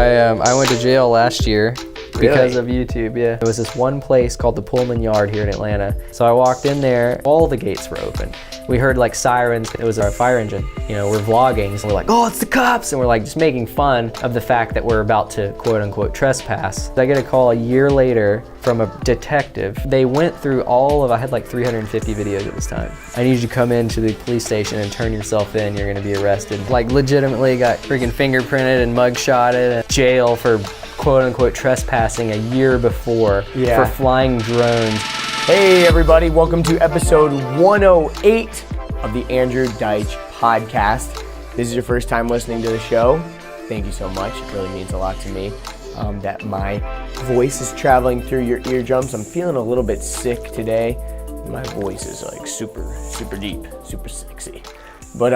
I went to jail last year because of Really? YouTube, yeah. It was this one place called the Pullman Yard here in Atlanta. So I walked in there, all the gates were open. We heard like sirens, it was our fire engine. You know, we're vlogging, so we're like, oh, it's the cops! And we're like just making fun of the fact that we're about to quote unquote trespass. I get a call a year later from a detective. They went through I had like 350 videos at this time. I need you to come into the police station and turn yourself in, you're gonna be arrested. Like legitimately got freaking fingerprinted and mugshotted and jail for quote unquote trespassing a year before for flying drones. Hey everybody, welcome to episode 108 of the Andrew Deitsch podcast. This is your first time listening to the show. Thank you so much. It really means a lot to me that my voice is traveling through your eardrums. I'm feeling a little bit sick today. My voice is like super deep, super sexy. But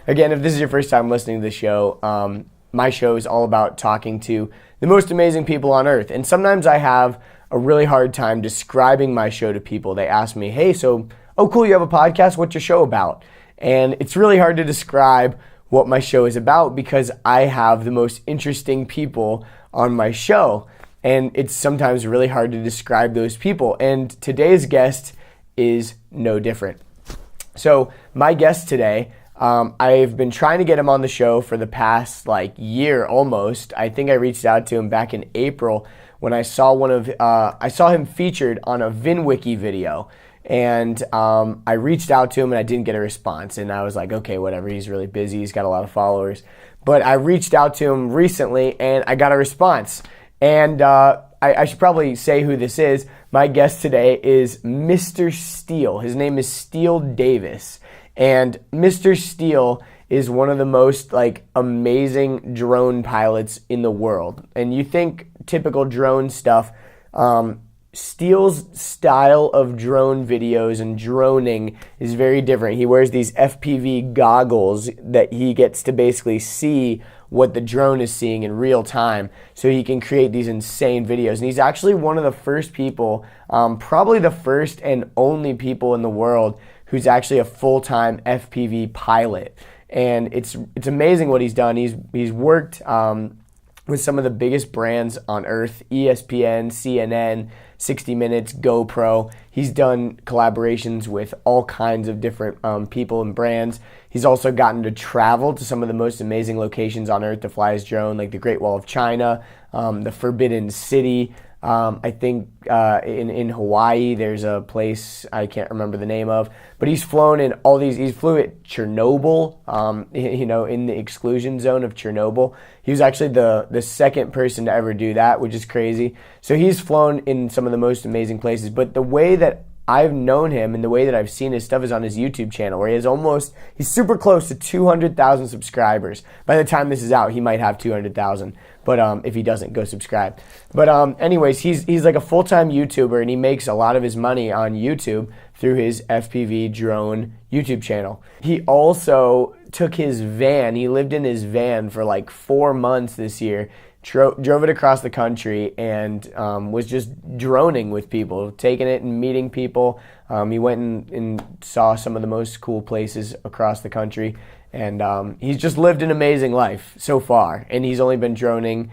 again, if this is your first time listening to the show, my show is all about talking to the most amazing people on earth. And sometimes I have a really hard time describing my show to people. They ask me, hey, oh cool, you have a podcast, what's your show about? And it's really hard to describe what my show is about because I have the most interesting people on my show. And it's sometimes really hard to describe those people. And today's guest is no different. So my guest today, I've been trying to get him on the show for the past year almost. I think I reached out to him back in April when I saw I saw him featured on a VinWiki video, and I reached out to him and I didn't get a response, and I was like, okay, whatever, he's really busy, he's got a lot of followers. But I reached out to him recently and I got a response, and I should probably say who this is. My guest today is Mr. Steele. His name is Steele Davis, and Mr. Steele is one of the most amazing drone pilots in the world. And you think typical drone stuff, Steele's style of drone videos and droning is very different. He wears these FPV goggles that he gets to basically see what the drone is seeing in real time, so he can create these insane videos. And he's actually one of the first people, probably the first and only people in the world who's actually a full-time FPV pilot. And it's amazing what he's done. He's worked with some of the biggest brands on earth: ESPN, CNN, 60 Minutes, GoPro. He's done collaborations with all kinds of different people and brands. He's also gotten to travel to some of the most amazing locations on earth to fly his drone, like the Great Wall of China, the Forbidden City. I think in Hawaii there's a place I can't remember the name of, but he's flown in all these. He flew at Chernobyl, in the exclusion zone of Chernobyl. He was actually the second person to ever do that, which is crazy. So he's flown in some of the most amazing places. But the way that I've known him and the way that I've seen his stuff is on his YouTube channel, where he's super close to 200,000 subscribers. By the time this is out, he might have 200,000. But if he doesn't, go subscribe. But anyways, he's like a full-time YouTuber, and he makes a lot of his money on YouTube through his FPV drone YouTube channel. He also took his van. He lived in his van for 4 months this year, drove it across the country, and was just droning with people, taking it and meeting people. He went and saw some of the most cool places across the country. And he's just lived an amazing life so far. And he's only been droning.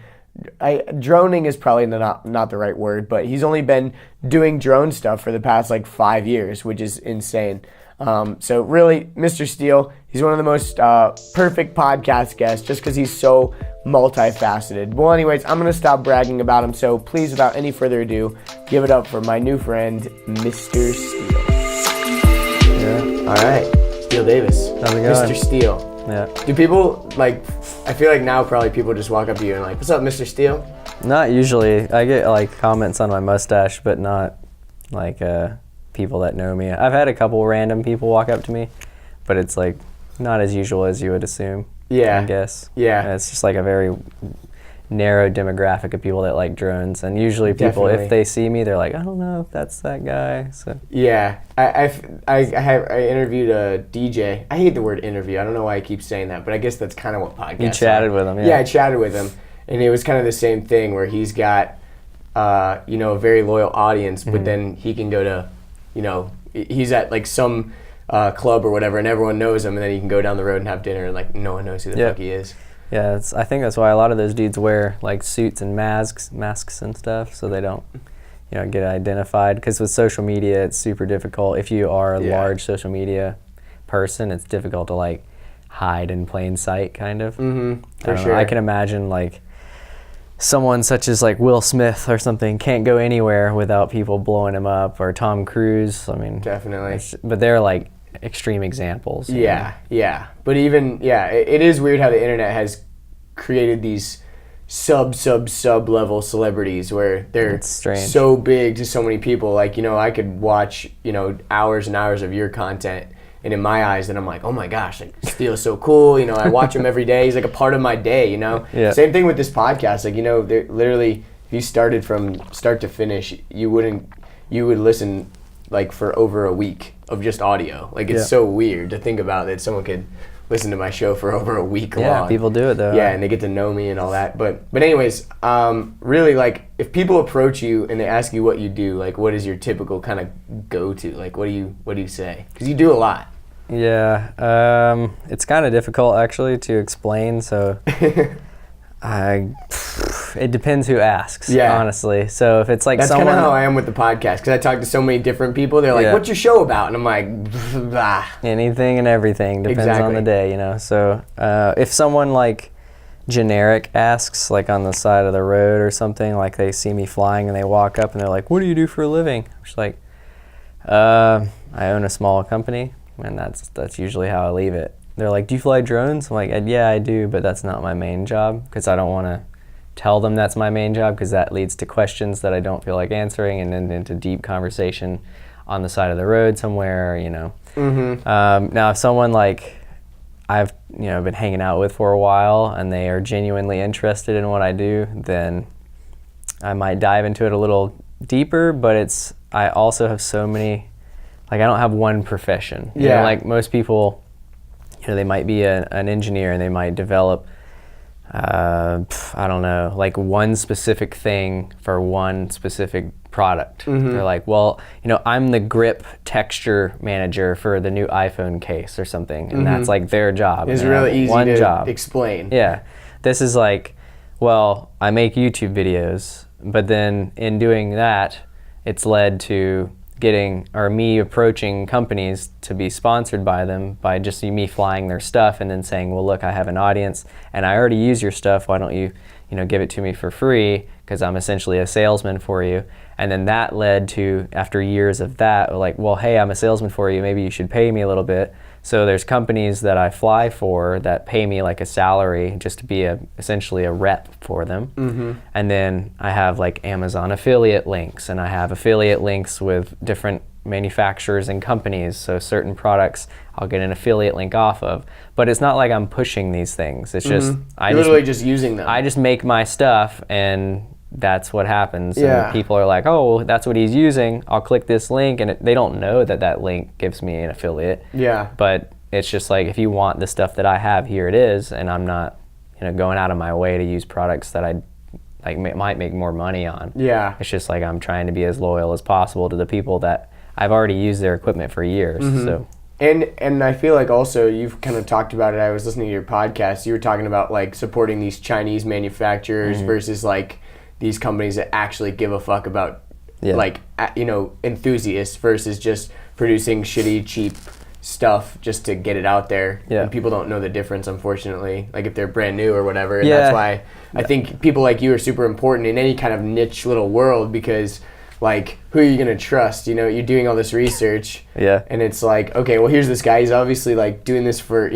Droning is probably not the right word, but he's only been doing drone stuff for the past 5 years, which is insane. So really, Mr. Steele, he's one of the most perfect podcast guests just because he's so multifaceted. Well, anyways, I'm going to stop bragging about him. So please, without any further ado, give it up for my new friend, Mr. Steele. Yeah. All right. Steele Davis. How's it going? Mr. Steele. Yeah. Do people, I feel like now probably people just walk up to you and what's up, Mr. Steele? Not usually. I get comments on my mustache, but not people that know me. I've had a couple random people walk up to me, but it's not as usual as you would assume. Yeah. I guess. Yeah. It's just a very narrow demographic of people that like drones, and usually people, Definitely. if they see me, they're like, I don't know if that's that guy. So yeah, I interviewed a DJ. I hate the word interview. I don't know why I keep saying that, but I guess that's kind of what podcasts. You chatted with him, yeah. Yeah, I chatted with him, and it was kind of the same thing where he's got a very loyal audience, but then he can go to, he's at some club or whatever, and everyone knows him, and then he can go down the road and have dinner, and no one knows who the fuck he is. Yeah, I think that's why a lot of those dudes wear like suits and masks and stuff, so they don't, get identified. Because with social media, it's super difficult. If you are a large social media person, it's difficult to like hide in plain sight, kind of. For sure. I can imagine like someone such as like Will Smith or something can't go anywhere without people blowing him up, or Tom Cruise. I mean, definitely. But they're like extreme examples. Yeah. But even, it is weird how the internet has created these sub level celebrities where they're so big to so many people. Like, I could watch, hours and hours of your content, and in my eyes, then I'm like, oh my gosh, like Steele's so cool. I watch him every day. He's like a part of my day, Yeah. Same thing with this podcast. Like, they're literally, if you started from start to finish, you would listen like for over a week of just audio. Like, it's so weird to think about that someone could listen to my show for over a week long. Yeah, people do it though. Yeah, and they get to know me and all that. But anyways, really, like, if people approach you and they ask you what you do, like, what is your typical kind of go-to? Like, what do you say? Because you do a lot. Yeah, it's kind of difficult actually to explain. So, it depends who asks. Yeah. Honestly, so if it's like that's kind of how I am with the podcast, because I talk to so many different people. They're like, "What's your show about?" And I'm like, "Blah." Anything and everything depends on the day, So if someone like generic asks, like on the side of the road or something, like they see me flying and they walk up and they're like, "What do you do for a living?" I'm just like, I own a small company. And that's usually how I leave it. They're like, do you fly drones? I'm like, yeah, I do, but that's not my main job, because I don't want to tell them that's my main job, because that leads to questions that I don't feel like answering, and then into deep conversation on the side of the road somewhere, Now, if someone like I've been hanging out with for a while and they are genuinely interested in what I do, then I might dive into it a little deeper. But I also have so many. Like, I don't have one profession. Like most people, they might be an engineer and they might develop, I don't know, like one specific thing for one specific product. They're like, well, I'm the grip texture manager for the new iPhone case or something. And that's like their job. It's really easy to explain. Yeah. This is like, well, I make YouTube videos, but then in doing that, it's led to me approaching companies to be sponsored by them by just me flying their stuff and then saying, well, look, I have an audience and I already use your stuff. Why don't you, give it to me for free? Because I'm essentially a salesman for you. And then that led to, after years of that, like, well, hey, I'm a salesman for you. Maybe you should pay me a little bit. So there's companies that I fly for that pay me like a salary just to be essentially a rep for them. And then I have like Amazon affiliate links, and I have affiliate links with different manufacturers and companies. So certain products I'll get an affiliate link off of. But it's not like I'm pushing these things. It's just You're literally just using them. I just make my stuff, and that's what happens. Yeah. And people are like, oh, that's what he's using. I'll click this link, and they don't know that link gives me an affiliate. Yeah. But it's just like, if you want the stuff that I have, here it is, and I'm not, going out of my way to use products that I might make more money on. Yeah. It's just like I'm trying to be as loyal as possible to the people that I've already used their equipment for years. So. And I feel like also you've kind of talked about it. I was listening to your podcast. You were talking about like supporting these Chinese manufacturers versus like these companies that actually give a fuck about like, enthusiasts versus just producing shitty, cheap stuff just to get it out there. Yeah. And people don't know the difference, unfortunately, like if they're brand new or whatever. And that's why I think people like you are super important in any kind of niche little world, because like, who are you going to trust? You're doing all this research. Yeah. And it's like, okay, well, here's this guy. He's obviously like doing this for,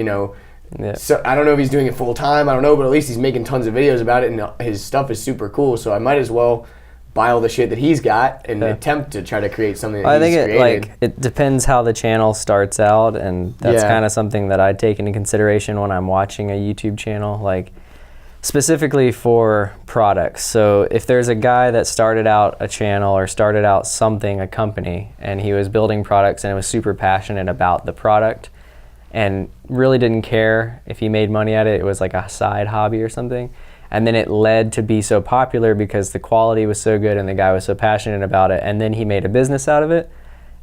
so I don't know if he's doing it full time. I don't know, but at least he's making tons of videos about it, and his stuff is super cool. So I might as well buy all the shit that he's got and attempt to try to create something that he's created. It depends how the channel starts out, and that's kind of something that I take into consideration when I'm watching a YouTube channel, like specifically for products. So if there's a guy that started out a channel or started out a company, and he was building products and was super passionate about the product and really didn't care if he made money at it, it was like a side hobby or something. And then it led to be so popular because the quality was so good and the guy was so passionate about it. And then he made a business out of it.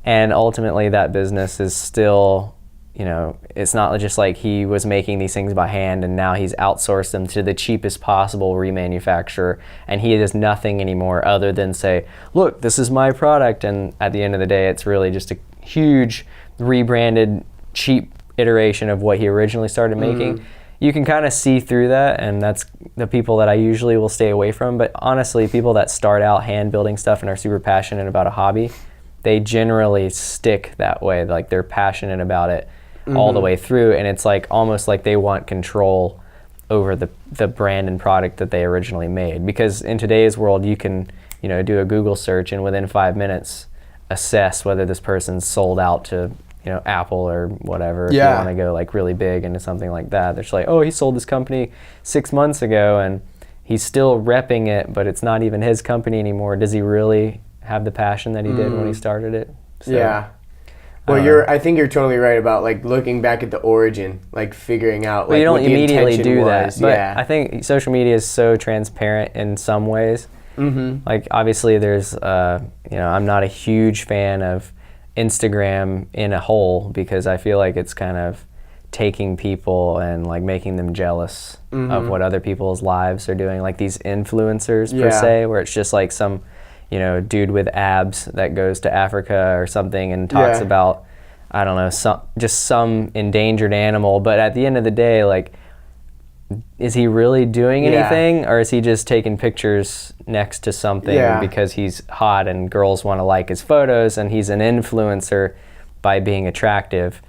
And ultimately that business is still it's not just like he was making these things by hand and now he's outsourced them to the cheapest possible remanufacturer, and he does nothing anymore other than say, look, this is my product. And at the end of the day, it's really just a huge rebranded cheap iteration of what he originally started making. You can kind of see through that, and that's the people that I usually will stay away from. But honestly, people that start out hand building stuff and are super passionate about a hobby, they generally stick that way. Like, they're passionate about it all the way through, and it's like almost like they want control over the brand and product that they originally made. Because in today's world, you can do a Google search and within 5 minutes assess whether this person's sold out to Apple or whatever. If you want to go like really big into something like that, they're just like, oh, he sold this company 6 months ago and he's still repping it, but it's not even his company anymore. Does he really have the passion that he did when he started it? So, well, I think you're totally right about like looking back at the origin, like figuring out. Like, you don't what the immediately do was. that, but I think social media is so transparent in some ways. Like, obviously, there's I'm not a huge fan of Instagram in a whole, because I feel like it's kind of taking people and like making them jealous of what other people's lives are doing, like these influencers per se, where it's just like some dude with abs that goes to Africa or something and talks about, I don't know, some endangered animal. But at the end of the day, like, is he really doing anything, or is he just taking pictures next to something because he's hot and girls want to like his photos and he's an influencer by being attractive?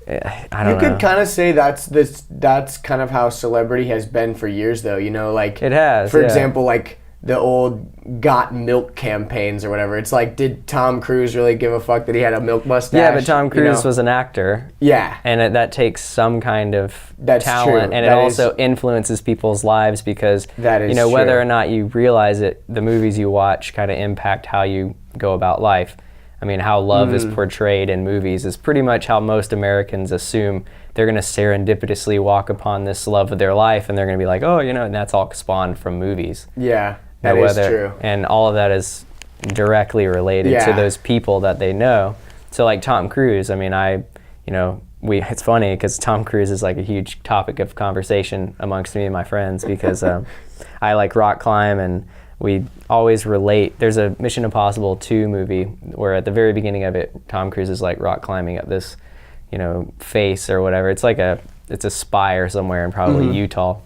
I don't know. You could kind of say that's kind of how celebrity has been for years, though. Like, it has. For example, like the old Got Milk campaigns or whatever. It's like, did Tom Cruise really give a fuck that he had a milk mustache? Yeah, but Tom Cruise was an actor. Yeah. And that takes some kind of talent. True. And it also influences people's lives, because, whether or not you realize it, the movies you watch kind of impact how you go about life. I mean, how love is portrayed in movies is pretty much how most Americans assume they're going to serendipitously walk upon this love of their life, and they're going to be like, oh, and that's all spawned from movies. Yeah. That is true. And all of that is directly related to those people that they know. So like Tom Cruise, I mean, it's funny because Tom Cruise is like a huge topic of conversation amongst me and my friends, because I like rock climb, and we always relate. There's a Mission Impossible 2 movie where at the very beginning of it, Tom Cruise is like rock climbing up this, face or whatever. It's like it's a spire somewhere in probably Utah.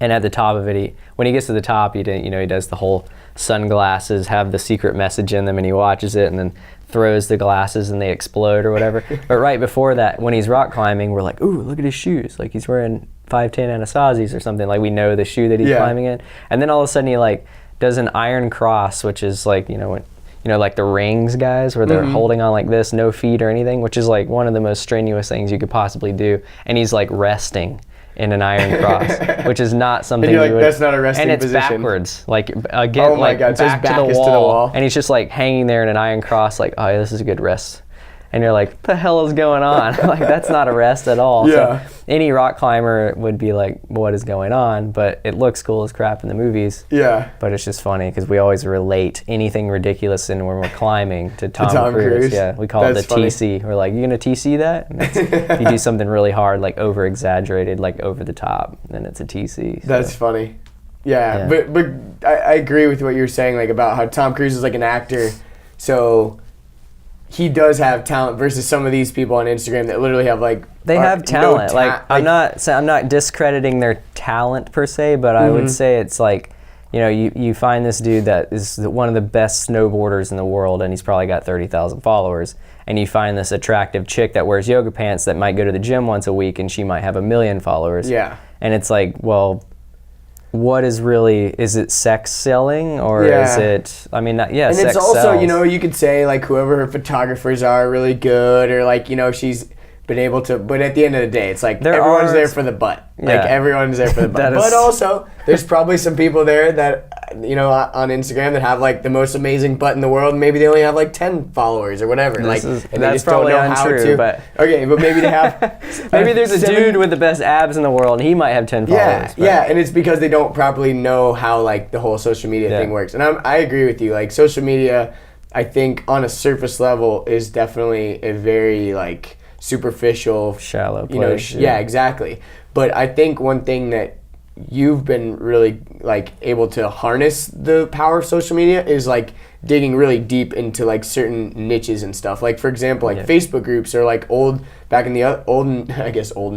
And at the top of it, when he gets to the top, he does the whole sunglasses have the secret message in them, and he watches it and then throws the glasses and they explode or whatever. But right before that, when he's rock climbing, we're like, ooh, look at his shoes. Like, he's wearing 510 Anasazis or something. Like, we know the shoe that he's climbing in. And then all of a sudden he like does an iron cross, which is like, like the rings guys, where they're holding on like this, no feet or anything, which is like one of the most strenuous things you could possibly do. And he's like resting in an iron cross, which is not something and you're like, that's not a resting position. And it's backwards, like, again, oh my God, so back to the wall. And he's just like hanging there in an iron cross, like, oh, yeah, this is a good rest. And you're like, what the hell is going on? Like, that's not a rest at all. Yeah. So any rock climber would be like, what is going on? But it looks cool as crap in the movies. Yeah. But it's just funny because we always relate anything ridiculous in when we're climbing to Tom Cruise. Yeah, we call it the funny. TC. We're like, you gonna TC that? And if you do something really hard, like over exaggerated, like over the top, then it's a TC. So. That's funny. Yeah. But I agree with what you're saying, like about how Tom Cruise is like an actor, so he does have talent versus some of these people on Instagram that literally have like they have talent. I'm not discrediting their talent per se, but I would say it's like, you find this dude that is one of the best snowboarders in the world, and he's probably got 30,000 followers, and you find this attractive chick that wears yoga pants that might go to the gym once a week, and she might have 1 million followers. Yeah. And it's like, well, what is it sex selling, or is it, I mean, and sex it's also, sells. You could say like whoever her photographers are really good, or like, she's been able to, but at the end of the day, it's like everyone's there for the butt. Like everyone's there for the butt. But also, there's probably some people there that, on Instagram that have like the most amazing butt in the world, and maybe they only have like 10 followers or whatever. And they just don't know how to. But okay, but maybe they have. Maybe there's a dude with the best abs in the world, and he might have 10 followers. Yeah, and it's because they don't properly know how like the whole social media thing works. And I agree with you. Like, social media, I think on a surface level is definitely a very like superficial, shallow place. yeah, exactly. But I think one thing that you've been really like able to harness the power of social media is like digging really deep into like certain niches and stuff. Like for example, like Facebook groups are like back in the olden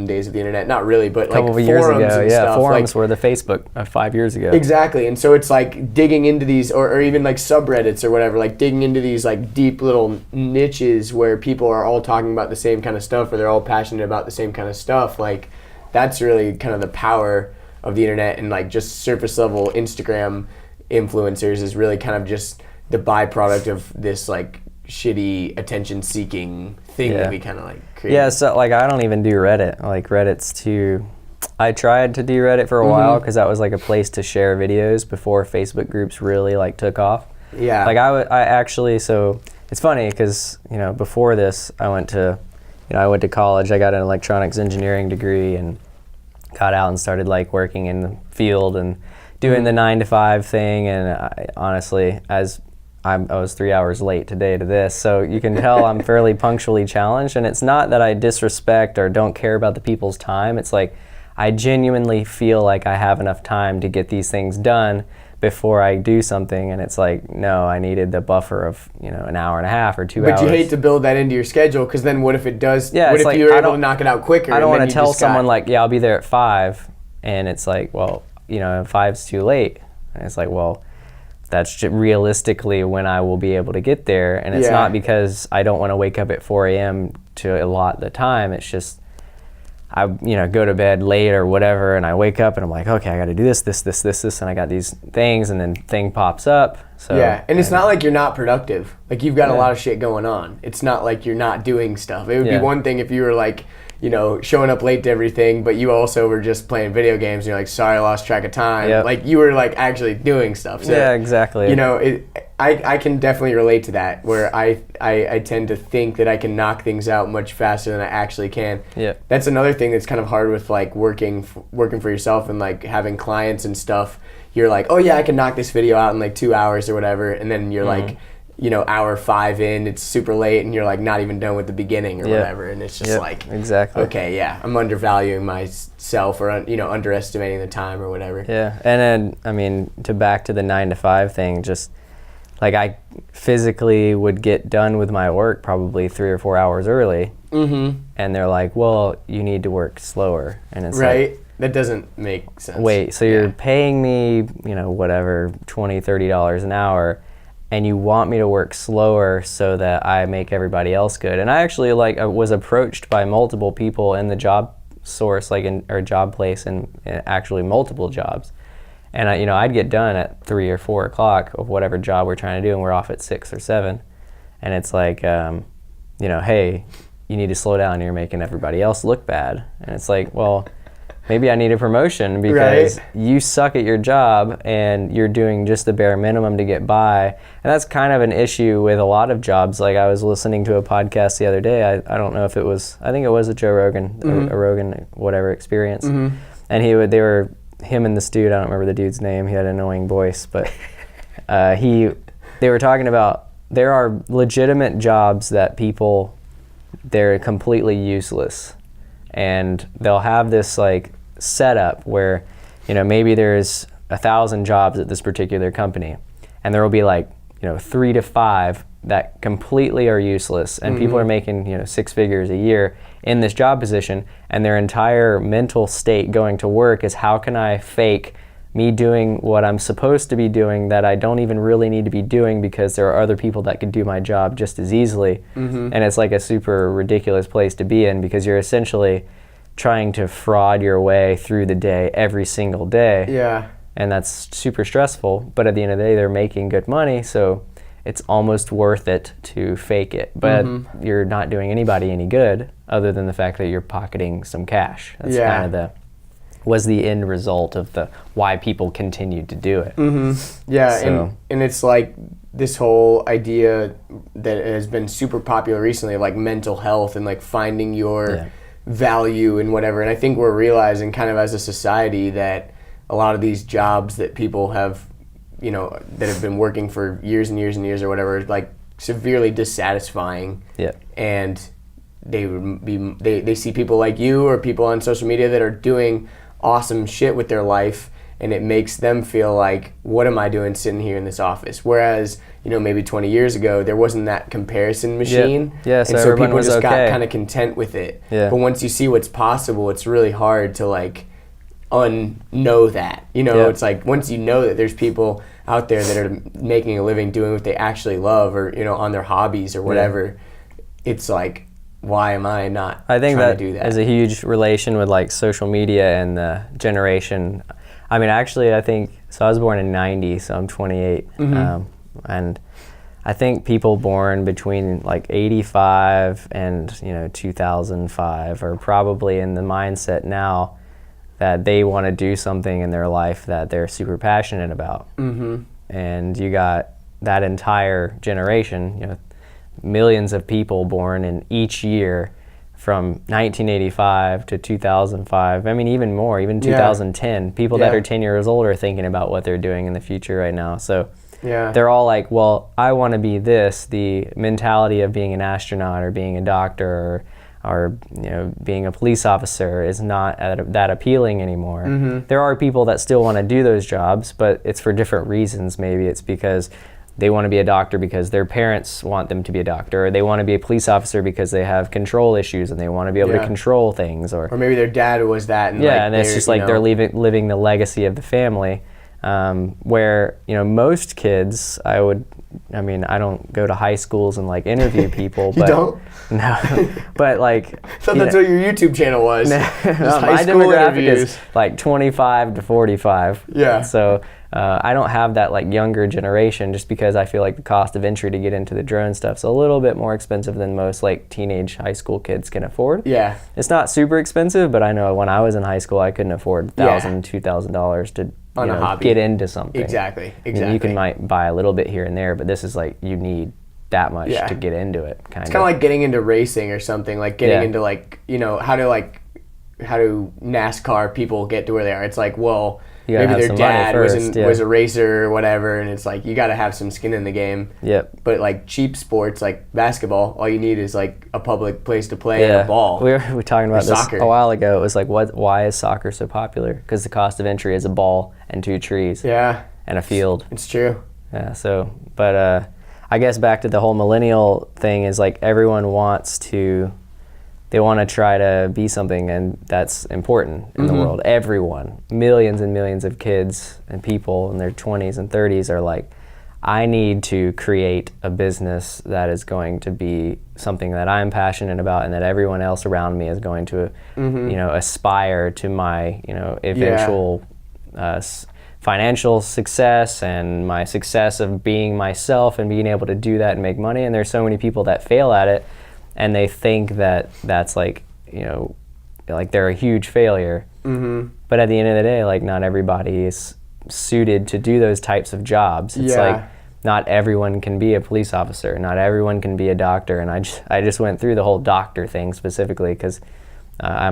days of the internet. Not really, but like forums years ago, and stuff. Forums like, were the Facebook 5 years ago. Exactly, and so it's like digging into these, or even like subreddits or whatever, like digging into these like deep little niches where people are all talking about the same kind of stuff, or they're all passionate about the same kind of stuff. Like that's really kind of the power of the internet, and like just surface level Instagram influencers is really kind of just the byproduct of this like shitty attention seeking thing that we kind of like create. Yeah, so like I don't even do Reddit. Like Reddit's too. I tried to do Reddit for a while because that was like a place to share videos before Facebook groups really like took off. Yeah. Like I actually, so it's funny because before this I went to college. I got an electronics engineering degree and got out and started like working in the field and doing the 9 to 5 thing. And I was 3 hours late today to this, so you can tell I'm fairly punctually challenged. And it's not that I disrespect or don't care about the people's time. It's like I genuinely feel like I have enough time to get these things done before I do something, and it's like, no, I needed the buffer of an hour and a half or 2 hours. But you hate to build that into your schedule, because then what if it does? Yeah, what if like, you were able to knock it out quicker? I don't want to tell someone like, yeah, I'll be there at 5, and it's like, well, 5's too late, and it's like, well, that's just realistically when I will be able to get there, and it's not because I don't want to wake up at 4 a.m. to allot the time. It's just I go to bed late or whatever, and I wake up and I'm like, okay, I got to do this, and I got these things, and then thing pops up. So and it's not like you're not productive. Like you've got a lot of shit going on. It's not like you're not doing stuff. It would be one thing if you were like, showing up late to everything, but you also were just playing video games and you're like, sorry, I lost track of time. Yep. Like you were like actually doing stuff. So, yeah, exactly. I can definitely relate to that, where I tend to think that I can knock things out much faster than I actually can. Yeah. That's another thing that's kind of hard with like working for yourself and like having clients and stuff. You're like, oh yeah, I can knock this video out in like 2 hours or whatever, and then you're like, hour 5 in, it's super late, and you're like not even done with the beginning or whatever, and it's just like, exactly. Okay, yeah, I'm undervaluing myself, or underestimating the time or whatever. Yeah, and then back to the 9 to 5 thing, just like I physically would get done with my work probably 3 or 4 hours early, and they're like, well, you need to work slower, and it's like, that doesn't make sense. Wait, so you're paying me, whatever, $20, $30 an hour, and you want me to work slower so that I make everybody else good. And I actually I was approached by multiple people in the job source, or job place, and actually multiple jobs. And I'd get done at 3 or 4 o'clock of whatever job we're trying to do, and we're off at 6 or 7. And it's like, hey, you need to slow down. You're making everybody else look bad. And it's like, well, maybe I need a promotion because you suck at your job and you're doing just the bare minimum to get by. And that's kind of an issue with a lot of jobs. Like I was listening to a podcast the other day. I don't know if it was, I think it was a Joe Rogan, a Rogan whatever experience. And him and this dude, I don't remember the dude's name. He had an annoying voice, but they were talking about there are legitimate jobs that they're completely useless. And they'll have this like setup where, maybe there's 1,000 jobs at this particular company, and there will be like, 3 to 5 that completely are useless, and people are making, 6 figures a year in this job position, and their entire mental state going to work is, how can I fake me doing what I'm supposed to be doing that I don't even really need to be doing because there are other people that could do my job just as easily. And it's like a super ridiculous place to be in, because you're essentially trying to fraud your way through the day every single day. Yeah. And that's super stressful, but at the end of the day, they're making good money, so it's almost worth it to fake it. But you're not doing anybody any good other than the fact that you're pocketing some cash. That's kind of was the end result of why people continued to do it. Yeah, so. and it's like this whole idea that has been super popular recently of like mental health and like finding your value in whatever. And I think we're realizing kind of as a society that a lot of these jobs that people have, that have been working for years and years and years or whatever, like severely dissatisfying. Yeah. And they see people like you or people on social media that are doing awesome shit with their life, and it makes them feel like, what am I doing sitting here in this office? Whereas, maybe 20 years ago, there wasn't that comparison machine. Yeah, so and so everyone people was just okay. got kind of content with it. Yeah. But once you see what's possible, it's really hard to unknow that. It's like, once you know that there's people out there that are making a living doing what they actually love, or, on their hobbies or whatever, it's like, why am I not I think trying that to do that? is a huge relation with like social media and the generation. I mean, actually, I think, so I was born in 90, so I'm 28. And I think people born between like 85 and, 2005 are probably in the mindset now that they want to do something in their life that they're super passionate about. And you got that entire generation, millions of people born in each year from 1985 to 2005. I mean, even more, even 2010. People that are 10 years old are thinking about what they're doing in the future right now. So they're all like, well, I want to be this. The mentality of being an astronaut or being a doctor or being a police officer is not that appealing anymore. There are people that still want to do those jobs, but it's for different reasons. Maybe it's because they want to be a doctor because their parents want them to be a doctor, or they want to be a police officer because they have control issues and they want to be able to control things, or maybe their dad was that. And and it's just like they're living the legacy of the family. Where most kids, I don't go to high schools and like interview people. But you don't? No, but like. I thought that's what your YouTube channel was. My demographic is like 25 to 45. Yeah. So I don't have that like younger generation, just because I feel like the cost of entry to get into the drone stuff's a little bit more expensive than most like teenage high school kids can afford. Yeah. It's not super expensive, but I know when I was in high school, I couldn't afford $1,000, $2,000 to get into something. Exactly. I mean, you might buy a little bit here and there, but this is like you need that much to get into it. It's kind of like getting into racing or something, like getting into like how do NASCAR people get to where they are? It's like, well, maybe their dad was a racer or whatever, and it's like you got to have some skin in the game. Yep. But like cheap sports like basketball, all you need is like a public place to play and a ball. We were talking about this soccer. A while ago. It was like, why is soccer so popular? Because the cost of entry is a ball and 2 trees. Yeah. And a field. It's true. Yeah. So, but I guess back to the whole millennial thing is like everyone wants to. They want to try to be something, and that's important in the world. Everyone, millions and millions of kids and people in their 20s and 30s are like, I need to create a business that is going to be something that I'm passionate about and that everyone else around me is going to, aspire to my, eventual financial success and my success of being myself and being able to do that and make money. And there's so many people that fail at it. And they think that that's like, like they're a huge failure. But at the end of the day, like not everybody is suited to do those types of jobs. It's like not everyone can be a police officer. Not everyone can be a doctor. And I just went through the whole doctor thing specifically because I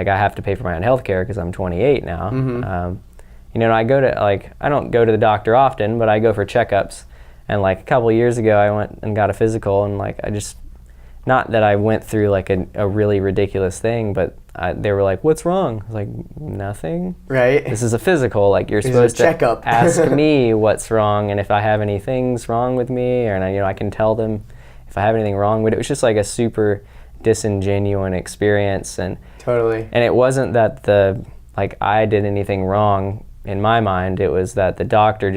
have to pay for my own health care because I'm 28 now. I go to I don't go to the doctor often, but I go for checkups. And like a couple of years ago, I went and got a physical, and like not that I went through like a really ridiculous thing, but they were like, "What's wrong?" I was like, "Nothing." Right. This is a physical. Like you're supposed to ask me what's wrong, and if I have any things wrong with me, or I can tell them if I have anything wrong. But it was just like a super disingenuous experience, and totally. And it wasn't that I did anything wrong in my mind. It was that the doctor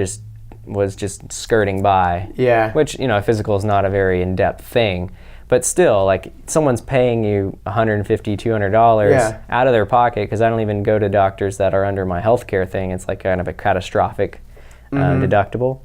was just skirting by. Yeah. Which a physical is not a very in-depth thing. But still, like, someone's paying you $150, $200 out of their pocket, because I don't even go to doctors that are under my healthcare thing. It's like kind of a catastrophic deductible.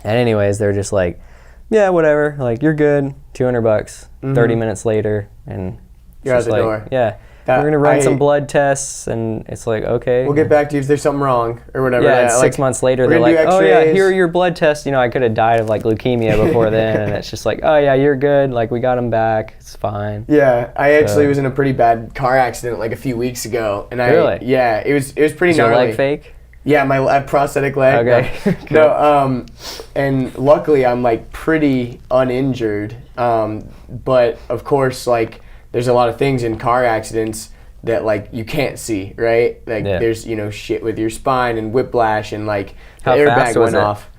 And anyways, they're just like, yeah, whatever. Like, you're good. $200. 30 minutes later, and you're out the door. Yeah. We're going to run some blood tests, and it's like, okay. We'll get back to you if there's something wrong or whatever. Yeah, and 6 months later, they're like, oh yeah, here are your blood tests. I could have died of like leukemia before then, and it's just like, oh yeah, you're good. Like, we got them back. It's fine. Yeah, I actually was in a pretty bad car accident like a few weeks ago. And Really? Yeah, it was pretty gnarly. Is your leg fake? Yeah, my prosthetic leg. Okay. No, and luckily I'm like pretty uninjured. But of course, like, there's a lot of things in car accidents that like you can't see, right? Like there's shit with your spine and whiplash and like the airbag went off.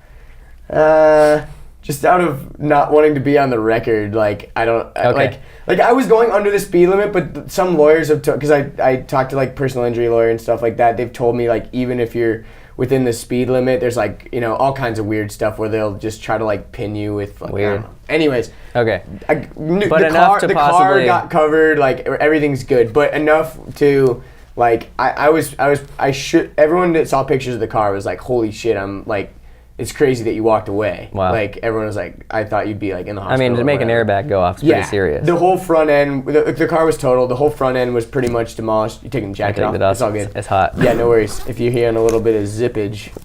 Just out of not wanting to be on the record, like I don't like I was going under the speed limit, but some lawyers have because I talked to like personal injury lawyer and stuff like that. They've told me like even if you're within the speed limit, there's like all kinds of weird stuff where they'll just try to like pin you with like, weird. Anyways, okay, but the car got covered, like everything's good, but enough to like everyone that saw pictures of the car was like, holy shit, I'm like. It's crazy that you walked away. Wow. Like, everyone was like, I thought you'd be like in the hospital. I mean, to make an airbag go off is pretty serious. The whole front end, the car was totaled. The whole front end was pretty much demolished. You taking the jacket off. It's all good. It's hot. Yeah, no worries. If you're hearing a little bit of zippage,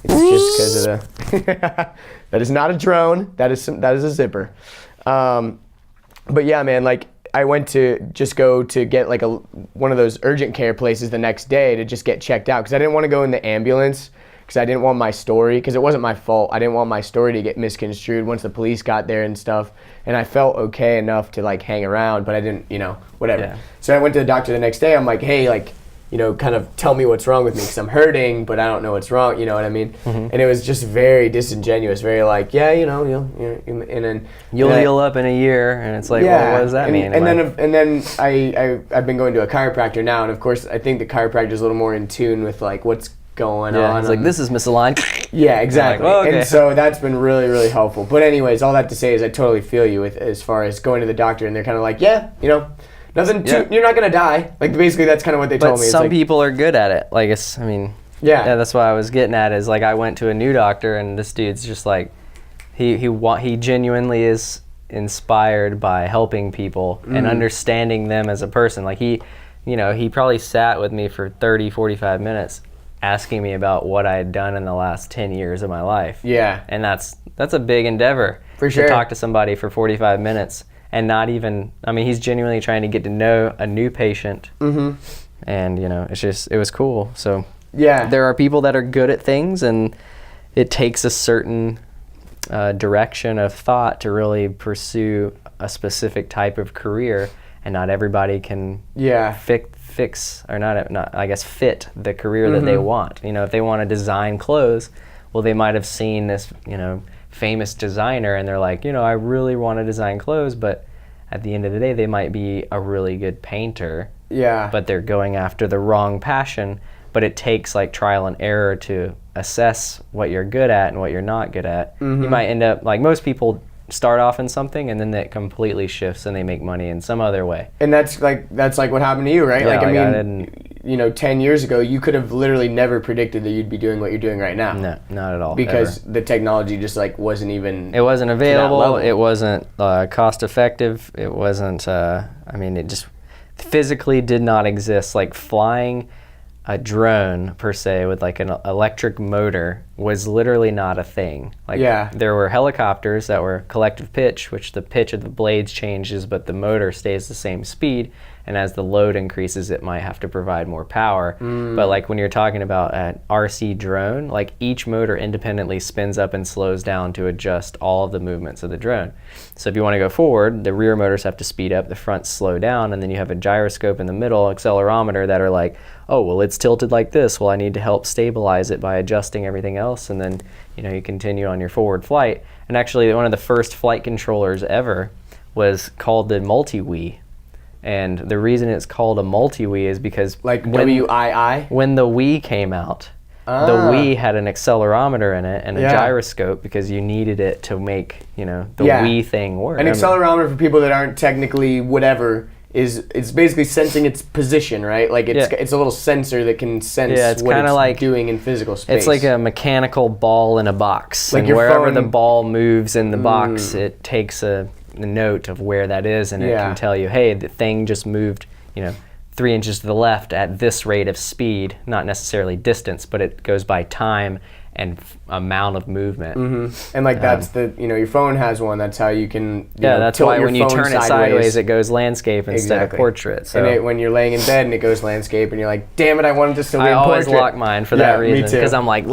it's just because of the... That is not a drone. That is a zipper. But yeah, man, like, I went to just go to get like one of those urgent care places the next day to just get checked out because I didn't want to go in the ambulance. Because I didn't want my story, because it wasn't my fault. I didn't want my story to get misconstrued once the police got there and stuff. And I felt okay enough to like hang around, but I didn't, whatever. Yeah. So I went to the doctor the next day. I'm like, hey, like, kind of tell me what's wrong with me, because I'm hurting, but I don't know what's wrong. You know what I mean? Mm-hmm. And it was just very disingenuous, very like, yeah, you'll heal up in a year, and it's like, well, what does that mean? And then I've been going to a chiropractor now, and of course I think the chiropractor is a little more in tune with like what's going on. It's like, this is misaligned. Yeah, exactly. Like, okay. And so that's been really, really helpful. But anyways, all that to say is I totally feel you with as far as going to the doctor and they're kind of like, nothing too, you're not going to die. Like basically that's kind of what they told me. But some people are good at it. Like yeah, that's what I was getting at is like I went to a new doctor and this dude's just like, he genuinely is inspired by helping people and understanding them as a person. Like he probably sat with me for 30, 45 minutes asking me about what I had done in the last 10 years of my life. Yeah. And that's a bbig endeavor. For sure. To talk to somebody for 45 minutes and not even, he's genuinely trying to get to know a new patient. Mm-hmm. And, it was cool. So yeah, there are people that are good at things and it takes a certain direction of thought to really pursue a specific type of career, and not everybody can fit the career that they want. If they want to design clothes, well, they might have seen this, famous designer and they're like, I really want to design clothes, but at the end of the day, they might be a really good painter. Yeah. But they're going after the wrong passion. But it takes like trial and error to assess what you're good at and what you're not good at. Mm-hmm. You might end up, like most people start off in something and then that completely shifts and they make money in some other way. And that's like what happened to you, right? Yeah, 10 years ago, you could have literally never predicted that you'd be doing what you're doing right now. No, not at all. Because the technology just like wasn't even... It wasn't available. It wasn't cost effective. It wasn't, it just physically did not exist. Like flying a drone per se with like an electric motor was literally not a thing. Like there were helicopters that were collective pitch, which the pitch of the blades changes, but the motor stays the same speed. And as the load increases, it might have to provide more power. But like when you're talking about an RC drone, like each motor independently spins up and slows down to adjust all of the movements of the drone. So if you want to go forward, the rear motors have to speed up, the front slow down, and then you have a gyroscope in the middle, accelerometer that are like, oh, well, it's tilted like this. Well, I need to help stabilize it by adjusting everything else. And then, you continue on your forward flight. And actually, one of the first flight controllers ever was called the multi-Wii. And the reason it's called a multi-Wii is because like WII? When the Wii came out, the Wii had an accelerometer in it and a gyroscope because you needed it to make, the Wii thing work. An accelerometer, for people that aren't technically whatever, it's basically sensing its position, right? Like it's a little sensor that can sense what it's like doing in physical space. It's like a mechanical ball in a box. Like and wherever the ball moves in the box, it takes a note of where that is, and it can tell you, hey, the thing just moved, 3 inches to the left at this rate of speed, not necessarily distance, but it goes by time and amount of movement. And like that's your phone has one. That's how you can. That's why when you turn it sideways, it goes landscape instead of portrait. So. And when you're laying in bed and it goes landscape, and you're like, damn it, I wanted to still be in portrait. I always lock mine for that reason because I'm like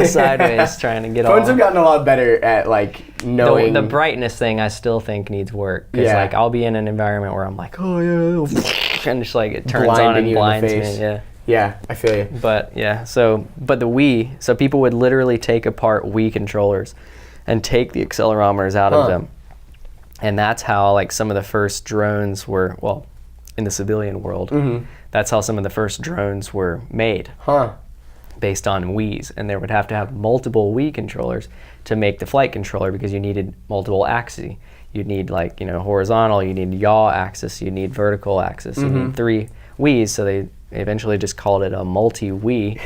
sideways trying to get Phones have gotten a lot better at like knowing the brightness thing. I still think needs work because like I'll be in an environment where I'm like, oh yeah, and just like it turns on and blinds me. Yeah. Yeah, I feel you. But but the Wii, so people would literally take apart Wii controllers and take the accelerometers out of them. And that's how like some of the first drones were, well, in the civilian world, that's how some of the first drones were made. Based on Wiis. And they would have to have multiple Wii controllers to make the flight controller because you needed multiple axes. You'd need like, horizontal, you need yaw axis, you need vertical axis, you need 3 Wiis, so they eventually just called it a multi-Wii.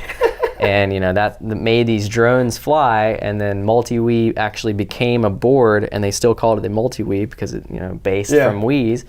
And that made these drones fly, and then multi-Wii actually became a board, and they still called it the multi-Wii because it based from Wiis,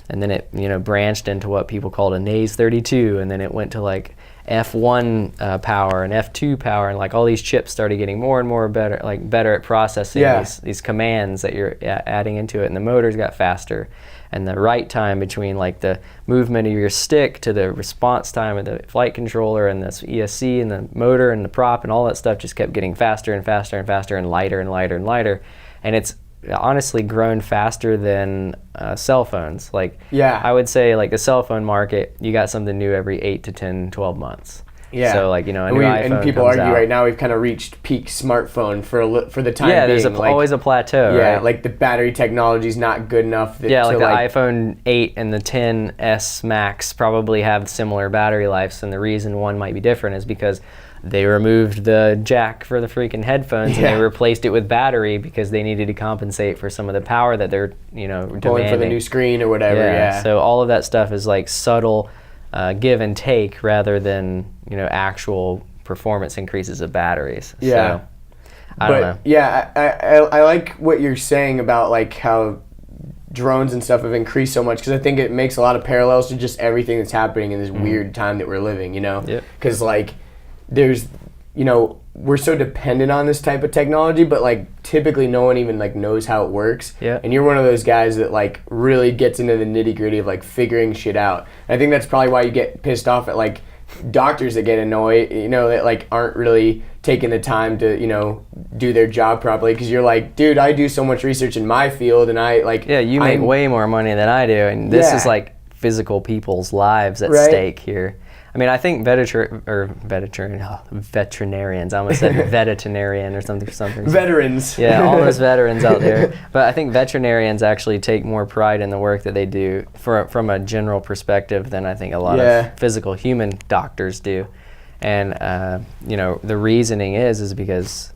and then it branched into what people called a NAS 32, and then it went to like F1 power and F2 power, and like all these chips started getting more and more better at processing these commands that you're adding into it, and the motors got faster, and the write time between like the movement of your stick to the response time of the flight controller and this ESC and the motor and the prop and all that stuff just kept getting faster and faster and faster and lighter and lighter and lighter, and it's honestly grown faster than cell phones. I would say like the cell phone market, you got something new every 8 to 10, 12 months. Yeah. So like, a new iPhone and people argue right now we've kind of reached peak smartphone for the time being. Yeah, there's always a plateau, right? Like the battery technology is not good enough. The iPhone 8 and the 10s Max probably have similar battery lives, and the reason one might be different is because they removed the jack for the freaking headphones and they replaced it with battery because they needed to compensate for some of the power that they're, demanding. Going for the new screen or whatever, So all of that stuff is like subtle give and take rather than, actual performance increases of batteries. Yeah. So, I don't know. Yeah, I like what you're saying about like how drones and stuff have increased so much, because I think it makes a lot of parallels to just everything that's happening in this weird time that we're living, Because like there's, we're so dependent on this type of technology, but like typically no one even like knows how it works. Yeah. And you're one of those guys that like really gets into the nitty gritty of like figuring shit out. And I think that's probably why you get pissed off at like doctors that get annoyed, that like aren't really taking the time to, do their job properly. Because you're like, dude, I do so much research in my field, and I like. Yeah, you make way more money than I do, and this is like physical people's lives at stake here. I mean, I think veterinarians. I almost said veterinarian or something. Veterans. Yeah, all those veterans out there. But I think veterinarians actually take more pride in the work that they do from a general perspective than I think a lot of physical human doctors do. And, the reasoning is because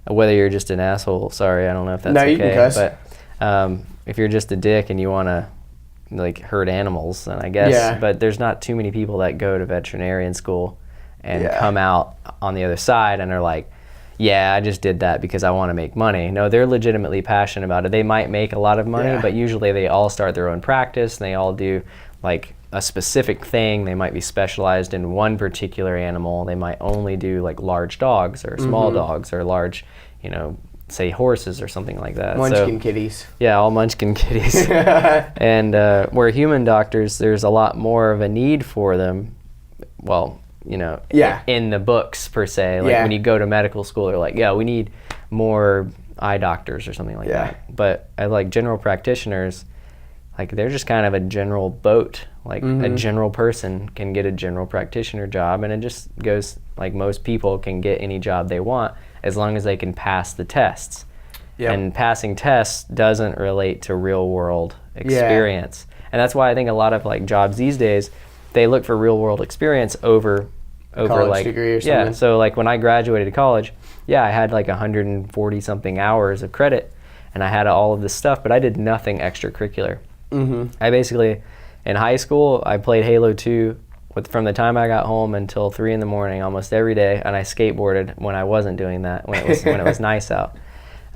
whether you're just an asshole, sorry, I don't know if that's okay. You can cuss. But if you're just a dick and you want to like hurt animals, then I guess, but there's not too many people that go to veterinarian school and come out on the other side and are like, yeah, I just did that because I want to make money. No, they're legitimately passionate about it. They might make a lot of money, but usually they all start their own practice and they all do like a specific thing. They might be specialized in one particular animal. They might only do like large dogs or small dogs or large, say horses or something like that. Munchkin kitties. Yeah, all munchkin kitties. And where human doctors, there's a lot more of a need for them. Well, in the books per se. Like when you go to medical school, they're like, we need more eye doctors or something like that. But like general practitioners, like they're just kind of a general boat. Like a general person can get a general practitioner job, and it just goes like most people can get any job they want as long as they can pass the tests. And passing tests doesn't relate to real world experience. And that's why I think a lot of like jobs these days, they look for real world experience over college like degree or something. So like when I graduated college, I had like 140 something hours of credit and I had all of this stuff, but I did nothing extracurricular. I basically, in high school, I played Halo 2 from the time I got home until 3 in the morning almost every day, and I skateboarded when I wasn't doing that, when it was nice out.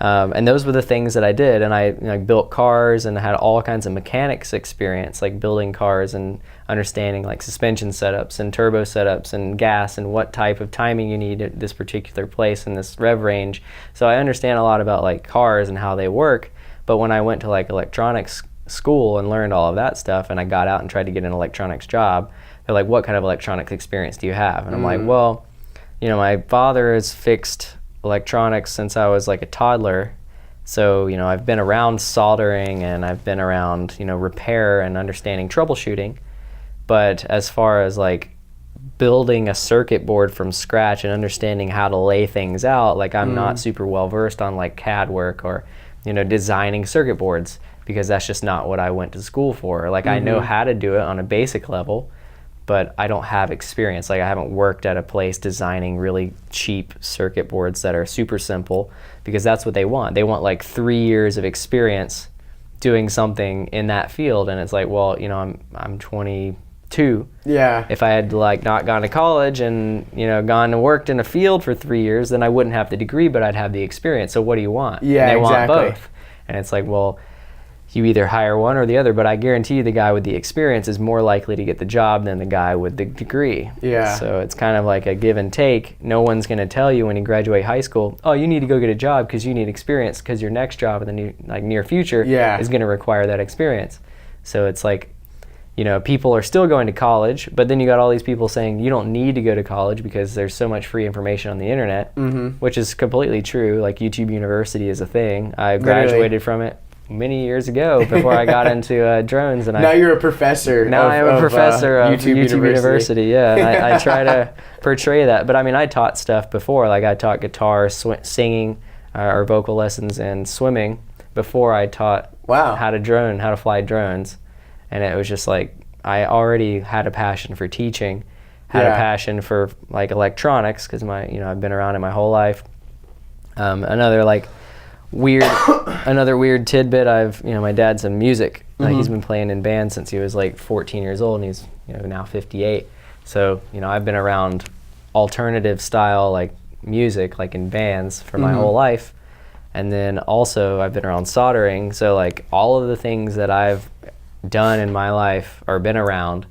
And those were the things that I did. And I built cars and had all kinds of mechanics experience, like building cars and understanding like suspension setups and turbo setups and gas and what type of timing you need at this particular place in this rev range. So I understand a lot about like cars and how they work. But when I went to like electronics school and learned all of that stuff, and I got out and tried to get an electronics job, they're like, what kind of electronics experience do you have? And I'm like, well, my father has fixed electronics since I was like a toddler. So, I've been around soldering and I've been around, repair and understanding troubleshooting. But as far as like building a circuit board from scratch and understanding how to lay things out, like I'm not super well versed on like CAD work or, designing circuit boards, because that's just not what I went to school for. Like I know how to do it on a basic level, but I don't have experience. Like I haven't worked at a place designing really cheap circuit boards that are super simple, because that's what they want. They want like 3 years of experience doing something in that field. And it's like, well, I'm 22. Yeah. If I had like not gone to college and, gone and worked in a field for 3 years, then I wouldn't have the degree, but I'd have the experience. So what do you want? Yeah, and they exactly. want both. And it's like, well, you either hire one or the other, but I guarantee you the guy with the experience is more likely to get the job than the guy with the degree. Yeah. So it's kind of like a give and take. No one's going to tell you when you graduate high school, oh, you need to go get a job because you need experience, because your next job in the near future is going to require that experience. So it's like, people are still going to college, but then you got all these people saying you don't need to go to college because there's so much free information on the internet, which is completely true. Like YouTube University is a thing. I graduated from it many years ago before I got into drones. And now you're a professor. Now I'm a professor of YouTube University. Yeah, and I try to portray that. But I mean, I taught stuff before. Like I taught guitar, singing, or vocal lessons, and swimming before I taught how to fly drones. And it was just like I already had a passion for teaching, had a passion for like electronics, because I've been around it my whole life. Another weird tidbit, my dad's in music. He's been playing in bands since he was like 14 years old, and he's now 58. So I've been around alternative style like music, like in bands, for my whole life. And then also I've been around soldering. So like all of the things that I've done in my life or been around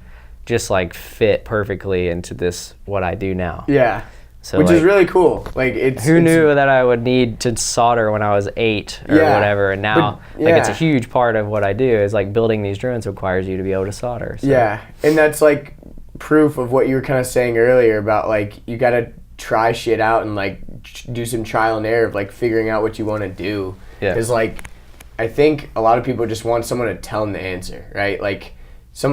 just like fit perfectly into what I do now. Yeah. So which is really cool. Like who knew that I would need to solder when I was 8 or whatever, and now it's a huge part of what I do is like building these drones requires you to be able to solder. So. Yeah, and that's like proof of what you were kind of saying earlier about like you gotta try shit out and like do some trial and error of like figuring out what you want to do. Yeah. Because like I think a lot of people just want someone to tell them the answer, right? Like I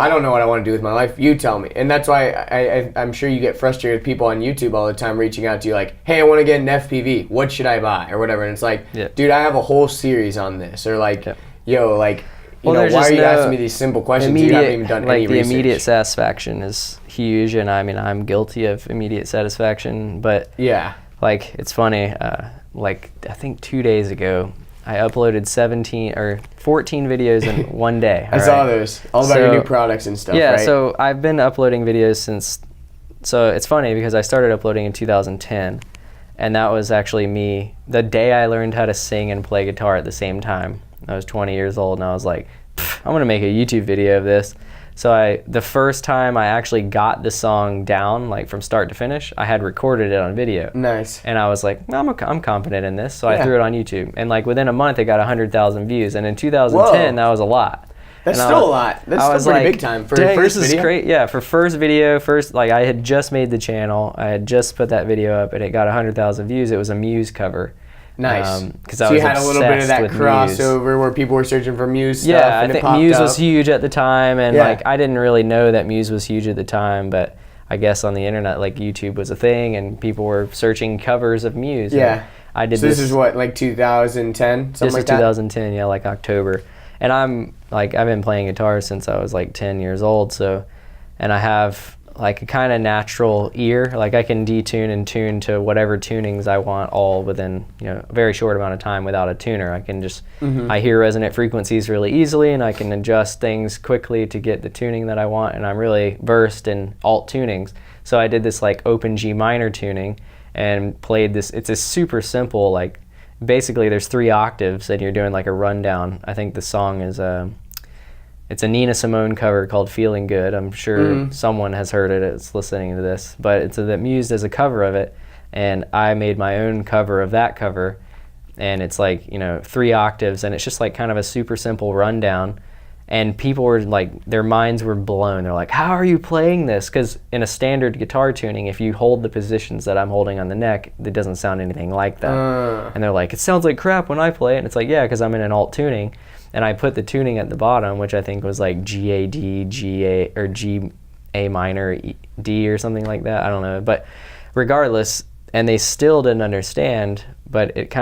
don't know what I want to do with my life. You tell me. And that's why I'm sure you get frustrated with people on YouTube all the time reaching out to you like, hey, I want to get an FPV. What should I buy? Or whatever. And it's like, dude, I have a whole series on this. Or like, yo, like, why are you asking me these simple questions? You haven't even done any research. The immediate satisfaction is huge. And I mean, I'm guilty of immediate satisfaction. But like, it's funny. Like, I think 2 days ago, I uploaded 17 or 14 videos in one day. I saw those. All about your new products and stuff, yeah, right? so I've been uploading videos since, so it's funny because I started uploading in 2010, and that was actually me, the day I learned how to sing and play guitar at the same time. I was 20 years old, and I was like, I'm gonna make a YouTube video of this. So the first time I actually got the song down, like from start to finish, I had recorded it on video. Nice. And I was like, I'm confident in this, so I threw it on YouTube. And like within a month, it got 100,000 views. And in 2010, that was a lot. That's still a lot. That's still pretty big time for your first video. This is great. Yeah, for first video, like I had just made the channel, I had just put that video up, and it got 100,000 views. It was a Muse cover. Nice. So you had a little bit of that crossover where people were searching for Muse stuff. Yeah, I think Muse was huge at the time, and like I didn't really know that Muse was huge at the time, but I guess on the internet, like YouTube was a thing, and people were searching covers of Muse. Yeah. I did. So this is what, like 2010, something like that? This is 2010, yeah, like October. And I've been playing guitar since I was like 10 years old, so, and I have like a kind of natural ear. Like I can detune and tune to whatever tunings I want all within a very short amount of time without a tuner. I can just I hear resonant frequencies really easily, and I can adjust things quickly to get the tuning that I want, and I'm really versed in alt tunings. So I did this like open G minor tuning and played this. It's a super simple like basically there's 3 octaves and you're doing like a rundown. I think the song is it's a Nina Simone cover called Feeling Good. I'm sure someone has heard it, it's listening to this, but it's used as a cover of it, and I made my own cover of that cover, and it's like, 3 octaves, and it's just like kind of a super simple rundown, and people were like, their minds were blown. They're like, how are you playing this? Because in a standard guitar tuning, if you hold the positions that I'm holding on the neck, it doesn't sound anything like that. And they're like, it sounds like crap when I play it, and it's like, yeah, because I'm in an alt tuning. And I put the tuning at the bottom, which I think was like G-A-D, G-A, or G-A minor, D or something like that. I don't know. But regardless, and they still didn't understand, but it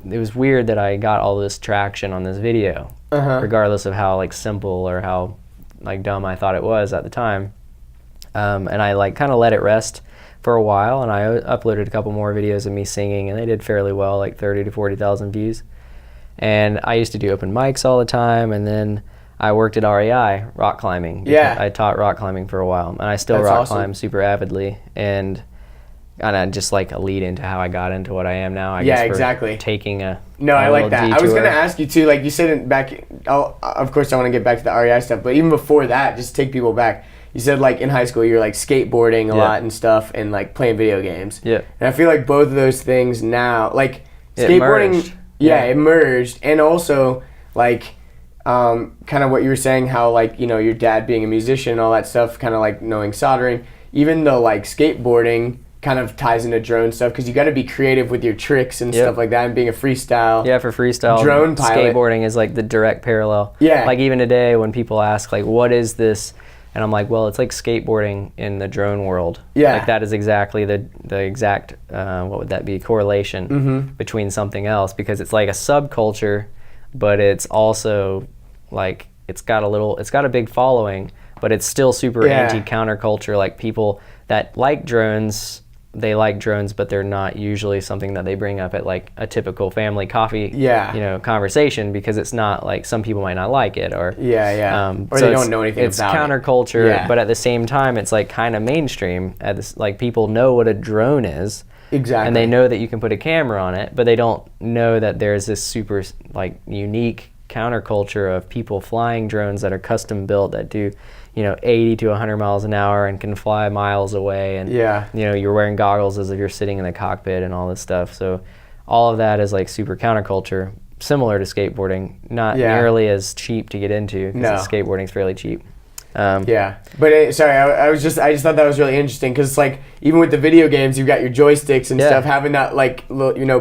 was weird that I got all this traction on this video, regardless of how like simple or how like dumb I thought it was at the time. And I like kind of let it rest for a while, and I uploaded a couple more videos of me singing, and they did fairly well, like 30 to 40,000 views. And I used to do open mics all the time, and then I worked at REI, rock climbing. Yeah. I taught rock climbing for a while, and I still climb super avidly. And kind of just like a lead into how I got into what I am now. I guess exactly. Taking a I like that. detour. I was going to ask you too, like you said of course I want to get back to the REI stuff, but even before that, just take people back. You said like in high school you were like skateboarding a lot and stuff, and like playing video games. Yeah. And I feel like both of those things now, like skateboarding... merged. It merged, and also like kind of what you were saying, how like your dad being a musician and all that stuff, kind of like knowing soldering, even though like skateboarding kind of ties into drone stuff, because you got to be creative with your tricks and stuff like that, and being a freestyle for freestyle drone pilot. Skateboarding is like the direct parallel. Like even today when people ask like, what is this, and I'm like, well, it's like skateboarding in the drone world. Like that is exactly the exact, what would that be, correlation between something else, because it's like a subculture, but it's also like, it's got a big following, but it's still super anti-counterculture. Like people that like drones, they like drones, but they're not usually something that they bring up at like a typical family coffee conversation, because it's not like, some people might not like it, or or they don't know anything about it. It's counterculture, but at the same time it's like kind of mainstream. Like people know what a drone is, and they know that you can put a camera on it, but they don't know that there's this super like unique counterculture of people flying drones that are custom built, that do 80 to 100 miles an hour and can fly miles away, and you're wearing goggles as if you're sitting in the cockpit and all this stuff. So all of that is like super counterculture, similar to skateboarding, not nearly as cheap to get into, because skateboarding is fairly cheap. But sorry, I just thought that was really interesting, because like even with the video games, you've got your joysticks and stuff, having that like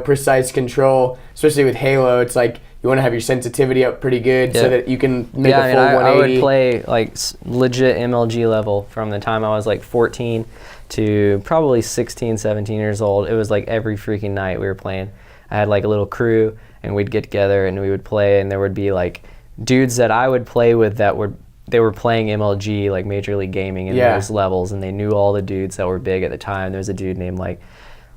precise control, especially with Halo. It's like you want to have your sensitivity up pretty good so that you can make a full 180. I would play like legit MLG level from the time I was like 14 to probably 16, 17 years old. It was like every freaking night we were playing. I had like a little crew, and we'd get together and we would play, and there would be like dudes that I would play with they were playing MLG, like Major League Gaming, in those levels, and they knew all the dudes that were big at the time. There was a dude named like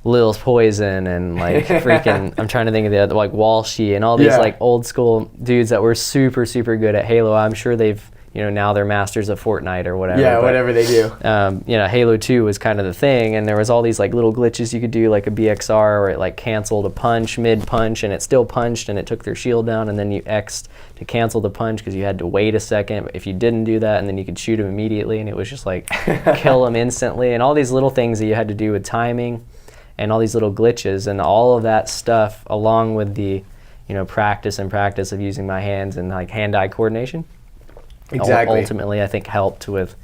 Lil's Poison, and like freaking, I'm trying to think of the other, like Walshy, and all these like old school dudes that were super, super good at Halo. I'm sure they've, now they're masters of Fortnite or whatever. Yeah, but, whatever they do. Halo 2 was kind of the thing, and there was all these like little glitches you could do, like a BXR, where it like canceled a punch mid-punch, and it still punched, and it took their shield down, and then you X'd to cancel the punch because you had to wait a second if you didn't do that, and then you could shoot him immediately, and it was just like kill him instantly, and all these little things that you had to do with timing, and all these little glitches, and all of that stuff, along with the practice of using my hands and like hand-eye coordination, ultimately I think helped with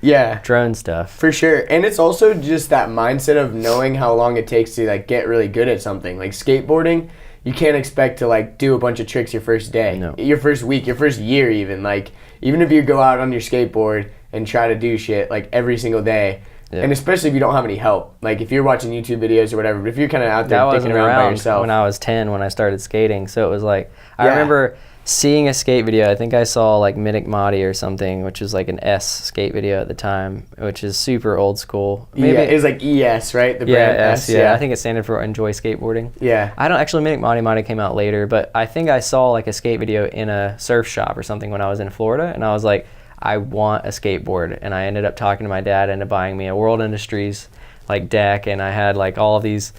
drone stuff. For sure. And it's also just that mindset of knowing how long it takes to like get really good at something. Like skateboarding, you can't expect to like do a bunch of tricks your first day, your first week, your first year even. Like even if you go out on your skateboard and try to do shit like every single day, and especially if you don't have any help, like if you're watching YouTube videos or whatever, but if you're kind of out there dicking around by yourself. When I was 10 when I started skating, so it was like I remember seeing a skate video. I think I saw like Minik Madi or something, which was like an S skate video at the time, which is super old school. Maybe it was like ES, right? The brand S. I think it standard for Enjoy Skateboarding. I don't actually, Minik Madi might have came out later, but I think I saw like a skate video in a surf shop or something when I was in Florida, and I was like, I want a skateboard. And I ended up talking to my dad into buying me a World Industries like deck, and I had like all of these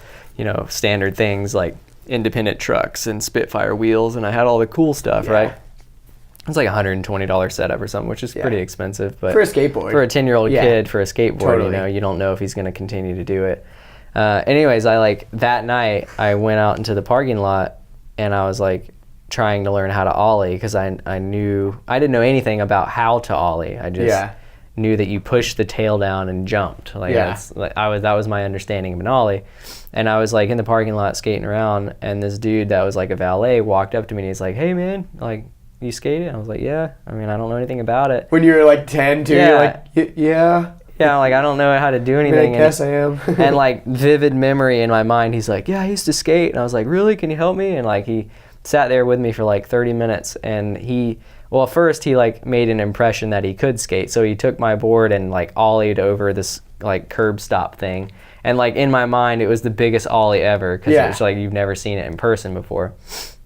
standard things like independent trucks and Spitfire wheels, and I had all the cool stuff, right? It's like $120 setup or something, which is pretty expensive. But for a skateboard. For a 10-year-old kid, for a skateboard, you know, you don't know if he's going to continue to do it. Anyways, that night, I went out into the parking lot, and I was like trying to learn how to ollie, because I didn't know anything about how to ollie. I just knew that you pushed the tail down and jumped. That was my understanding of an ollie. And I was like in the parking lot skating around, and this dude that was like a valet walked up to me, and he's like, "Hey man, like, you skated?" I was like, "Yeah. I mean, I don't know anything about it." When you were like 10 too, you're like, yeah. Yeah, like, I don't know how to do anything. I guess I am. And like vivid memory in my mind, he's like, "Yeah, I used to skate." And I was like, "Really? Can you help me?" And like he sat there with me for like 30 minutes, and first he like made an impression that he could skate. So he took my board and like ollied over this like curb stop thing. And like in my mind, it was the biggest ollie ever, because it was like you've never seen it in person before.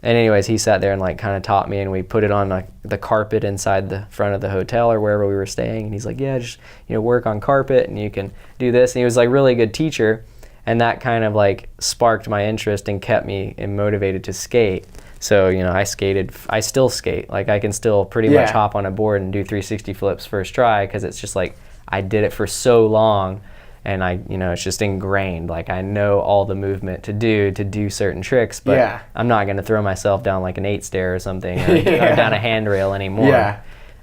And anyways, he sat there and like kind of taught me, and we put it on like the carpet inside the front of the hotel or wherever we were staying. And he's like, "Yeah, just, you know, work on carpet and you can do this." And he was like really good teacher, and that kind of like sparked my interest and kept me motivated to skate. So, you know, I still skate. Like, I can still pretty much hop on a board and do 360 flips first try, because it's just like I did it for so long. And it's just ingrained. Like, I know all the movement to do certain tricks, but I'm not going to throw myself down like an 8-stair or something, or down a handrail anymore.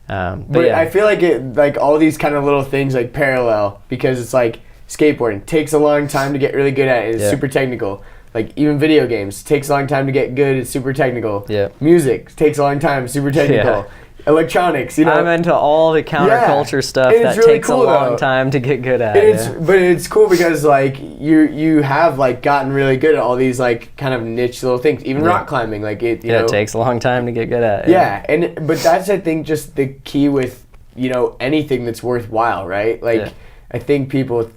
But I feel like all these kind of little things like parallel, because it's like skateboarding takes a long time to get really good at it. It's super technical. Like, even video games takes a long time to get good. It's super technical. Music takes a long time. Super technical. Electronics, you know. I'm into all the counterculture stuff that really takes a long time to get good at. But it's cool because like you have like gotten really good at all these like kind of niche little things. Even rock climbing, like it takes a long time to get good at. But that's, I think, just the key with, you know, anything that's worthwhile, right? Like I think people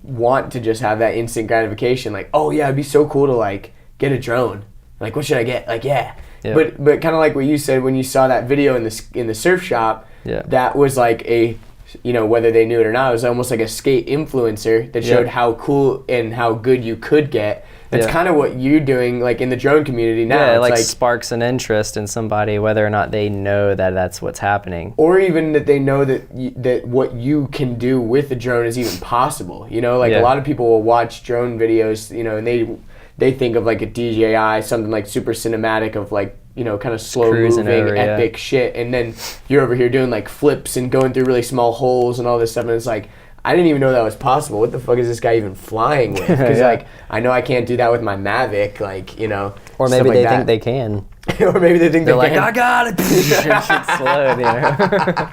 want to just have that instant gratification, like, oh yeah, it'd be so cool to like get a drone. Like, what should I get? Like, But kind of like what you said when you saw that video in the surf shop, that was like a, you know, whether they knew it or not, it was almost like a skate influencer that showed how cool and how good you could get. That's kind of what you're doing, like in the drone community now. Yeah, it like sparks an interest in somebody, whether or not they know that that's what's happening, or even that they know that what you can do with a drone is even possible. You know, like a lot of people will watch drone videos, you know, and they think of like a DJI, something like super cinematic of like, you know, kind of slow moving, epic shit. And then you're over here doing like flips and going through really small holes and all this stuff. And it's like, I didn't even know that was possible. What the fuck is this guy even flying with? Because like, I know I can't do that with my Mavic, like, you know. Or maybe they think they can. Or maybe they think they're they like, I got it. Shit's slow, you know.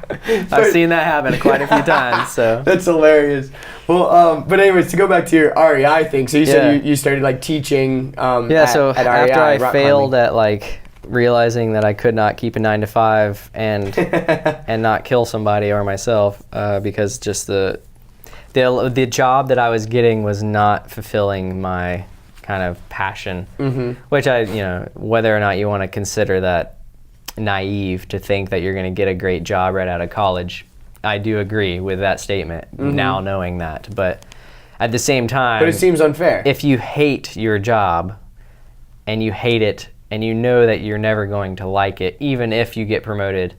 I've seen that happen quite a few times. So that's hilarious. Well, but anyways, to go back to your REI thing. So you said you started like teaching. So at after REI, I failed at like realizing that I could not keep a 9-to-5 and not kill somebody or myself, because just the job that I was getting was not fulfilling my kind of passion, which whether or not you want to consider that naive to think that you're going to get a great job right out of college, I do agree with that statement now knowing that. But at the same time, but it seems unfair. If you hate your job and you hate it and you know that you're never going to like it, even if you get promoted,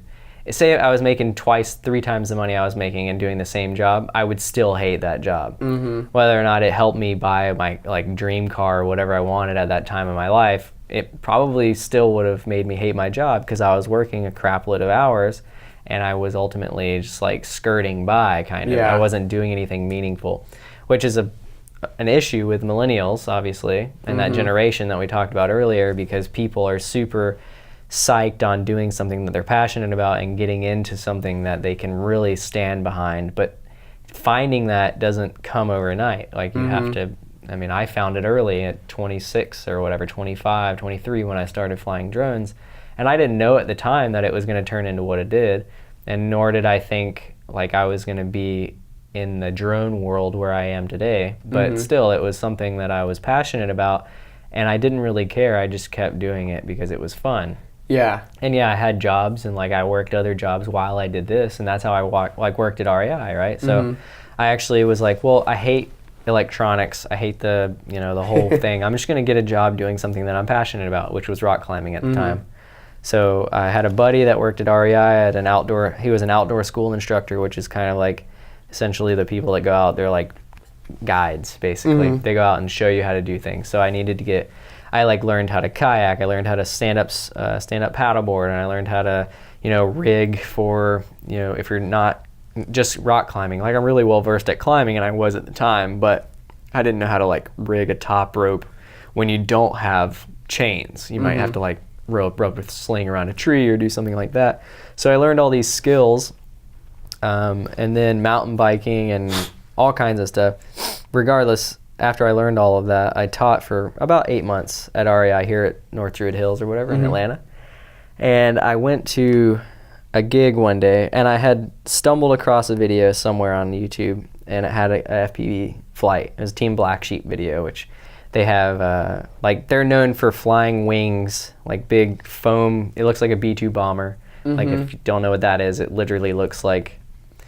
say I was making 3 times the money I was making and doing the same job, I would still hate that job. Whether or not it helped me buy my like dream car or whatever I wanted at that time in my life, it probably still would have made me hate my job, because I was working a crap load of hours and I was ultimately just like skirting by kind of. I wasn't doing anything meaningful, which is an issue with millennials, obviously, and that generation that we talked about earlier, because people are super psyched on doing something that they're passionate about and getting into something that they can really stand behind. But finding that doesn't come overnight. Like, you have to, I mean, I found it early at 26 or whatever, 25, 23 when I started flying drones. And I didn't know at the time that it was going to turn into what it did. And nor did I think like I was going to be in the drone world where I am today. But still, it was something that I was passionate about. And I didn't really care. I just kept doing it because it was fun. Yeah. And I had jobs, and like I worked other jobs while I did this, and that's how I worked at REI, right? So I actually was like, well, I hate electronics. I hate the whole thing. I'm just going to get a job doing something that I'm passionate about, which was rock climbing at the time. So I had a buddy that worked at REI at he was an outdoor school instructor, which is kind of like essentially the people that go out, they're like guides basically. They go out and show you how to do things. So I learned how to kayak, I learned how to stand up paddleboard, and I learned how to, rig for, if you're not just rock climbing. Like I'm really well versed at climbing, and I was at the time, but I didn't know how to like rig a top rope when you don't have chains. You might have to like rope with sling around a tree or do something like that. So I learned all these skills, and then mountain biking and all kinds of stuff. Regardless, after I learned all of that, I taught for about 8 months at REI here at North Druid Hills or whatever in Atlanta. And I went to a gig one day, and I had stumbled across a video somewhere on YouTube, and it had a FPV flight. It was Team Black Sheep video, which they have, they're known for flying wings, like big foam. It looks like a B-2 bomber. Like if you don't know what that is, it literally looks like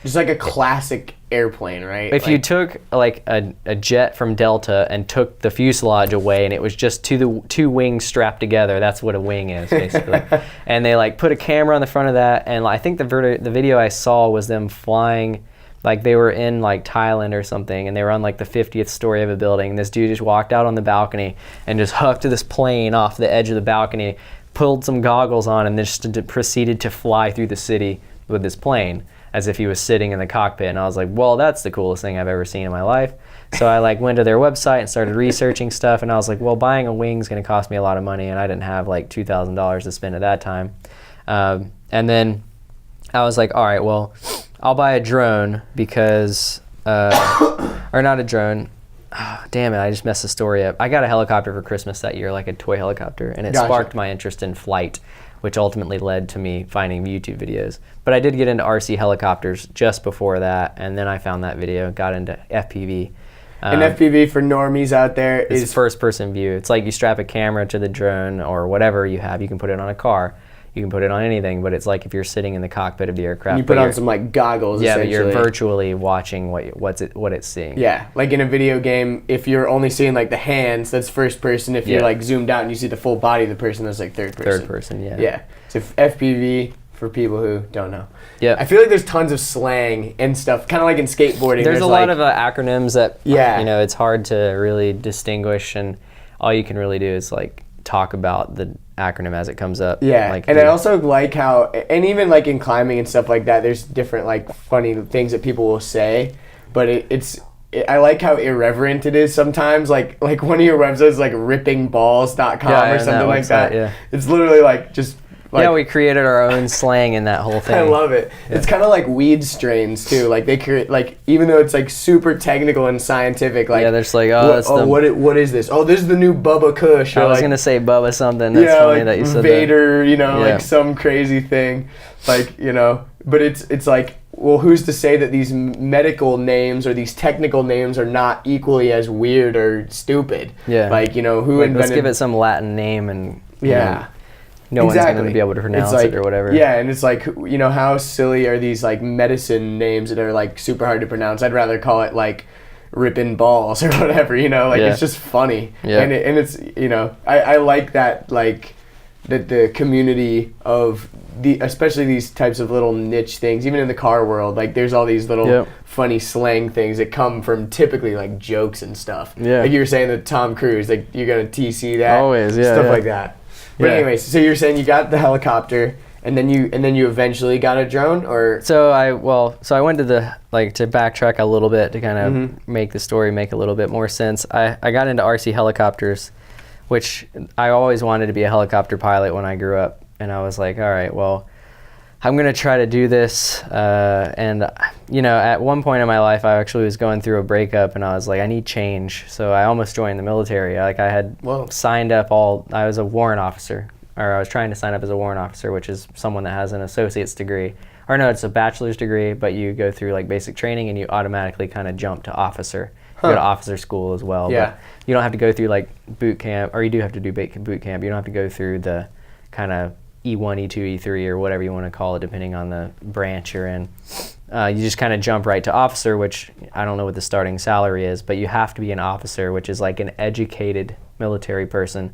just like a classic airplane, right? If you took like a jet from Delta and took the fuselage away, and it was just two wings strapped together, that's what a wing is basically. And they like put a camera on the front of that, and I think the video I saw was them flying, like they were in like Thailand or something, and they were on like the 50th story of a building, and this dude just walked out on the balcony and just hooked this plane off the edge of the balcony, pulled some goggles on, and then just proceeded to fly through the city with this plane as if he was sitting in the cockpit. And I was like, well, that's the coolest thing I've ever seen in my life. So I like went to their website and started researching stuff, and I was like, well, buying a wing's gonna cost me a lot of money, and I didn't have like $2,000 to spend at that time. And then I was like, all right, well, I'll buy a drone because, or not a drone. Oh, damn it, I just messed the story up. I got a helicopter for Christmas that year, like a toy helicopter, and it sparked my interest in flight, which ultimately led to me finding YouTube videos. But I did get into RC helicopters just before that, and then I found that video, got into FPV. And FPV, for normies out there, is first-person view. It's like you strap a camera to the drone or whatever you have. You can put it on a car. You can put it on anything, but it's like if you're sitting in the cockpit of the aircraft. You put on some like goggles. Yeah, but you're virtually watching what it's seeing. Yeah, like in a video game, if you're only seeing like the hands, that's first person. If you're like zoomed out and you see the full body of the person, that's like third person. Third person, yeah. Yeah. So FPV, for people who don't know. Yeah. I feel like there's tons of slang and stuff, kind of like in skateboarding. There's a lot of acronyms that it's hard to really distinguish, and all you can really do is like talk about the acronym as it comes up. Yeah, like and I also like how, and even like in climbing and stuff like that, there's different like funny things that people will say, but I like how irreverent it is sometimes. Like one of your websites is like rippingballs.com or something like that. Yeah. It's literally like just. Like, we created our own slang in that whole thing. I love it. Yeah. It's kind of like weed strains too. Like they create, like even though it's like super technical and scientific, like they're just like, what is this? Oh, this is the new Bubba Kush. I was gonna say Bubba something. That's funny like that you said Vader, that. Like some crazy thing, like But it's like, well, who's to say that these medical names or these technical names are not equally as weird or stupid? Yeah. Like who invented? Let's give it some Latin name and no one's going to be able to pronounce it or whatever. Yeah, and it's like, how silly are these like medicine names that are like super hard to pronounce? I'd rather call it like ripping balls or whatever, it's just funny. Yeah. And it's, I like that, like that the community of especially these types of little niche things, even in the car world, like there's all these little funny slang things that come from typically like jokes and stuff. Yeah. Like you were saying that Tom Cruise, like you're going to TC that. Always, yeah. Stuff like that. But anyways, so you're saying you got the helicopter, and then you eventually got a drone, or? So I went to to backtrack a little bit to kind of make the story make a little bit more sense. I got into RC helicopters, which I always wanted to be a helicopter pilot when I grew up, and I was like, all right, well, I'm gonna try to do this. And at one point in my life, I actually was going through a breakup, and I was like, I need change. So I almost joined the military. I had signed up I was a warrant officer, or I was trying to sign up as a warrant officer, which is someone that has an associate's degree. Or no, it's a bachelor's degree, but you go through like basic training and you automatically kind of jump to officer. You go to officer school as well. Yeah. But you don't have to go through like boot camp, or you do have to do boot camp. You don't have to go through the kind of E1, E2, E3, or whatever you want to call it, depending on the branch you're in. you just kind of jump right to officer, which I don't know what the starting salary is, but you have to be an officer, which is like an educated military person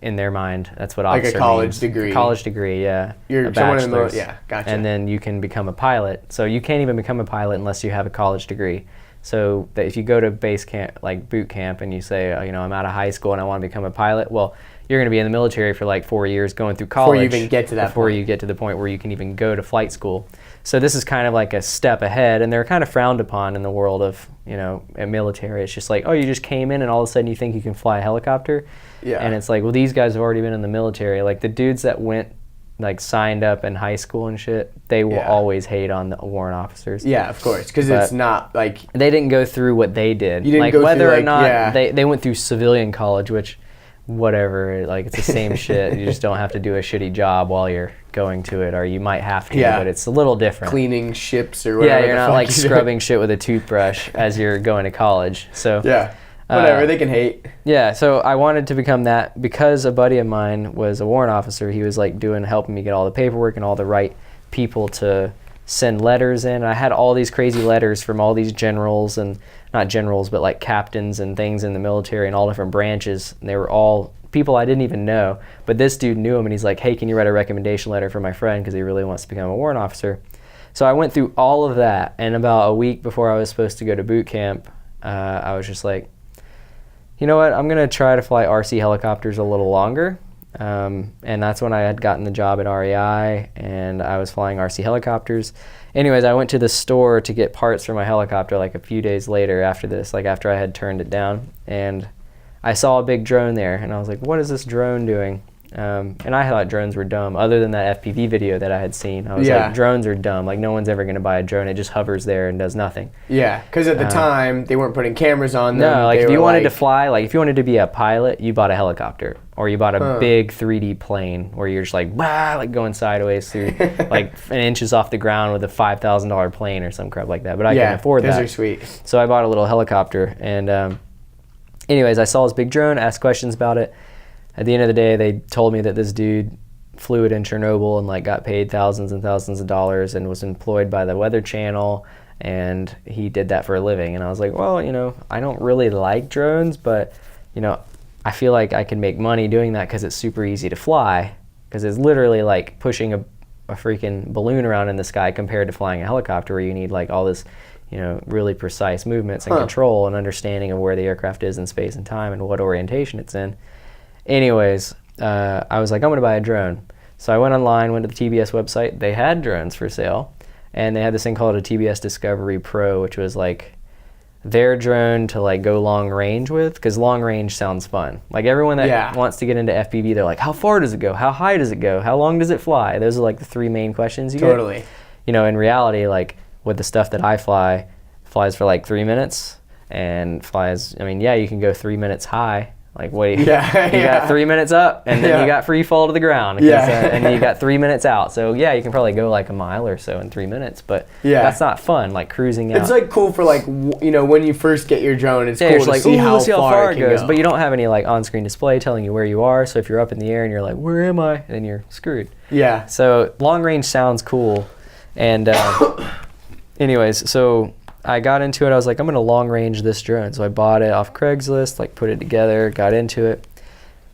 in their mind. That's what officer means. Like a college degree. College degree, yeah. You're someone in the, yeah, gotcha. And then you can become a pilot. So you can't even become a pilot unless you have a college degree. So that if you go to base camp, like boot camp, and you say, I'm out of high school and I want to become a pilot, well, you're going to be in the military for like 4 years going through college. Before you even get to that Before point. you get to the point where you can even go to flight school. So this is kind of like a step ahead, and they're kind of frowned upon in the world of, military. It's just like, oh, you just came in and all of a sudden you think you can fly a helicopter? Yeah. And it's like, well, these guys have already been in the military. Like the dudes that went, like signed up in high school and shit, they will always hate on the warrant officers. Yeah, of course, because it's not like... They didn't go through what they did. You didn't like go whether through, or like, not yeah. they went through civilian college, which... whatever, like it's the same shit. You just don't have to do a shitty job while you're going to it, or you might have to, but it's a little different. Cleaning ships or whatever. Yeah, you're not like scrubbing shit with a toothbrush as you're going to college. So yeah, whatever, they can hate. Yeah, so I wanted to become that because a buddy of mine was a warrant officer. He was like helping me get all the paperwork and all the right people to send letters in. I had all these crazy letters from all these generals, and not generals, but like captains and things in the military and all different branches. And they were all people I didn't even know, but this dude knew him, and he's like, hey, can you write a recommendation letter for my friend because he really wants to become a warrant officer? So I went through all of that, and about a week before I was supposed to go to boot camp, I was just like, you know what, I'm going to try to fly RC helicopters a little longer. And that's when I had gotten the job at REI, and I was flying RC helicopters. Anyways, I went to the store to get parts for my helicopter like a few days later after this, like after I had turned it down, and I saw a big drone there, and I was like, what is this drone doing? And I thought drones were dumb, other than that FPV video that I had seen. I was like, drones are dumb. Like, no one's ever going to buy a drone. It just hovers there and does nothing. Yeah, because at the time, they weren't putting cameras on them. No, like, if you wanted to fly, like, if you wanted to be a pilot, you bought a helicopter. Or you bought a big 3D plane where you're just like, bah, like going sideways through, like, an inches off the ground with a $5,000 plane or some crap like that. But I couldn't afford that. Those are sweet. So I bought a little helicopter. And anyways, I saw this big drone, asked questions about it. At the end of the day, they told me that this dude flew it in Chernobyl and like got paid thousands and thousands of dollars and was employed by the Weather Channel, and he did that for a living. And I was like, well, I don't really like drones, but I feel like I can make money doing that because it's super easy to fly, because it's literally like pushing a freaking balloon around in the sky compared to flying a helicopter, where you need like all this really precise movements and control and understanding of where the aircraft is in space and time and what orientation it's in. Anyways, I was like, I'm going to buy a drone. So I went online, went to the TBS website. They had drones for sale, and they had this thing called a TBS Discovery Pro, which was like their drone to like go long range with, because long range sounds fun. Like everyone that wants to get into FPV, they're like, how far does it go? How high does it go? How long does it fly? Those are like the three main questions you get. In reality, like with the stuff that I fly, flies for like 3 minutes and flies, you can go 3 minutes high. Like, what you got 3 minutes up, and then you got free fall to the ground. And then you got 3 minutes out. So, you can probably go like a mile or so in 3 minutes, but that's not fun, like cruising out. It's like cool for like, when you first get your drone, it's cool to like, see how far it goes. But you don't have any like on-screen display telling you where you are. So if you're up in the air and you're like, where am I? Then you're screwed. Yeah. So long range sounds cool. And anyways, so I got into it. I was like, I'm going to long range this drone. So I bought it off Craigslist, like put it together, got into it.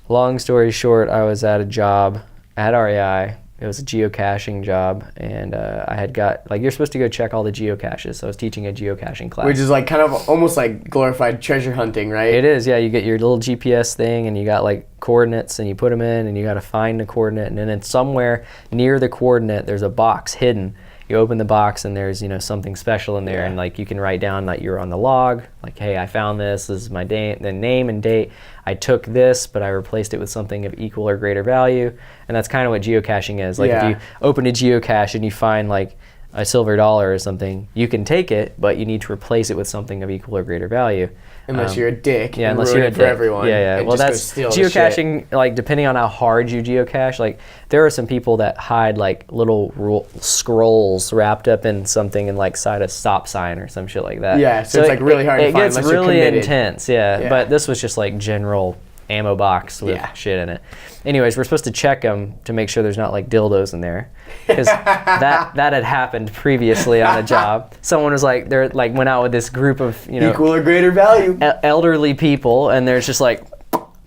Long story short, I was at a job at REI. It was a geocaching job, and I had got, like, you're supposed to go check all the geocaches. So I was teaching a geocaching class. Which is like kind of almost like glorified treasure hunting, right? It is, yeah. You get your little GPS thing, and you got like coordinates, and you put them in, and you got to find the coordinate, and then somewhere near the coordinate, there's a box hidden. You open the box and there's something special in there, and like you can write down that you're on the log, like, hey, I found this. This is my date, the name and date. I took this, but I replaced it with something of equal or greater value, and that's kind of what geocaching is. Like if you open a geocache and you find like a silver dollar or something, you can take it, but you need to replace it with something of equal or greater value. Unless you're a dick. Yeah, unless you're a dick for everyone. Yeah. Well, that's geocaching. Like depending on how hard you geocache, like there are some people that hide like little scrolls wrapped up in something and like side a stop sign or some shit like that. Yeah, so it's like really hard to find. It gets really intense. Yeah, but this was just like general ammo box with shit in it. Anyways, we're supposed to check them to make sure there's not like dildos in there, because that had happened previously on a job. Someone was like, they're like went out with this group of equal or greater value elderly people, and there's just like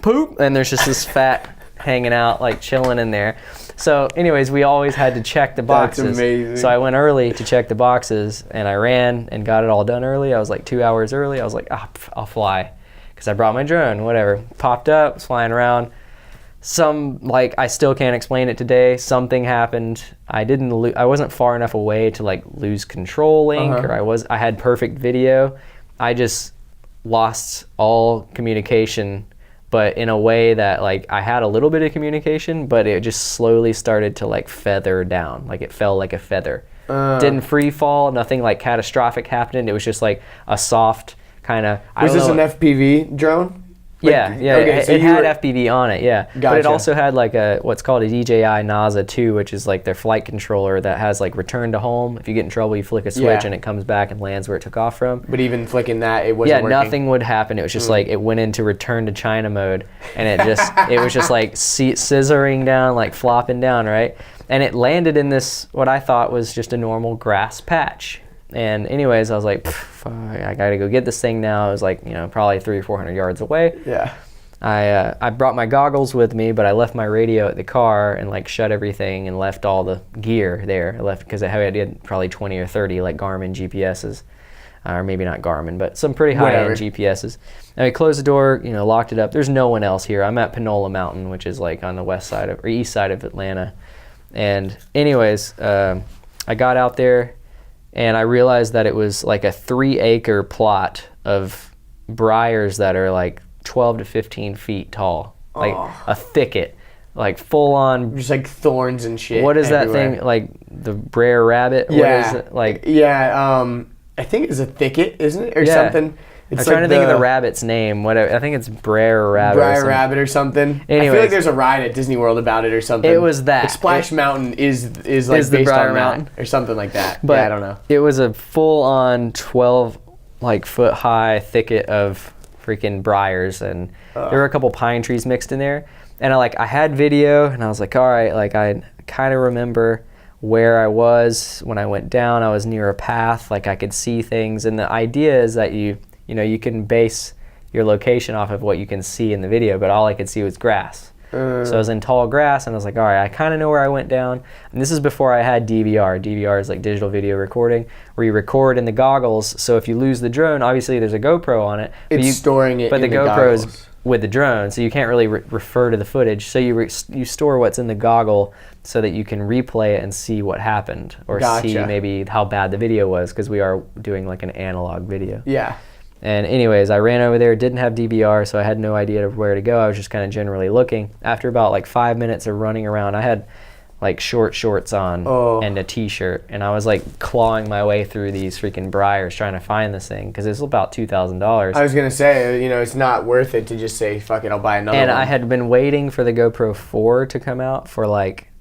poop, and there's just this fat hanging out, like chilling in there. So anyways, we always had to check the boxes. That's amazing. So I went early to check the boxes, and I ran and got it all done early. I was like 2 hours early. I was like, I'll fly, because I brought my drone, whatever. Popped up, was flying around. I still can't explain it today. Something happened. I wasn't far enough away to like lose control link, or I had perfect video. I just lost all communication, but in a way that like I had a little bit of communication, but it just slowly started to like feather down. Like it fell like a feather. Didn't free fall, nothing like catastrophic happened. It was just like a soft kind of. Was this an FPV drone? Yeah. Okay, so it had FPV on it, yeah. Gotcha. But it also had like what's called a DJI NASA 2, which is like their flight controller that has like return to home. If you get in trouble, you flick a switch and it comes back and lands where it took off from. But even flicking that, it wasn't working? Yeah, nothing would happen. It was just like it went into return to China mode, and it was just like scissoring down, like flopping down, right? And it landed in this, what I thought was just a normal grass patch. And anyways, I was like, I gotta go get this thing now. It was like, probably 300 or 400 yards away. Yeah. I brought my goggles with me, but I left my radio at the car and like shut everything and left all the gear there. I left because I had probably 20 or 30 like Garmin GPSs, or maybe not Garmin, but some pretty high-end GPSs. And we closed the door, locked it up. There's no one else here. I'm at Panola Mountain, which is like on the east side of Atlanta. And anyways, I got out there, and I realized that it was like a 3-acre plot of briars that are like 12 to 15 feet tall, like a thicket, like full on. Just like thorns and shit. What is everywhere. that thing? Like the Brer Rabbit? Yeah. What is it? Like, I think it's a thicket, isn't it? Or something. I'm trying to think of the rabbit's name. I think it's Brer Rabbit. Brer Rabbit or something. Anyways, I feel like there's a ride at Disney World about it or something. It was that. Like Splash Mountain is like based on Mountain or something like that. But yeah, I don't know. It was a full-on 12 like foot high thicket of freaking briars, and there were a couple pine trees mixed in there. And I had video, and I was like, all right, like I kind of remember where I was when I went down. I was near a path, like I could see things. And the idea is that you can base your location off of what you can see in the video, but all I could see was grass. So I was in tall grass, and I was like, all right, I kind of know where I went down. And this is before I had DVR. DVR is like digital video recording, where you record in the goggles. So if you lose the drone, obviously there's a GoPro on it. It's storing it in the goggles. But the GoPro is with the drone, so you can't really refer to the footage. So you store what's in the goggle so that you can replay it and see what happened, or see maybe how bad the video was, because we are doing like an analog video. Yeah. And anyways, I ran over there, didn't have DVR, so I had no idea of where to go. I was just kind of generally looking. After about like 5 minutes of running around, I had like short shorts on and a t-shirt, and I was like clawing my way through these freaking briars trying to find this thing, because it's about $2,000. I was gonna say, it's not worth it to just say, fuck it, I'll buy another one. And I had been waiting for the GoPro 4 to come out for like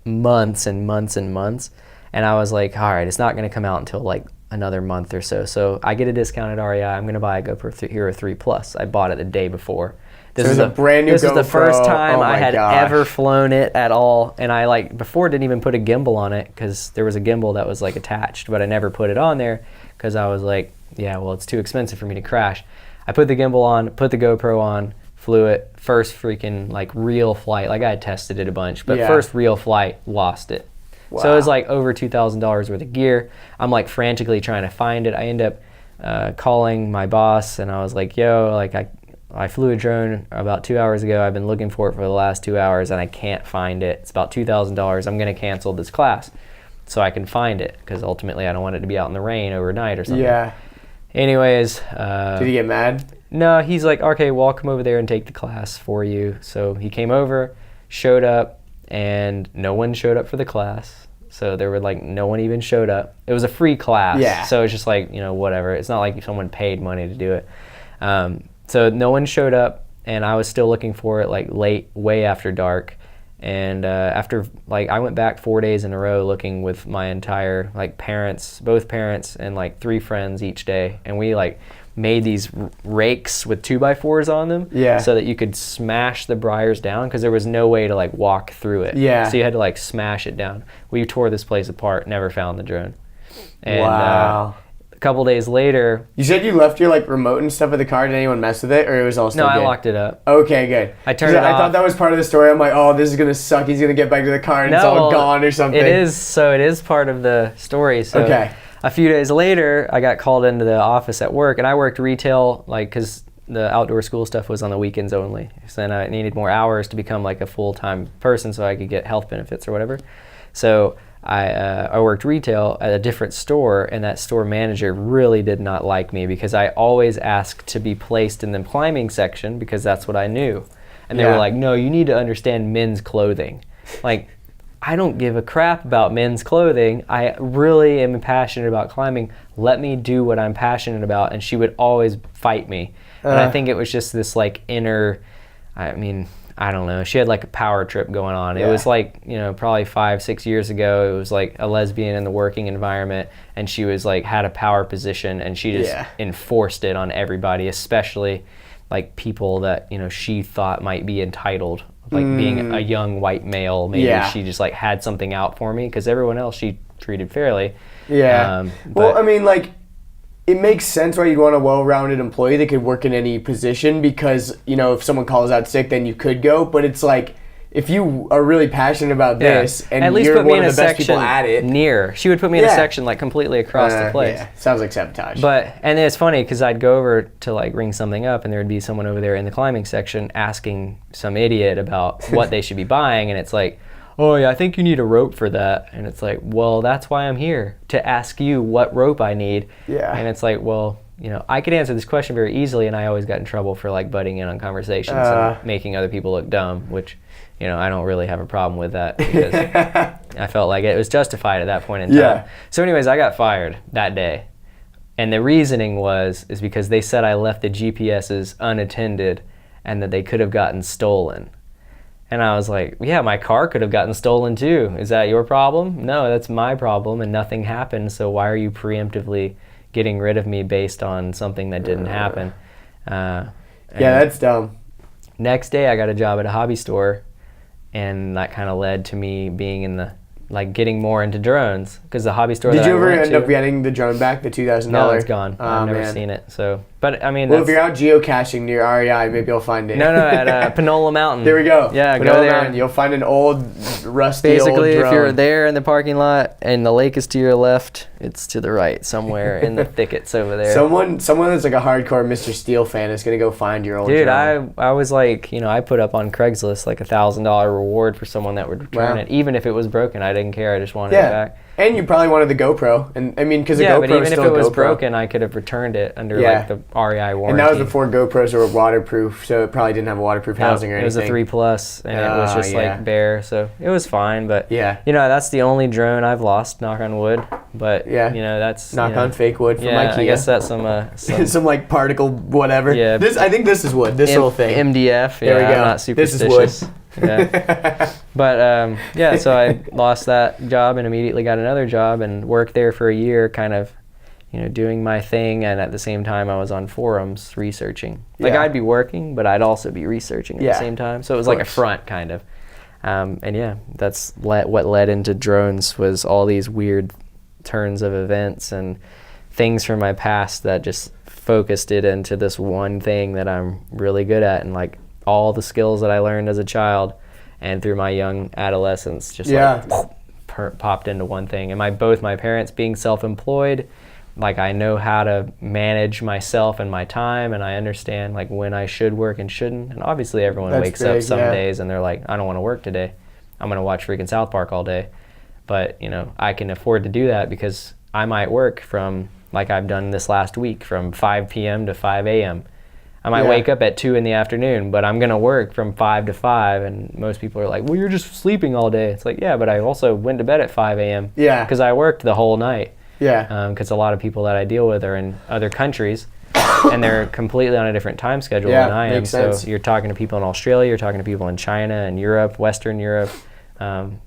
months and months and months, and I was like, all right, it's not gonna come out until like another month or so. So I get a discounted REI. I'm gonna buy a GoPro Hero 3 Plus. I bought it the day before. This is a brand new GoPro. This is the first time I had ever flown it at all, and I before didn't even put a gimbal on it, because there was a gimbal that was like attached, but I never put it on there because I was like, yeah, well, it's too expensive for me to crash. I put the gimbal on, put the GoPro on, flew it. First freaking like real flight. Like I had tested it a bunch, but first real flight, lost it. Wow. So it was like over $2,000 worth of gear. I'm like frantically trying to find it. I end up calling my boss, and I was like, yo, like I flew a drone about 2 hours ago. I've been looking for it for the last 2 hours, and I can't find it. It's about $2,000. I'm going to cancel this class so I can find it, because ultimately I don't want it to be out in the rain overnight or something. Yeah. Anyways. Did he get mad? No, he's like, okay, well, I'll come over there and take the class for you. So he came over, showed up, and no one showed up for the class. So there were like, no one even showed up. It was a free class. Yeah. So it's just like, whatever. It's not like someone paid money to do it. So no one showed up, and I was still looking for it like late, way after dark. And after I went back 4 days in a row looking with my entire both parents and like 3 friends each day. And we made these rakes with 2x4s on them, so that you could smash the briars down, because there was no way to like walk through it. So you had to like smash it down. We tore this place apart, never found the drone. And, wow. A couple days later, you said you left your like remote and stuff at the car. Did anyone mess with it, or it was all still no? good? I locked it up. Okay, good. I turned it off. I thought that was part of the story. I'm like, oh, this is gonna suck. He's gonna get back to the car and it's all gone or something. It is. So it is part of the story. So a few days later, I got called into the office at work, and I worked retail, like, because the outdoor school stuff was on the weekends only. So then I needed more hours to become like a full-time person so I could get health benefits or whatever. So I worked retail at a different store, and that store manager really did not like me because I always asked to be placed in the climbing section because that's what I knew. And they were like, no, you need to understand men's clothing. Like, I don't give a crap about men's clothing. I really am passionate about climbing. Let me do what I'm passionate about. And she would always fight me. And I think it was just this like inner, I mean, I don't know. She had like a power trip going on. It was like, you know, probably 5-6 years ago, it was like a lesbian in the working environment, and she was like, had a power position, and she just enforced it on everybody, especially like people that, you know, she thought might be entitled, like being a young white male. Maybe she just like had something out for me, because everyone else she treated fairly. Well, I mean, like, it makes sense why you'd want a well-rounded employee that could work in any position, because, you know, if someone calls out sick, then you could go. But it's like, if you are really passionate about this, and at least you're put me one in of the a best people at it. Near. She would put me in a section like completely across the place. Sounds like sabotage. But, and it's funny, because I'd go over to like ring something up, and there would be someone over there in the climbing section asking some idiot about what they should be buying, and it's like, oh yeah, I think you need a rope for that. And it's like, well, that's why I'm here, to ask you what rope I need. And it's like, well, you know, I could answer this question very easily, and I always got in trouble for like butting in on conversations and making other people look dumb, which, you know, I don't really have a problem with that, because I felt like it was justified at that point in time. So anyways, I got fired that day. And the reasoning is because they said I left the GPSs unattended and that they could have gotten stolen. And I was like, yeah, my car could have gotten stolen too. Is that your problem? No, that's my problem, and nothing happened. So why are you preemptively getting rid of me based on something that didn't happen? That's dumb. Next day, I got a job at a hobby store, and that kind of led to me being in the, like, getting more into drones, because the hobby store Did you ever end up getting the drone back, the $2,000? No, it's gone. I've never seen it. So, but I mean, well, if you're out geocaching near REI, maybe you'll find it. No, at Panola Mountain. There we go. Yeah, Panola go there. Mountain. You'll find an old, rusty Basically, old drone. if you're there in the parking lot and the lake is to your left, it's to the right, somewhere in the thickets over there. Someone that's like a hardcore Mr. Steele fan is gonna go find your old Dude, drone. I was like, you know, I put up on Craigslist like $1,000 reward for someone that would return it, even if it was broken. I didn't care. I just wanted it back. And you probably wanted the GoPro, and I mean, because the GoPro but even is if still it was GoPro. broken, I could have returned it under like the REI warranty. And that was before GoPros were waterproof, so it probably didn't have a waterproof housing or anything. It was a 3+, and it was just like bare, so it was fine. But you know, that's the only drone I've lost, knock on wood. But you know, that's knock on fake wood from IKEA. I guess that's some some like particle whatever. Yeah, I think this is wood. This little thing. MDF. There we go. I'm not superstitious. This is wood. But so I lost that job and immediately got another job and worked there for a year, kind of, you know, doing my thing, and at the same time I was on forums researching. Like I'd be working, but I'd also be researching at the same time. So it was like a front kind of. And yeah, that's what led into drones, was all these weird turns of events and things from my past that just focused it into this one thing that I'm really good at, and like all the skills that I learned as a child and through my young adolescence just popped into one thing. And both my parents being self-employed, like I know how to manage myself and my time, and I understand like when I should work and shouldn't. And obviously everyone wakes up some days and they're like, I don't want to work today. I'm going to watch freaking South Park all day. But, you know, I can afford to do that because I might work from, like I've done this last week, from 5 p.m. to 5 a.m. I might wake up at 2 in the afternoon, but I'm going to work from 5 to 5, and most people are like, well, you're just sleeping all day. It's like, yeah, but I also went to bed at 5 a.m. because I worked the whole night. Because a lot of people that I deal with are in other countries, and they're completely on a different time schedule than I am. So you're talking to people in Australia, you're talking to people in China and Europe, Western Europe,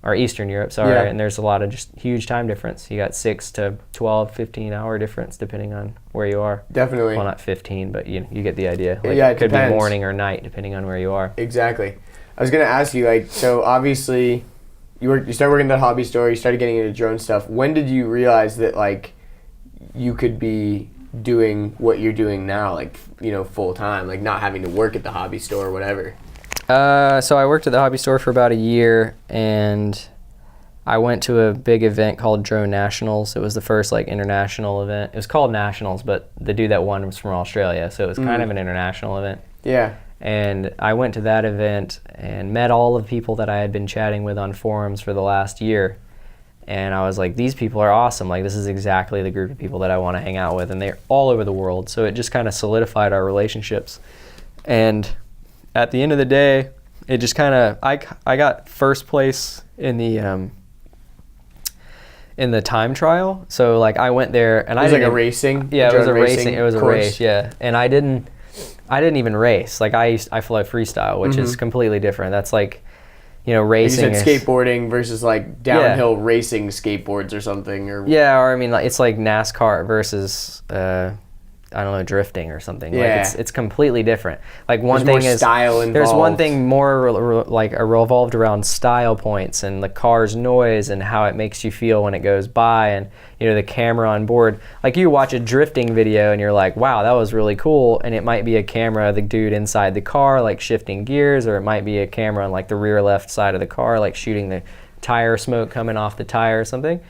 or Eastern Europe, sorry, Yeah. and there's a lot of just huge time difference. You got 6 to 12, 15 hour difference depending on where you are. Definitely. Well, not 15, but you get the idea. Like, Yeah, it could depends. be morning or night depending on where you are. Exactly. I was gonna ask you, like, so obviously you started working at the hobby store, you started getting into drone stuff. When did you realize that, like, you could be doing what you're doing now, like, you know, full time, like not having to work at the hobby store or whatever? So I worked at the hobby store for about a year, and I went to a big event called Drone Nationals. It was the first like international event. It was called Nationals, but the dude that won was from Australia, so it was kind of an international event. Yeah. And I went to that event and met all of the people that I had been chatting with on forums for the last year. And I was like, these people are awesome. Like, this is exactly the group of people that I want to hang out with. And they're all over the world. So it just kind of solidified our relationships. And at the end of the day, it just kind of, I got first place in the time trial. So like I went there and it was like a racing. Yeah, it was a racing. It was a course. race. Yeah, and I didn't even race. Like I fly freestyle, which is completely different. That's like, you know, racing. You said skateboarding versus like downhill racing skateboards or something, or or I mean, like it's like NASCAR versus I don't know, drifting or something. Yeah. Like it's completely different. Like one There's thing more is style involved. There's one thing more like revolved around style points and the car's noise and how it makes you feel when it goes by, and you know, the camera on board. Like you watch a drifting video and you're like, wow, that was really cool, and it might be a camera of the dude inside the car like shifting gears, or it might be a camera on like the rear left side of the car like shooting the tire smoke coming off the tire or something.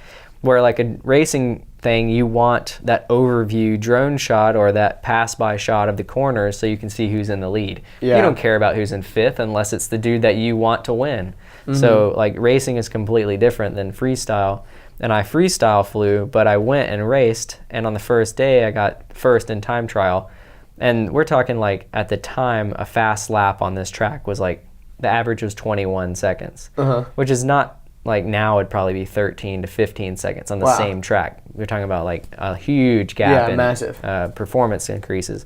Where like a racing thing, you want that overview drone shot or that pass-by shot of the corners so you can see who's in the lead. Yeah. You don't care about who's in fifth unless it's the dude that you want to win. So like racing is completely different than freestyle. And I freestyle flew, but I went and raced, and on the first day I got first in time trial. And we're talking like at the time a fast lap on this track was like, the average was 21 seconds, which is not like now it'd probably be 13 to 15 seconds on the same track. We're talking about like a huge gap in massive performance increases.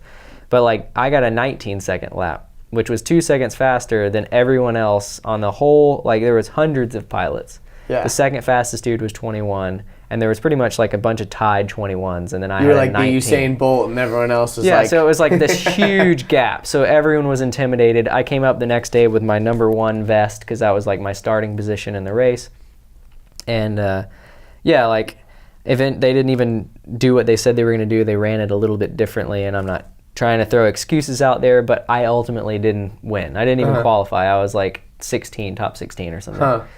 But like I got a 19-second lap, which was 2 seconds faster than everyone else on the whole. Like there was hundreds of pilots. Yeah. The second fastest dude was 21, and there was pretty much like a bunch of tied 21s, and then I you had were like 19. the Usain Bolt, and everyone else was Yeah, like... so it was like this huge gap. So everyone was intimidated. I came up the next day with my number 1 vest because that was like my starting position in the race. And like they didn't even do what they said they were going to do. They ran it a little bit differently, and I'm not trying to throw excuses out there, but I ultimately didn't win. I didn't even qualify. I was like top 16 or something.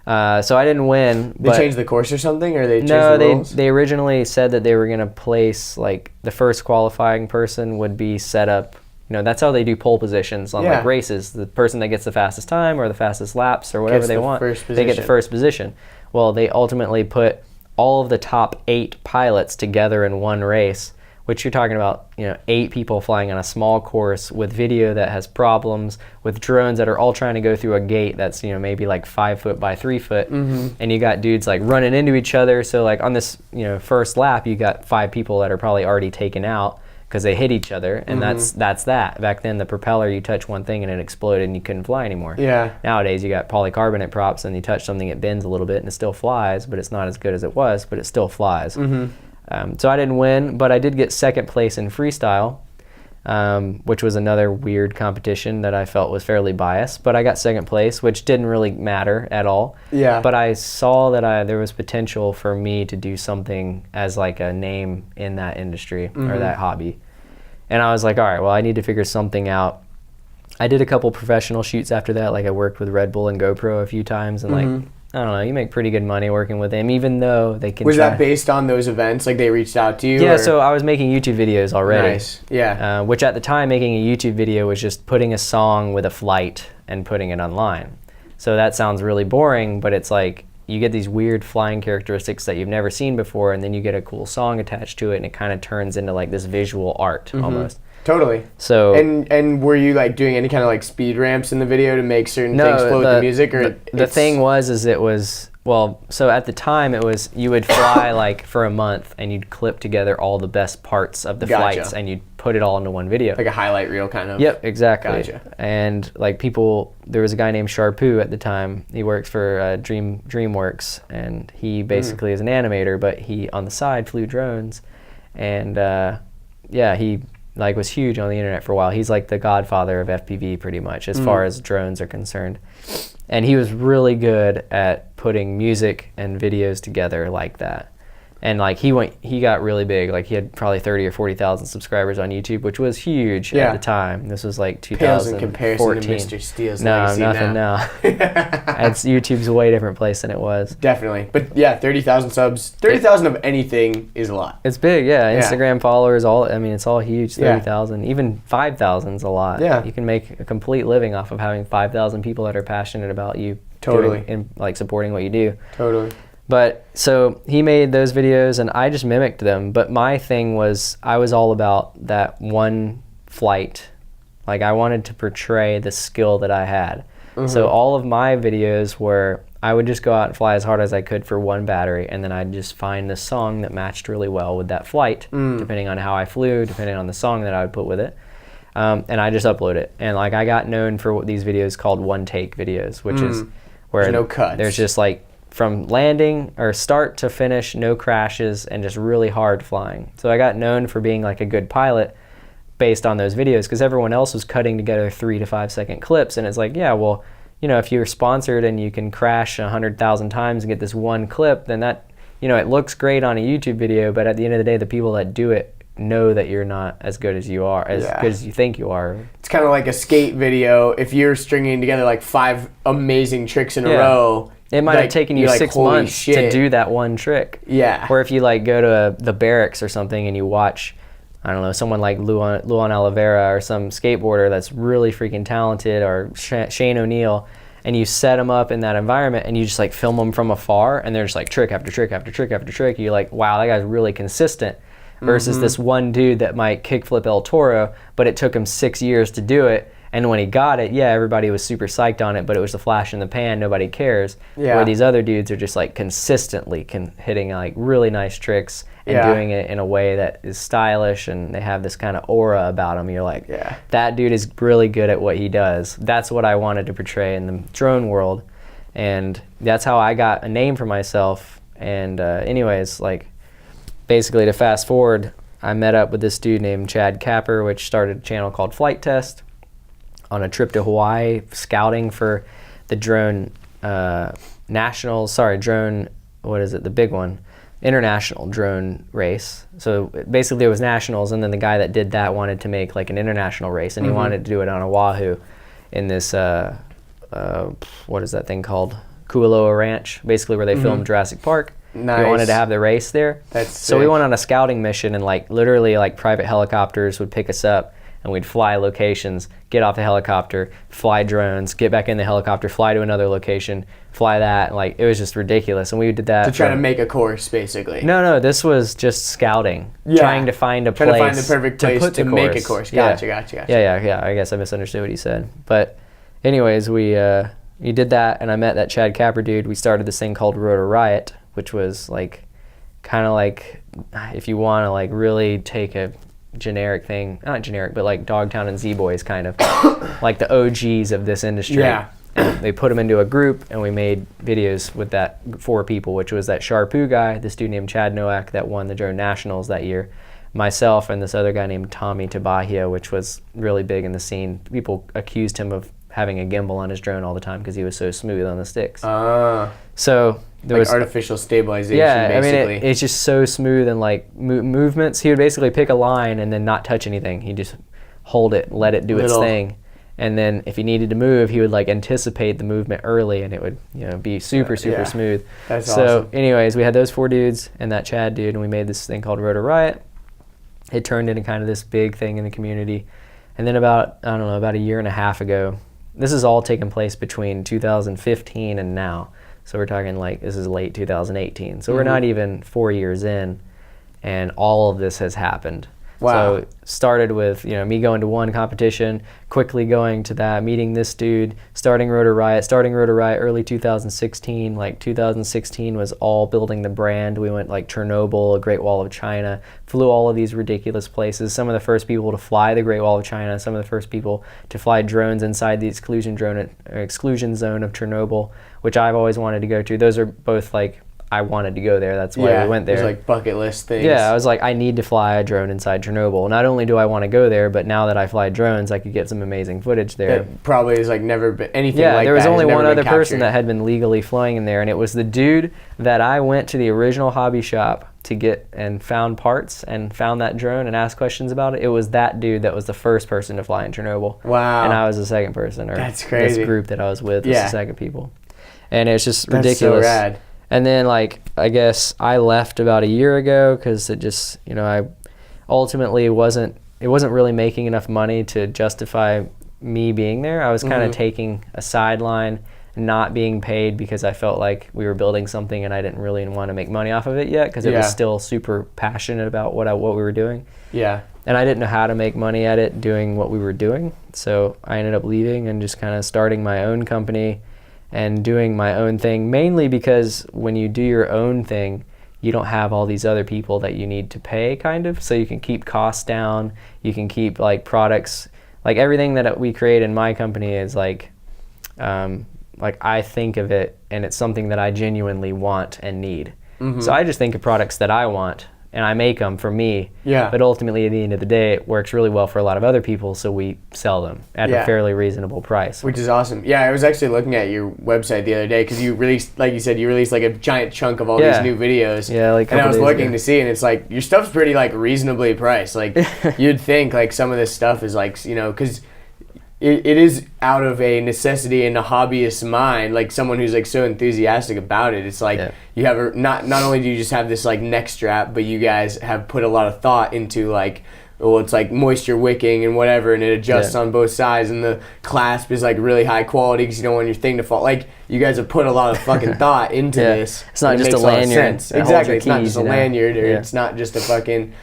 So I didn't win. They changed the course or something, or they changed the rules? They originally said that they were going to place, like, the first qualifying person would be set up. You know, that's how they do pole positions on like races. The person that gets the fastest time or the fastest laps or whatever they want, they get the first position. Well, they ultimately put all of the top 8 pilots together in one race, which you're talking about, you know, 8 people flying on a small course with video that has problems, with drones that are all trying to go through a gate that's, you know, maybe like 5 foot by 3 foot. And you got dudes like running into each other. So like on this, you know, first lap, you got 5 people that are probably already taken out because they hit each other, and that's that. Back then, the propeller, you touch one thing and it exploded and you couldn't fly anymore. Yeah. Nowadays, you got polycarbonate props and you touch something, it bends a little bit and it still flies, but it's not as good as it was, but it still flies. So I didn't win, but I did get second place in freestyle, which was another weird competition that I felt was fairly biased. But I got second place, which didn't really matter at all. Yeah. But I saw that there was potential for me to do something as like a name in that industry or that hobby. And I was like, all right, well, I need to figure something out. I did a couple professional shoots after that. Like I worked with RedBull and GoPro a few times, and like, I don't know, you make pretty good money working with them, even though they can Was that based on those events? Like they reached out to you? Yeah, so I was making YouTube videos already. Nice, yeah. Which at the time, making a YouTube video was just putting a song with a flight and putting it online. So that sounds really boring, but it's like you get these weird flying characteristics that you've never seen before, and then you get a cool song attached to it, and it kind of turns into like this visual art almost. Totally. So and were you like doing any kind of like speed ramps in the video to make certain things flow with the music, or the thing was it was Well, so at the time it was, you would fly like for a month and you'd clip together all the best parts of the flights and you'd put it all into one video. Like a highlight reel kind of? Yep, exactly. Gotcha. And like there was a guy named Sharpoo at the time. He works for DreamWorks, and he basically is an animator, but he on the side flew drones. And he like was huge on the internet for a while. He's like the godfather of FPV pretty much as far as drones are concerned. And he was really good at putting music and videos together like that. And like he got really big. Like he had probably 30 or 40,000 subscribers on YouTube, which was huge at the time. This was like 2014. Pales in comparison to Mr. Steele's legacy nothing now. YouTube's a way different place than it was. Definitely. But yeah, 30,000 subs, 30,000 of anything is a lot. It's big, yeah. Instagram followers, it's all huge, 30,000. Even 5,000 is a lot. Yeah. You can make a complete living off of having 5,000 people that are passionate about you. Totally. And like supporting what you do. Totally. But so he made those videos and I just mimicked them. But my thing was, I was all about that one flight. Like I wanted to portray the skill that I had. So all of my videos were, I would just go out and fly as hard as I could for one battery, and then I'd just find the song that matched really well with that flight, depending on how I flew, depending on the song that I would put with it. And I just upload it. And like I got known for these videos called one take videos, which is where there's no cuts. There's just like from landing or start to finish, no crashes, and just really hard flying. So I got known for being like a good pilot based on those videos, because everyone else was cutting together 3 to 5 second clips. And it's like, yeah, well, you know, if you're sponsored and you can crash 100,000 times and get this one clip, then that, you know, it looks great on a YouTube video, but at the end of the day, the people that do it know that you're not as good as you are, as good as you think you are. It's kind of like a skate video. If you're stringing together like 5 amazing tricks in a row, it might have taken you 6 months to do that one trick. Yeah. Or if you like go to the barracks or something and you watch, I don't know, someone like Luan Oliveira or some skateboarder that's really freaking talented, or Shane O'Neill, and you set them up in that environment and you just like film them from afar and they're just like trick after trick after trick after trick. You're like, wow, that guy's really consistent. Versus this one dude that might kickflip El Toro, but it took him 6 years to do it. And when he got it, everybody was super psyched on it, but it was a flash in the pan, nobody cares. Where these other dudes are just like consistently hitting like really nice tricks and doing it in a way that is stylish, and they have this kind of aura about them. You're like, that dude is really good at what he does. That's what I wanted to portray in the drone world. And that's how I got a name for myself. And anyways, like basically to fast forward, I met up with this dude named Chad Capper, which started a channel called Flight Test, on a trip to Hawaii, scouting for the drone the big one, international drone race. So basically it was nationals, and then the guy that did that wanted to make like an international race, and he wanted to do it on Oahu in this, what is that thing called? Kualoa Ranch, basically where they filmed Jurassic Park. Nice. We wanted to have the race there. That's so sick. we went on a scouting mission, and like literally like private helicopters would pick us up, and we'd fly locations, get off the helicopter, fly drones, get back in the helicopter, fly to another location, fly that. And like it was just ridiculous. And we did that to try to make a course, basically. No, this was just scouting, trying to find a place, trying to find the perfect place to make a course. Gotcha. Yeah. I guess I misunderstood what he said. But anyways, we did that, and I met that Chad Capper dude. We started this thing called Rotor Riot, which was like kind of like, if you want to like really take a generic thing, not generic, but like Dogtown and Z-Boys kind of like the OGs of this industry. And they put them into a group, and we made videos with that 4 people, which was that Sharpoo guy, this dude named Chad Nowak that won the Drone Nationals that year, myself, and this other guy named Tommy Tabahia, which was really big in the scene. People accused him of having a gimbal on his drone all the time because he was so smooth on the sticks. So there was artificial stabilization, basically. I mean, it's just so smooth, and like movements. He would basically pick a line and then not touch anything. He'd just hold it, let it do its thing. And then if he needed to move, he would like anticipate the movement early, and it would, you know, be super smooth. That's so awesome. anyways, we had those 4 dudes and that Chad dude, and we made this thing called Rotor Riot. It turned into kind of this big thing in the community. And then about a year and a half ago, this is all taken place between 2015 and now. So we're talking like, this is late 2018. So we're not even 4 years in, and all of this has happened. Wow. So started with, me going to one competition, quickly going to that, meeting this dude, starting Rotor Riot early 2016. Like 2016 was all building the brand. We went like Chernobyl, Great Wall of China, flew all of these ridiculous places. Some of the first people to fly the Great Wall of China, some of the first people to fly drones inside the exclusion zone of Chernobyl, which I've always wanted to go to. Those are both like, I wanted to go there. That's why we went there. It was like bucket list things. Yeah, I was like, I need to fly a drone inside Chernobyl. Not only do I want to go there, but now that I fly drones, I could get some amazing footage there. That probably has like never been anything like that. Yeah, there was only one other captured. person that had been legally flying in there, and it was the dude that I went to the original hobby shop to get and found parts and found that drone and asked questions about it. It was that dude that was the first person to fly in Chernobyl. Wow. And I was the second person. That's crazy. This group that I was with was the second people. And it's just That's ridiculous. So rad. And then, like, I guess I left about a year ago because it just, I ultimately it wasn't really making enough money to justify me being there. I was kind of taking a sideline, not being paid because I felt like we were building something and I didn't really want to make money off of it yet because it was still super passionate about what we were doing. Yeah. And I didn't know how to make money at it doing what we were doing. So I ended up leaving and just kind of starting my own company and doing my own thing, mainly because when you do your own thing, you don't have all these other people that you need to pay, kind of. So you can keep costs down, you can keep like products, like everything that we create in my company is like I think of it and it's something that I genuinely want and need. So I just think of products that I want and I make them for me. Yeah. But ultimately, at the end of the day, it works really well for a lot of other people, so we sell them at a fairly reasonable price. Which is awesome. Yeah, I was actually looking at your website the other day because you released, like you said, like a giant chunk of all these new videos. Yeah, like a couple and I was days looking ago. to see, and it's like your stuff's pretty like reasonably priced. Like you'd think like some of this stuff is like because it is out of a necessity in a hobbyist's mind, like someone who's like so enthusiastic about it. It's like you have not only do you just have this like neck strap, but you guys have put a lot of thought into like, well, it's like moisture wicking and whatever, and it adjusts on both sides, and the clasp is like really high quality because you don't want your thing to fall. Like you guys have put a lot of fucking thought into this. It's not just makes a lanyard. Exactly, it's not just a lanyard, or Yeah. it's not just a fucking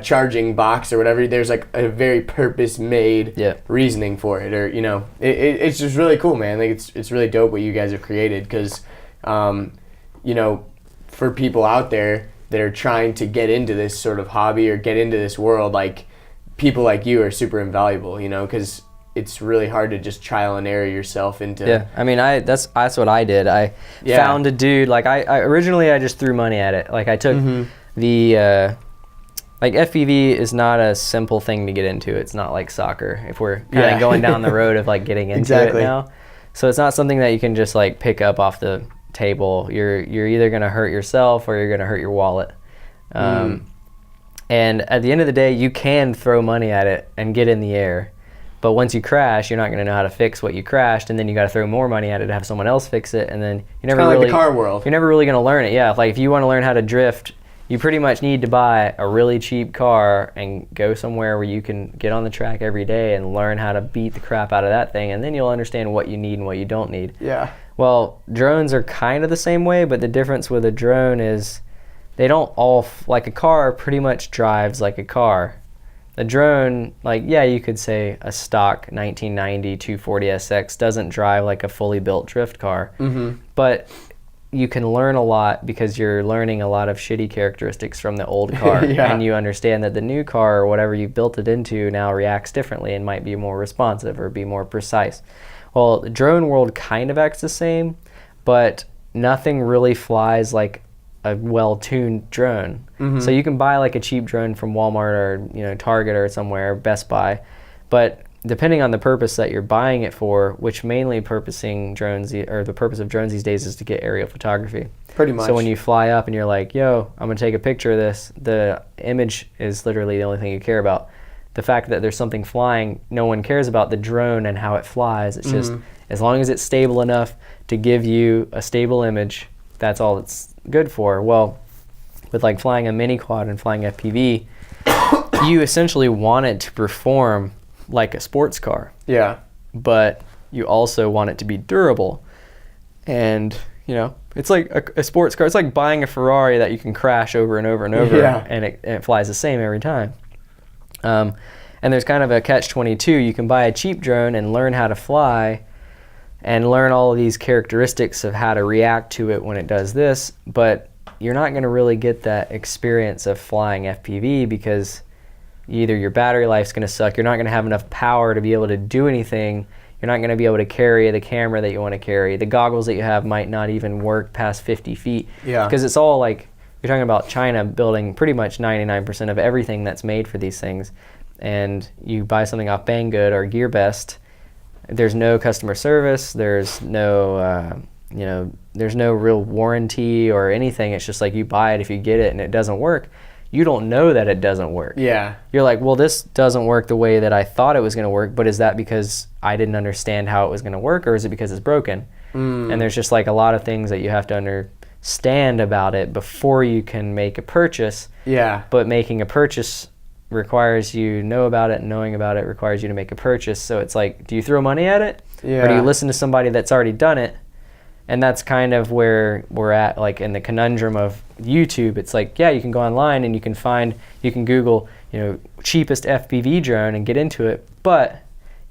charging box or whatever. There's like a very purpose-made reasoning for it, or it's just really cool, man. Like it's really dope what you guys have created because, for people out there that are trying to get into this sort of hobby or get into this world, like people like you are super invaluable, because it's really hard to just trial and error yourself into. Yeah, I mean, that's what I did. I found a dude. Like I originally I just threw money at it. Like I took the like FPV is not a simple thing to get into. It's not like soccer. If we're kind of going down the road of like getting into it now, so it's not something that you can just like pick up off the table. You're either gonna hurt yourself or you're gonna hurt your wallet. And at the end of the day, you can throw money at it and get in the air. But once you crash, you're not going to know how to fix what you crashed, and then you got to throw more money at it to have someone else fix it, and then you're never really like the car world. You're never really going to learn it. Yeah, like if you want to learn how to drift, you pretty much need to buy a really cheap car and go somewhere where you can get on the track every day and learn how to beat the crap out of that thing, and then you'll understand what you need and what you don't need. Yeah. Well, drones are kind of the same way, but the difference with a drone is they don't all like a car pretty much drives like a car. The drone, like, yeah, you could say a stock 1990 240 SX doesn't drive like a fully built drift car, but you can learn a lot because you're learning a lot of shitty characteristics from the old car, and you understand that the new car or whatever you built it into now reacts differently and might be more responsive or be more precise. Well, the drone world kind of acts the same, but nothing really flies like a well-tuned drone. So you can buy like a cheap drone from Walmart or Target or somewhere, Best Buy, but depending on the purpose that you're buying it for, which mainly the purpose of drones these days is to get aerial photography. Pretty much. So when you fly up and you're like, yo, I'm gonna take a picture of this, the image is literally the only thing you care about. The fact that there's something flying, no one cares about the drone and how it flies. It's just, as long as it's stable enough to give you a stable image, that's all it's good for. Well, with like flying a mini quad and flying FPV, you essentially want it to perform like a sports car. Yeah. But you also want it to be durable. And, it's like a sports car. It's like buying a Ferrari that you can crash over and over and over, and it flies the same every time. And there's kind of a catch-22. You can buy a cheap drone and learn how to fly and learn all of these characteristics of how to react to it when it does this, but you're not going to really get that experience of flying FPV because either your battery life's going to suck, you're not going to have enough power to be able to do anything, you're not going to be able to carry the camera that you want to carry, the goggles that you have might not even work past 50 feet. Yeah. Because it's all like, you're talking about China building pretty much 99% of everything that's made for these things. And you buy something off Banggood or GearBest, there's no customer service, there's no there's no real warranty or anything. It's just like you buy it, if you get it and it doesn't work, you don't know that it doesn't work. Yeah. You're like, well, this doesn't work the way that I thought it was going to work, but is that because I didn't understand how it was going to work, or is it because it's broken? And there's just like a lot of things that you have to understand about it before you can make a purchase. Yeah. But making a purchase requires you know about it, and knowing about it requires you to make a purchase. So it's like, do you throw money at it? Yeah. Or do you listen to somebody that's already done it? And that's kind of where we're at, like in the conundrum of YouTube. It's like, yeah, you can go online and you can Google, cheapest FPV drone and get into it, but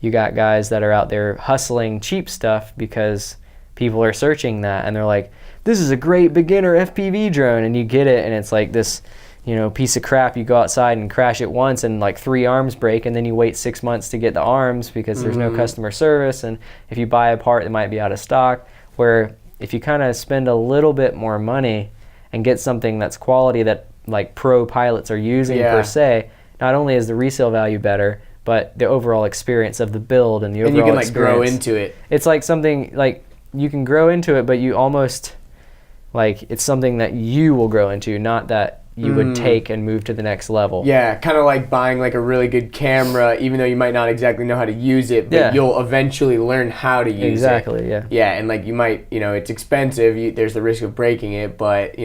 you got guys that are out there hustling cheap stuff because people are searching that and they're like, this is a great beginner FPV drone, and you get it and it's like this piece of crap. You go outside and crash it once and like 3 arms break, and then you wait 6 months to get the arms because there's no customer service, and if you buy a part it might be out of stock. Where if you kind of spend a little bit more money and get something that's quality that like pro pilots are using per se, not only is the resale value better, but the overall experience of the build and the overall and you can like experience, grow into it. It's like something like you can grow into it, but you almost like it's something that you will grow into, not that you would take and move to the next level. Yeah, kind of like buying like a really good camera, even though you might not exactly know how to use it, but you'll eventually learn how to use it. Exactly, yeah. Yeah, and like you might, it's expensive, there's the risk of breaking it, but,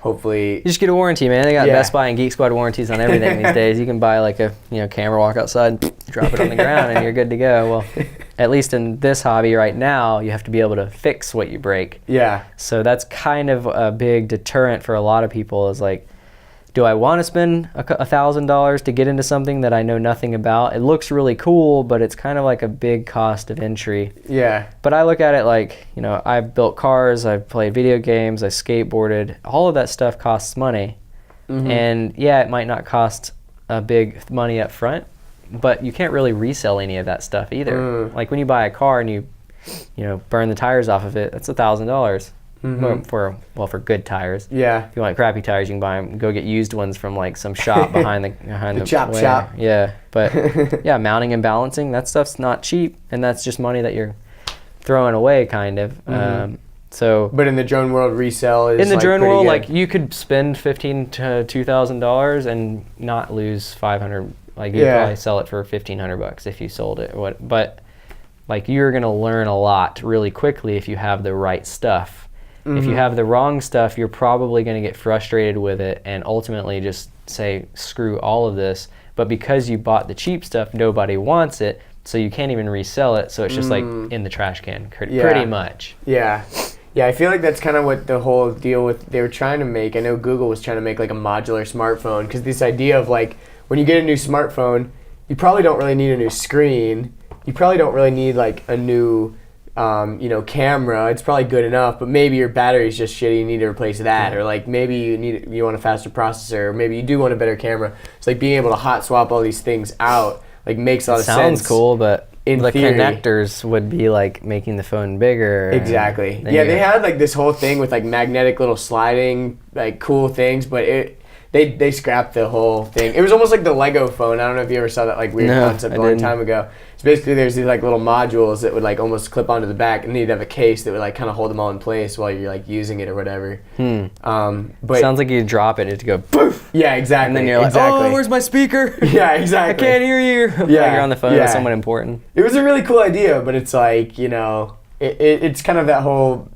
hopefully... You just get a warranty, man. They got Best Buy and Geek Squad warranties on everything these days. You can buy like a camera, walk outside, drop it on the ground, and you're good to go. Well, at least in this hobby right now, you have to be able to fix what you break. Yeah. So that's kind of a big deterrent for a lot of people, is like, do I want to spend $1,000 to get into something that I know nothing about? It looks really cool, but it's kind of like a big cost of entry. Yeah. But I look at it like, I've built cars, I've played video games, I skateboarded. All of that stuff costs money. And yeah, it might not cost a big money up front, but you can't really resell any of that stuff either. Like when you buy a car and you burn the tires off of it, that's $1,000. For good tires. Yeah. If you want crappy tires, you can buy them. Go get used ones from like some shop behind the chop shop. Yeah, but yeah, mounting and balancing, that stuff's not cheap, and that's just money that you're throwing away, kind of. But in the drone world, resale is in the like drone world, good. like you could spend $1,500 to $2,000 and not lose $500. Like you'd probably sell it for $1,500 if you sold it. But like you're gonna learn a lot really quickly if you have the right stuff. If you have the wrong stuff, you're probably going to get frustrated with it and ultimately just say, screw all of this. But because you bought the cheap stuff, nobody wants it, so you can't even resell it. So it's just like in the trash can, pretty much. Yeah. Yeah, I feel like that's kind of what the whole deal they were trying to make. I know Google was trying to make like a modular smartphone, because this idea of like when you get a new smartphone, you probably don't really need a new screen. You probably don't really need like a new... camera. It's probably good enough, but maybe your battery's just shitty, you need to replace that, or like maybe you want a faster processor, or maybe you do want a better camera. It's like being able to hot swap all these things out like makes a lot of sense. Sounds cool, but in the theory, connectors would be like making the phone bigger. Exactly. Yeah, they had like this whole thing with like magnetic little sliding like cool things, but they scrapped the whole thing. It was almost like the Lego phone. I don't know if you ever saw that like weird concept a long time ago. So basically there's these like little modules that would like almost clip onto the back, and then you'd have a case that would like kind of hold them all in place while you're like using it or whatever. But sounds like you drop it, it'd go poof. Yeah, exactly. And then you're like, oh, where's my speaker? Yeah, exactly. I can't hear you. Yeah, like you're on the phone with someone important. It was a really cool idea, but it's like, it's kind of that whole...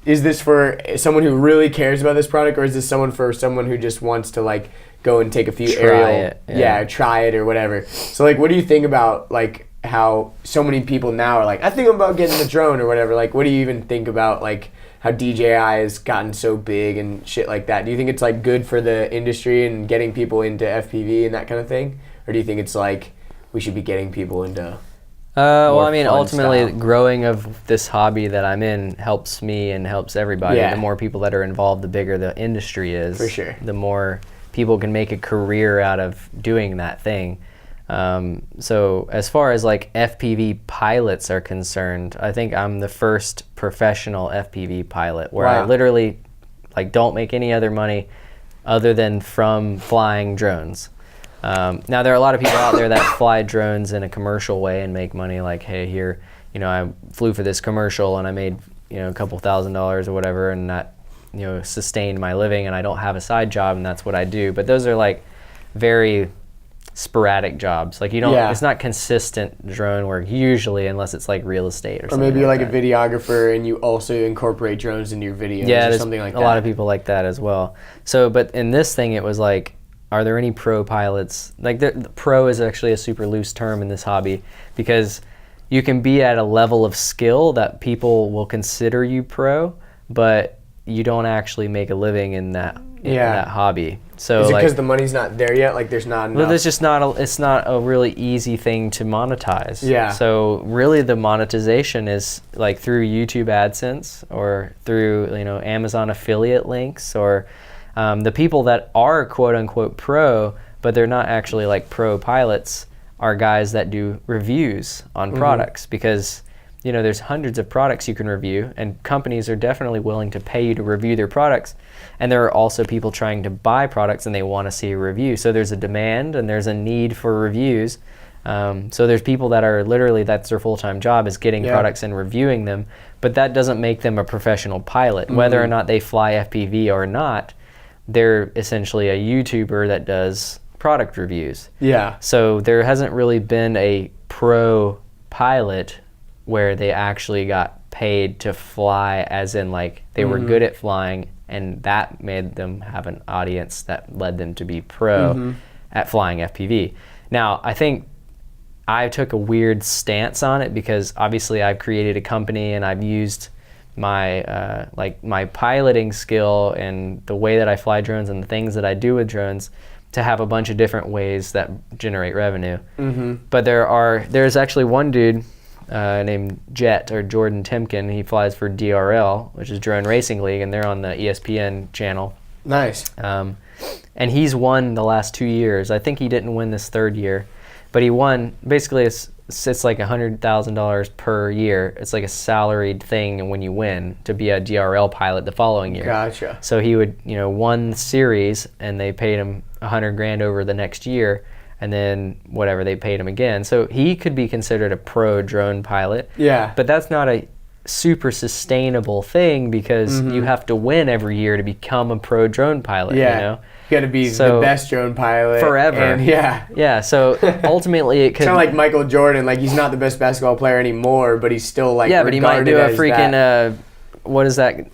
Is this for someone who really cares about this product, or is this for someone who just wants to like go and take a few try it or whatever? So like, what do you think about like how so many people now are like, I think I'm about getting the drone or whatever? Like, what do you even think about like how DJI has gotten so big and shit like that? Do you think it's like good for the industry and getting people into FPV and that kind of thing, Or do you think it's like we should be getting people into well, I mean, fun ultimately, style? growing of this hobby that I'm in helps me and helps everybody. Yeah. The more people that are involved, the bigger the industry is. For sure. The more people can make a career out of doing that thing. So as far as like FPV pilots are concerned, I think I'm the first professional FPV pilot where I Wow. literally like don't make any other money other than from flying drones. Now there are a lot of people out there that fly drones in a commercial way and make money, like, hey, here, you know, I flew for this commercial and I made, you know, a couple $1,000s or whatever, and that, you know, sustained my living, and I don't have a side job and that's what I do. But those are like very sporadic jobs. Like, you don't, Yeah. it's not consistent drone work usually, unless it's like real estate or Or something. maybe you're like that. a videographer and you also incorporate drones into your videos Yeah, or there's something like a that. lot of people like that as well. So, but in this thing, it was like, are there any pro pilots? Like, the pro is actually a super loose term in this hobby, because you can be at a level of skill that people will consider you pro, but you don't actually make a living in that that hobby. So Is it like, because the money's not there yet? Like there's not enough? well, there's just it's not a really easy thing to monetize. Yeah. So really the monetization is like through YouTube AdSense or through, you know, Amazon affiliate links, or the people that are quote unquote pro, but they're not actually like pro pilots, are guys that do reviews on products, because, you know, there's hundreds of products you can review, and companies are definitely willing to pay you to review their products. And there are also people trying to buy products and they want to see a review. So there's a demand and there's a need for reviews. So there's people that are literally, that's their full-time job, is getting products and reviewing them, but that doesn't make them a professional pilot. Whether or not they fly FPV or not, they're essentially a YouTuber that does product reviews. Yeah. So there hasn't really been a pro pilot where they actually got paid to fly, as in like they were good at flying, and that made them have an audience that led them to be pro at flying FPV. Now, I think I took a weird stance on it, because obviously I've created a company and I've used my my piloting skill and the way that I fly drones and the things that I do with drones to have a bunch of different ways that generate revenue. But there's actually one dude named Jet, or Jordan Timken. He flies for DRL, which is Drone Racing League, and they're on the ESPN channel. Nice. And he's won the last 2 years. I think he didn't win this third year, but he won. Basically, it's like $100,000 per year. It's like a salaried thing, and when you win, to be a DRL pilot the following year. Gotcha. So he would, you know, won the series, and they paid him $100,000 over the next year, and then whatever, they paid him again. So he could be considered a pro drone pilot. Yeah. But that's not a super sustainable thing, because you have to win every year to become a pro drone pilot. Yeah. You know? You got to be So- the best drone pilot Forever. And Yeah. So ultimately, it could. Kind of like Michael Jordan. Like, he's not the best basketball player anymore, but he's still like Yeah, but he might do a regarded as freaking that. what is that?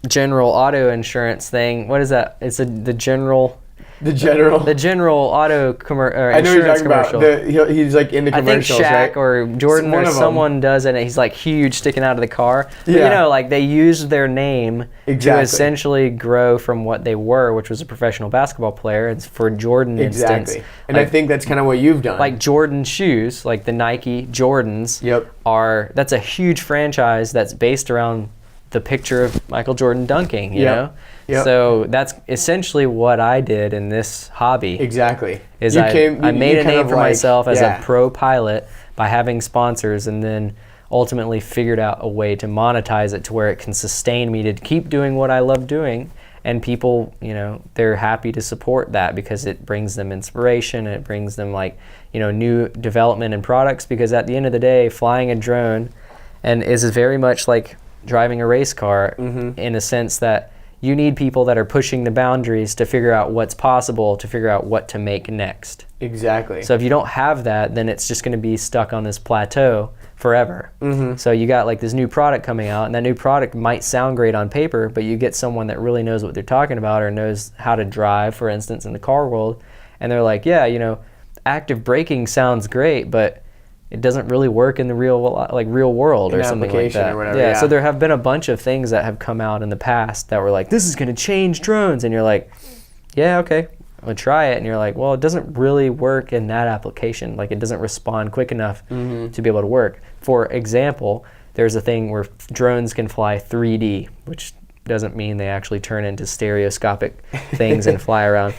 General auto insurance thing. What is that? It's the general. The general. The general auto I know what you're insurance talking commercial. about. He's like in the I think commercials, Shaq right? or Jordan One or of 'em. someone does it, and he's like huge, sticking out of the car. But, Yeah. you know, like they used their name to Exactly. essentially grow from what they were, which was a professional basketball player. And for Jordan Exactly. instance, And like, I think that's kind of what you've done. like Jordan shoes, like the Nike Jordans, that's a huge franchise that's based around the picture of Michael Jordan dunking, you know? Yep. So that's essentially what I did in this hobby. Exactly. Is You I made a kind name of for like- myself as yeah. a pro pilot by having sponsors, and then ultimately figured out a way to monetize it to where it can sustain me to keep doing what I love doing. And people, you know, they're happy to support that, because it brings them inspiration, and it brings them, like, you know, new development and products. Because at the end of the day, flying a drone and is very much like driving a race car, in a sense that you need people that are pushing the boundaries to figure out what's possible, to figure out what to make next. Exactly. So if you don't have that, then it's just going to be stuck on this plateau forever. So you got like this new product coming out, and that new product might sound great on paper, but you get someone that really knows what they're talking about, or knows how to drive, for instance, in the car world, and they're like, yeah, you know, active braking sounds great, but it doesn't really work in the real world, In or something like application that. or whatever, yeah, yeah. so there have been a bunch of things that have come out in the past that were like, this is going to change drones, and you're like, yeah, okay, would try it, and you're like, well, it doesn't really work in that application. Like, it doesn't respond quick enough to be able to work. For example, there's a thing where drones can fly 3D, which doesn't mean they actually turn into stereoscopic things and fly around,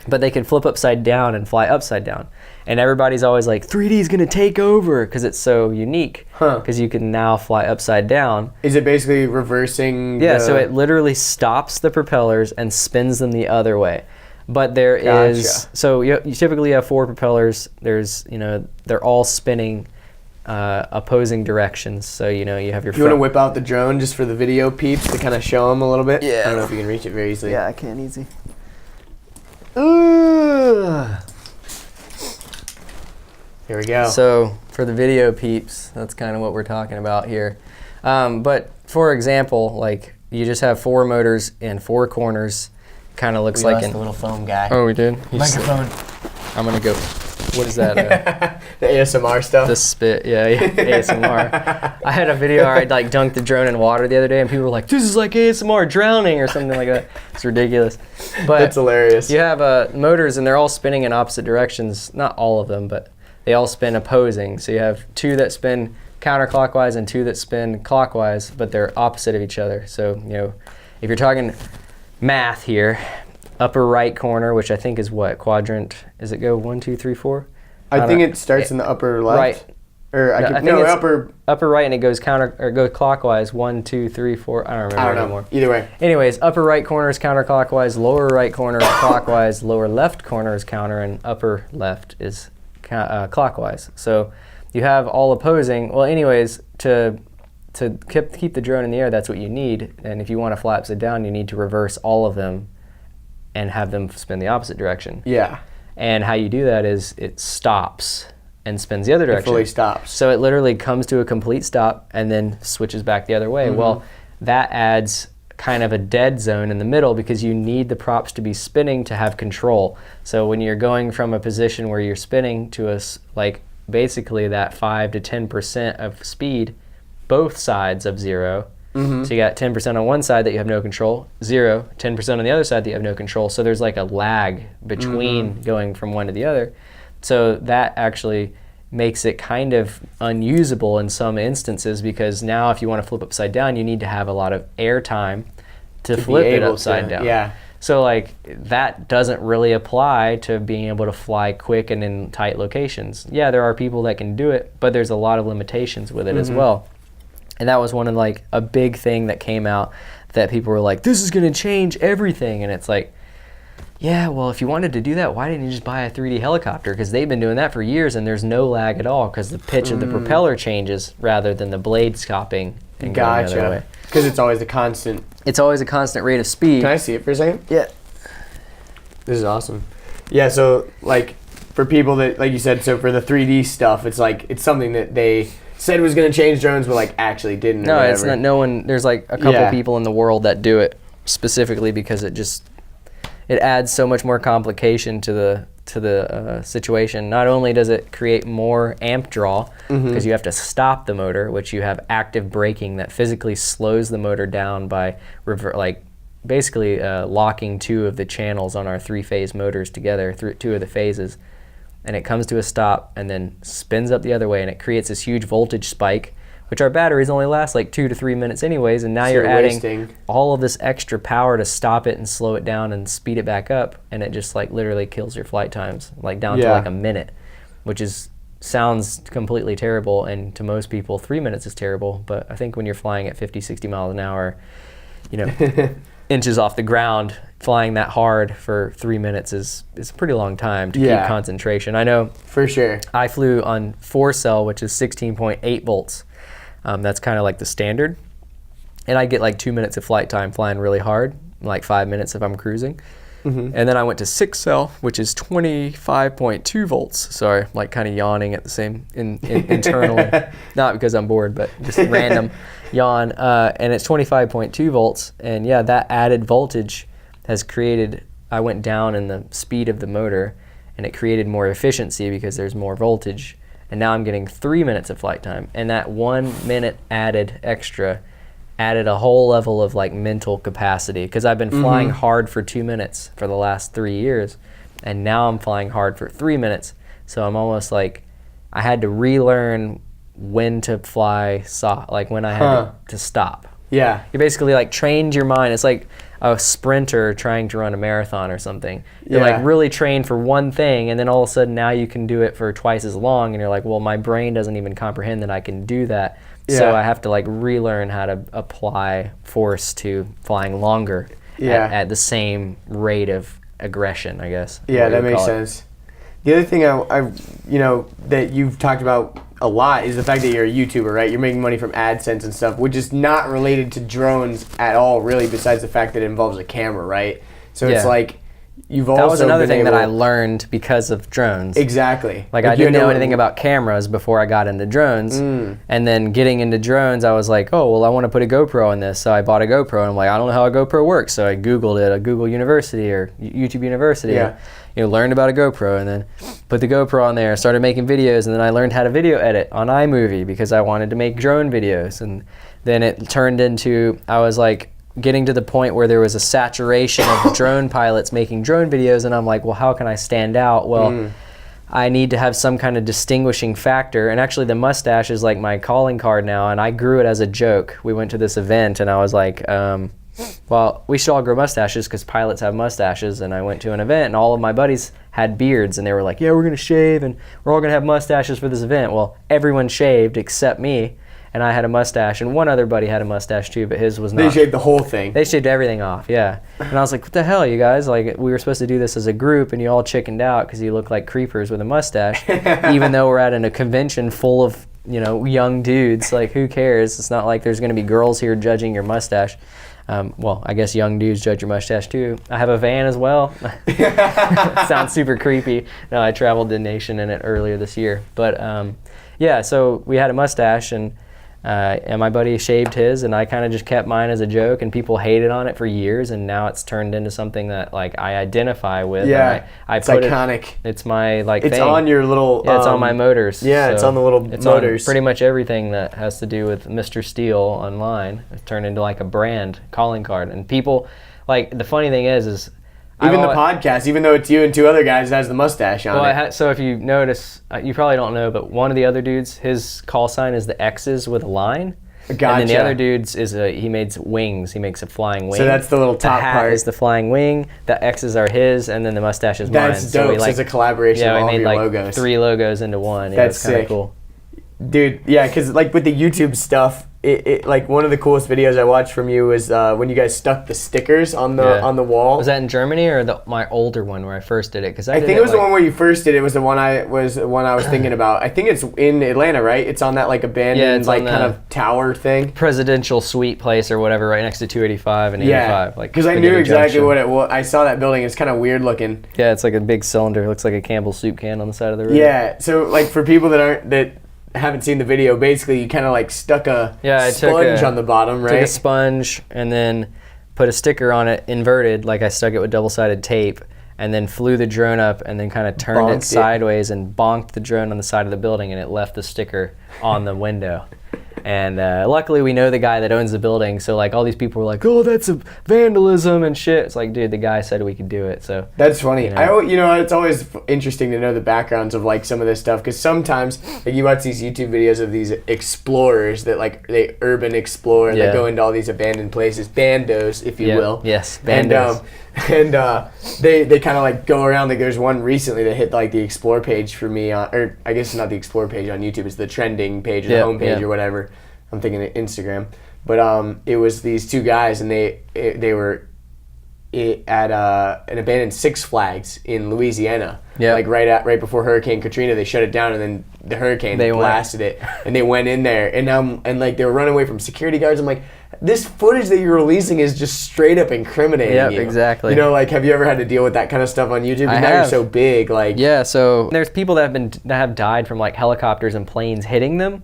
but they can flip upside down and fly upside down. And everybody's always like, 3D is going to take over because it's so unique, because you can now fly upside down. Is it basically reversing? Yeah, so it literally stops the propellers and spins them the other way. But there is, so you typically have 4 propellers. There's, they're all spinning opposing directions. So, you have your You want to whip out the drone just for the video peeps to kind of show them a little bit? Yeah. I don't know if you can reach it very easily. Yeah, I can easy. Ooh. Here we go. So for the video peeps, that's kind of what we're talking about here. But for example, like you just have 4 motors and 4 corners. Kind of looks like the little foam guy. Oh, we did? Microphone. I'm going to go. What is that? The ASMR stuff. The spit, yeah, ASMR. I had a video where I like dunked the drone in water the other day, and people were like, "This is like ASMR drowning" or something like that. It's ridiculous. But that's hilarious. You have motors, and they're all spinning in opposite directions. Not all of them, but they all spin opposing. So you have 2 that spin counterclockwise and 2 that spin clockwise, but they're opposite of each other. So if you're talking math here, upper right corner, which I think is what quadrant? Does it go 1, 2, 3, 4? I think it starts in the upper left. Right. Or I think it's upper right, and it goes goes clockwise. 1, 2, 3, 4. I don't remember anymore. Either way. Anyways, upper right corner is counterclockwise. Lower right corner is clockwise. Lower left corner is counter, and upper left is clockwise. So you have all opposing. Well, anyways, to keep the drone in the air, that's what you need. And if you want to fly upside down, you need to reverse all of them and have them spin the opposite direction. Yeah. And how you do that is it stops and spins the other direction. It fully stops. So it literally comes to a complete stop and then switches back the other way. Mm-hmm. Well, that adds kind of a dead zone in the middle because you need the props to be spinning to have control. So when you're going from a position where you're spinning to basically that 5 to 10% of speed, both sides of 0. Mm-hmm. So you got 10% on one side that you have no control, 0, 10% on the other side that you have no control. So there's like a lag between going from one to the other. So that actually makes it kind of unusable in some instances, because now if you want to flip upside down, you need to have a lot of air time to flip it upside down. Yeah. So that doesn't really apply to being able to fly quick and in tight locations. Yeah, there are people that can do it, but there's a lot of limitations with it as well. And that was one of a big thing that came out that people were like, this is going to change everything. And it's like, yeah, well, if you wanted to do that, why didn't you just buy a 3D helicopter? Because they've been doing that for years, and there's no lag at all because the pitch of the propeller changes rather than the blade stopping and going the other way. Because it's always a constant. It's always a constant rate of speed. Can I see it for a second? Yeah. This is awesome. Yeah, so for people that, like you said, so for the 3D stuff, it's something that they said was going to change drones, but actually didn't. No, it's not. No one. There's a couple people in the world that do it specifically because it adds so much more complication to the situation. Not only does it create more amp draw because you have to stop the motor, which you have active braking that physically slows the motor down by basically locking 2 of the channels on our 3-phase motors together, 2 of the phases. And it comes to a stop and then spins up the other way, and it creates this huge voltage spike, which our batteries only last 2 to 3 minutes anyways, and now you're adding all of this extra power to stop it and slow it down and speed it back up, and it just literally kills your flight times down to a minute, which sounds completely terrible, and to most people 3 minutes is terrible, but I think when you're flying at 50, 60 miles an hour, inches off the ground, flying that hard for 3 minutes is a pretty long time to keep concentration. I know for sure. I flew on 4-cell, which is 16.8 volts. That's kind of the standard. And I get 2 minutes of flight time flying really hard, 5 minutes if I'm cruising. And then I went to 6-cell, which is 25.2 volts. Sorry, kind of yawning at the same internally. Not because I'm bored, but just random yawn. And it's 25.2 volts. And yeah, that added voltage has created, I went down in the speed of the motor, and it created more efficiency because there's more voltage. And now I'm getting 3 minutes of flight time. And that 1 minute added extra added a whole level of like mental capacity, because I've been flying hard for 2 minutes for the last 3 years, and now I'm flying hard for 3 minutes. So I'm almost like I had to relearn when to fly soft, like when I had to stop. Yeah. You basically like trained your mind. It's like a sprinter trying to run a marathon or something. You're like really trained for one thing, and then all of a sudden now you can do it for twice as long, and you're like, well, my brain doesn't even comprehend that I can do that. So I have to like relearn how to apply force to flying longer at the same rate of aggression, I guess. Yeah, that makes sense. The other thing I that you've talked about a lot is the fact that you're a YouTuber, right? You're making money from AdSense and stuff, which is not related to drones at all, really, besides the fact that it involves a camera, right? So it's like you've also that was another thing that I learned because of drones. Exactly. Like I didn't know anything about cameras before I got into drones, and then getting into drones, I was like, oh well, I want to put a GoPro on this, so I bought a GoPro, and I'm like, I don't know how a GoPro works, so I Googled it, a Google University or YouTube University. Yeah. Learned about a GoPro, and then put the GoPro on there, started making videos, and then I learned how to video edit on iMovie because I wanted to make drone videos. And then it turned into, I was like getting to the point where there was a saturation of drone pilots making drone videos, and I'm like, well, how can I stand out? Well, I need to have some kind of distinguishing factor, and actually the mustache is like my calling card now, and I grew it as a joke. We went to this event, and I was like, well, we should all grow mustaches because pilots have mustaches. And I went to an event, and all of my buddies had beards, and they were like, yeah, we're going to shave, and we're all going to have mustaches for this event. Well, everyone shaved except me, and I had a mustache, and one other buddy had a mustache too, but his was not. They shaved the whole thing. They shaved everything off, yeah. And I was like, what the hell, you guys? Like, we were supposed to do this as a group, and you all chickened out because you look like creepers with a mustache, even though we're at a convention full of, young dudes. Like, who cares? It's not like there's going to be girls here judging your mustache. Well, I guess young dudes judge your mustache too. I have a van as well. Sounds super creepy. No, I traveled the nation in it earlier this year. But so we had a mustache, and my buddy shaved his, and I kind of just kept mine as a joke, and people hated on it for years, and now it's turned into something that like I identify with. Yeah, I it's put iconic. It's my like It's thing. on your little. Yeah, it's on my motors. Yeah, so it's on the little motors. On pretty much everything that has to do with Mr. Steele online. It's turned into like a brand calling card, and people like the funny thing is. Even the podcast, even though it's you and two other guys, has the mustache on it. So if you notice, you probably don't know, but one of the other dudes, his call sign is the X's with a line. Gotcha. And then the other dude's is he makes wings. He makes a flying wing. So that's the little top the hat part. Is the flying wing. The X's are his, and then the mustache is mine. That's dope. So it's a collaboration of all we of made your like logos. 3 logos into one. That's it's kind sick. of cool. Dude, yeah, because like with the YouTube stuff, it like one of the coolest videos I watched from you was when you guys stuck the stickers on the wall. Was that in Germany or my older one where I first did it? Because I think it was the one where you first did it. Was the one I was thinking about. I think it's in Atlanta, right? It's on that like abandoned like kind of tower thing, presidential suite place or whatever, right next to 285 and 85. Like because I knew exactly what it was. I saw that building. It's kind of weird looking. Yeah, it's like a big cylinder. It looks like a Campbell soup can on the side of the road. Yeah. So like for people that haven't seen the video, basically you kind of like stuck a sponge on the bottom, right? Took a sponge and then put a sticker on it inverted, like I stuck it with double-sided tape, and then flew the drone up and then kind of turned it sideways and bonked the drone on the side of the building, and it left the sticker on the window. And luckily we know the guy that owns the building, so like all these people were like, oh, that's a vandalism and shit. It's like, dude, the guy said we could do it. So that's funny. It's always interesting to know the backgrounds of like some of this stuff, because sometimes like you watch these YouTube videos of these explorers that like they urban explore and they go into all these abandoned places, bandos, if you will. Yes, bandos. And they kind of like go around. Like there's one recently that hit like the explore page for me, or I guess it's not the explore page on YouTube, it's the trending page or the home page or whatever. I'm thinking of Instagram, but it was these two guys, and they were at an abandoned Six Flags in Louisiana. Yeah. Like right before Hurricane Katrina, they shut it down, and then the hurricane blasted it, and they went in there, and like they were running away from security guards. I'm like, this footage that you're releasing is just straight up incriminating you. Exactly. Like, have you ever had to deal with that kind of stuff on YouTube? I now have. You're so big, like. Yeah. So there's people that have died from like helicopters and planes hitting them,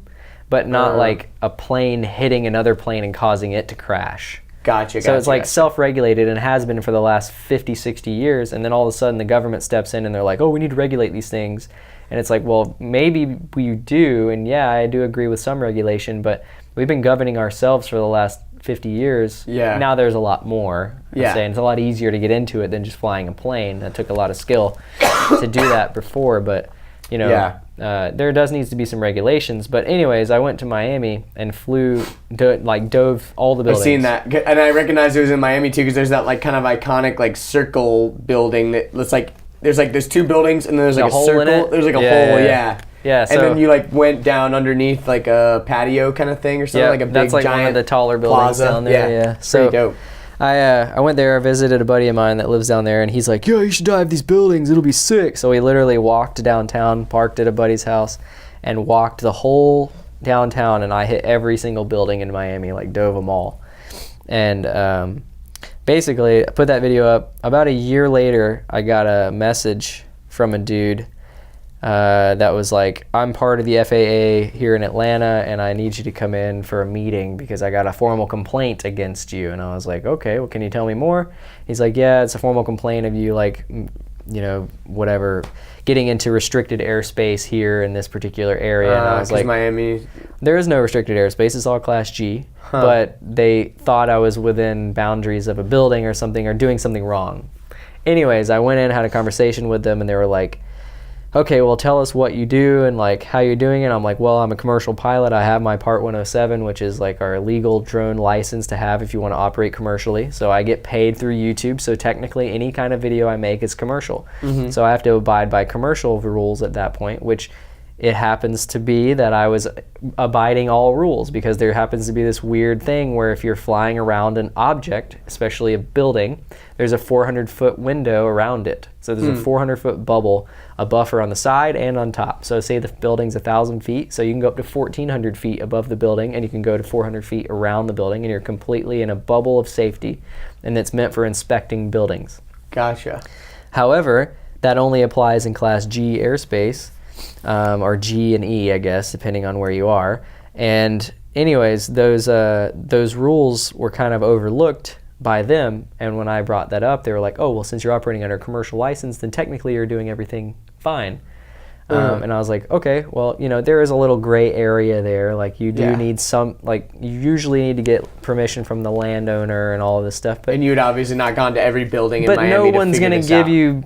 but not like a plane hitting another plane and causing it to crash. Gotcha. So it's like self-regulated, and has been for the last 50, 60 years, and then all of a sudden the government steps in and they're like, oh, we need to regulate these things. And it's like, well, maybe we do, and yeah, I do agree with some regulation, but we've been governing ourselves for the last 50 years. Yeah. Now there's a lot more. Yeah. I'm saying it's a lot easier to get into it than just flying a plane. That took a lot of skill to do that before, but there does need to be some regulations. But anyways, I went to Miami and dove all the buildings. I've seen that, and I recognize it was in Miami too, because there's that like kind of iconic like circle building that looks like there's two buildings and then there's like a hole circle. in it? There's like a Yeah, hole, yeah. Yeah, and then you like went down underneath like a patio kind of thing or something, like a big that's like giant one of the taller buildings plaza down there. Yeah, so pretty dope. I went there. I visited a buddy of mine that lives down there, and he's like, "Yeah, you should dive these buildings. It'll be sick." So we literally walked downtown, parked at a buddy's house, and walked the whole downtown. And I hit every single building in Miami, like dove them all. And basically, I put that video up. About a year later, I got a message from a dude that was like, "I'm part of the FAA here in Atlanta, and I need you to come in for a meeting because I got a formal complaint against you." And I was like, "Okay, well, can you tell me more?" He's like, "Yeah, it's a formal complaint of you, like, whatever, getting into restricted airspace here in this particular area." And I was like, Miami, there is no restricted airspace. It's all Class G. But they thought I was within boundaries of a building or something, or doing something wrong. Anyways, I went in, had a conversation with them, and they were like, "Okay, well, tell us what you do and like how you're doing it." I'm like, "Well, I'm a commercial pilot. I have my Part 107, which is like our legal drone license to have if you want to operate commercially. So I get paid through YouTube. So technically, any kind of video I make is commercial. So I have to abide by commercial rules at that point, which it happens to be that I was abiding all rules, because there happens to be this weird thing where if you're flying around an object, especially a building, there's a 400-foot window around it. So there's a 400-foot bubble, a buffer on the side and on top. So say the building's 1,000 feet, so you can go up to 1,400 feet above the building, and you can go to 400 feet around the building, and you're completely in a bubble of safety, and it's meant for inspecting buildings. Gotcha. However, that only applies in Class G airspace, or G and E, I guess, depending on where you are. And anyways, those rules were kind of overlooked by them. And when I brought that up, they were like, "Oh, well, since you're operating under a commercial license, then technically you're doing everything fine." And I was like, "Okay, well, there is a little gray area there. Like, you do need some, like, you usually need to get permission from the landowner and all of this stuff." But and you had obviously not gone to every building in but Miami. no to one's figure going this to give out. you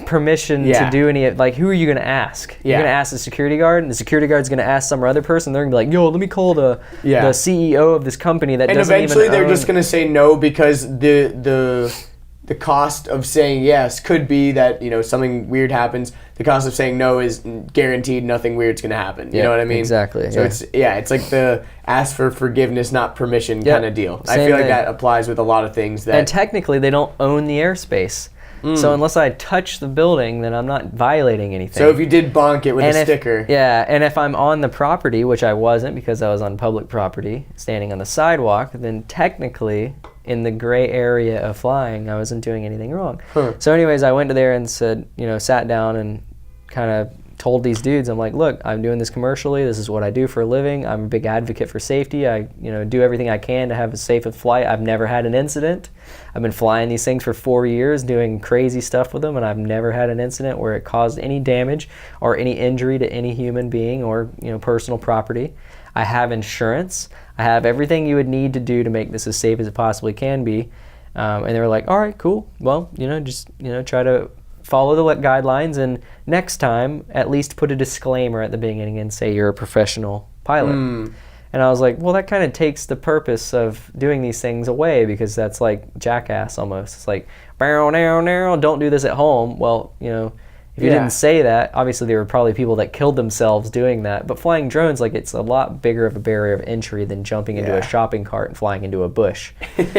permission to do any, like, who are you going to ask? You're going to ask the security guard, and the security guard's going to ask some other person. They're going to be like, "Yo, let me call the CEO of this company that doesn't even own." And eventually they're just going to say no, because the cost of saying yes could be that, something weird happens. The cost of saying no is guaranteed nothing weird's going to happen. You know what I mean? Exactly. So it's like the ask for forgiveness, not permission kind of deal. I feel like that applies with a lot of things. And technically they don't own the airspace. So unless I touch the building, then I'm not violating anything. So if you did bonk it with a sticker. Yeah, and if I'm on the property, which I wasn't because I was on public property, standing on the sidewalk, then technically in the gray area of flying, I wasn't doing anything wrong. So anyways, I went to there and said, sat down and kind of told these dudes, I'm like, "Look, I'm doing this commercially. This is what I do for a living. I'm a big advocate for safety. I, do everything I can to have a safe flight. I've never had an incident. I've been flying these things for 4 years, doing crazy stuff with them, and I've never had an incident where it caused any damage or any injury to any human being or, personal property. I have insurance. I have everything you would need to do to make this as safe as it possibly can be." And they were like, "All right, cool. Well, just, try to follow the guidelines, and next time at least put a disclaimer at the beginning and say you're a professional pilot." And I was like, well, that kind of takes the purpose of doing these things away, because that's like jackass almost. It's like, don't do this at home. Well, if you didn't say that, obviously there were probably people that killed themselves doing that. But flying drones, like, it's a lot bigger of a barrier of entry than jumping into a shopping cart and flying into a bush.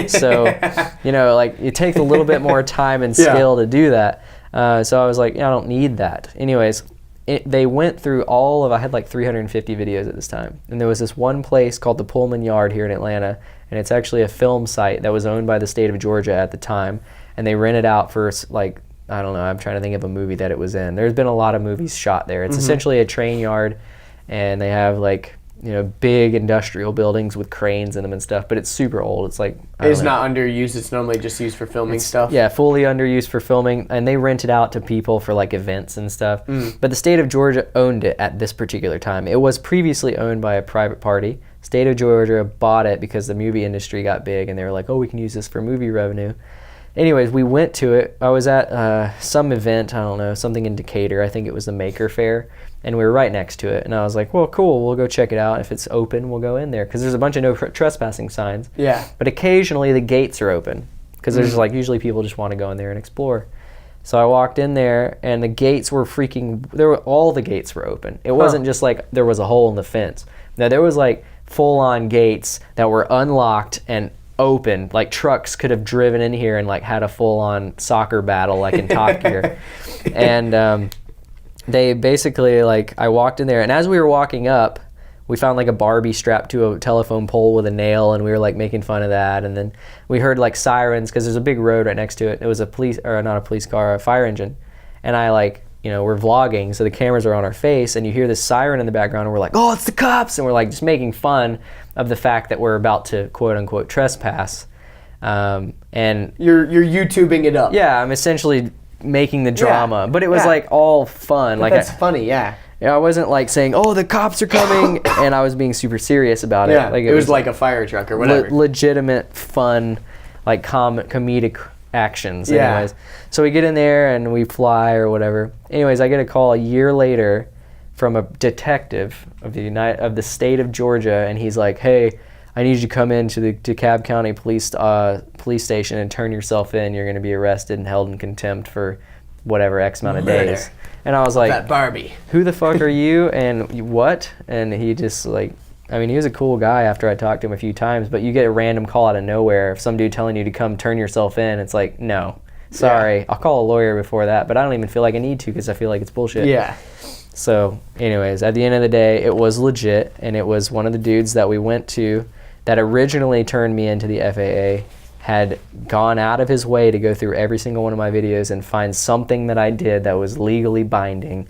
So, like, it takes a little bit more time and skill to do that. So I was like, I don't need that. Anyways, they went through I had like 350 videos at this time. And there was this one place called the Pullman Yard here in Atlanta. And it's actually a film site that was owned by the state of Georgia at the time. And they rented out for, like, I don't know, I'm trying to think of a movie that it was in. There's been a lot of movies shot there. It's essentially a train yard, and they have, like, big industrial buildings with cranes in them and stuff, but it's super old. It's like, it's not underused. It's normally just used for filming stuff. Yeah, fully underused for filming, and they rent it out to people for, like, events and stuff. But the state of Georgia owned it at this particular time. It was previously owned by a private party, State of Georgia bought it because the movie industry got big, and they were like, oh, we can use this for movie revenue. Anyways, we went to it. I was at some event, I don't know, something in Decatur. I think it was the Maker Faire, and we were right next to it. And I was like, well, cool, we'll go check it out. If it's open, we'll go in there, because there's a bunch of no trespassing signs. Yeah. But occasionally the gates are open, because there's like usually people just want to go in there and explore. So I walked in there, and the gates were all the gates were open. It wasn't just like there was a hole in the fence. No, there was like full-on gates that were unlocked and open. Like trucks could have driven in here and like had a full-on soccer battle like in Top Gear. And they basically, like, I walked in there, and as we were walking up, we found like a Barbie strapped to a telephone pole with a nail, and we were like making fun of that. And then we heard like sirens, because there's a big road right next to it. It was a fire engine. And I like, we're vlogging, so the cameras are on our face, and you hear this siren in the background, and we're like, oh, it's the cops. And we're like just making fun of the fact that we're about to quote unquote trespass. And you're YouTubing it up. Yeah, I'm essentially making the drama, but it was like all fun. But like that's funny, yeah. I wasn't like saying, oh, the cops are coming, and I was being super serious about it. Yeah, like it was like a fire truck or whatever. Legitimate, fun, like comedic actions. Yeah. Anyways, so we get in there and we fly or whatever. Anyways, I get a call a year later from a detective of the state of Georgia, and he's like, hey, I need you to come into the DeKalb County police station and turn yourself in. You're going to be arrested and held in contempt for whatever X amount of days. And I was like, that Barbie. Who the fuck are you and what? And he just like, I mean, he was a cool guy after I talked to him a few times, but you get a random call out of nowhere of some dude telling you to come turn yourself in. It's like, no, sorry. Yeah. I'll call a lawyer before that, but I don't even feel like I need to, because I feel like it's bullshit. Yeah. So anyways, at the end of the day, it was legit, and it was one of the dudes that we went to that originally turned me into the FAA, had gone out of his way to go through every single one of my videos and find something that I did that was legally binding.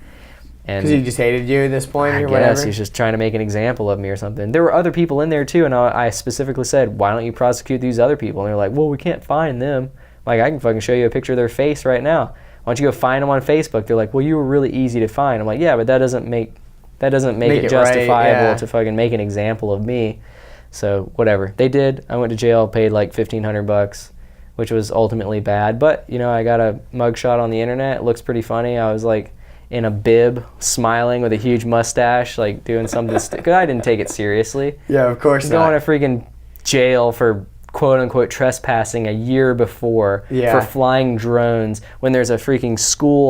Because he just hated you at this point, or whatever? I guess he's just trying to make an example of me or something. There were other people in there too, and I specifically said, why don't you prosecute these other people? And they're like, well, we can't find them. Like, I can fucking show you a picture of their face right now. Why don't you go find them on Facebook? They're like, well, you were really easy to find. I'm like, yeah, but that doesn't make it justifiable to fucking make an example of me. So whatever. They did. I went to jail, paid like $1,500, which was ultimately bad. But, I got a mugshot on the internet. It looks pretty funny. I was like in a bib, smiling with a huge mustache, like doing something. Because I didn't take it seriously. Yeah, of course not. Going to freaking jail for quote unquote trespassing a year before for flying drones when there's a freaking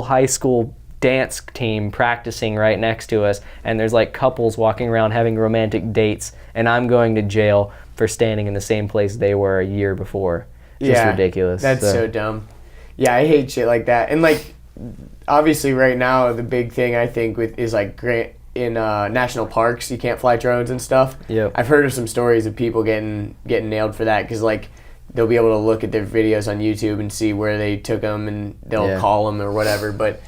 high school dance team practicing right next to us, and there's like couples walking around having romantic dates, and I'm going to jail for standing in the same place they were a year before. Just ridiculous. That's so dumb. Yeah, I hate shit like that. And like, obviously right now the big thing I think is like in national parks, you can't fly drones and stuff. Yep. I've heard of some stories of people getting nailed for that, because like they'll be able to look at their videos on YouTube and see where they took them, and they'll call them or whatever. But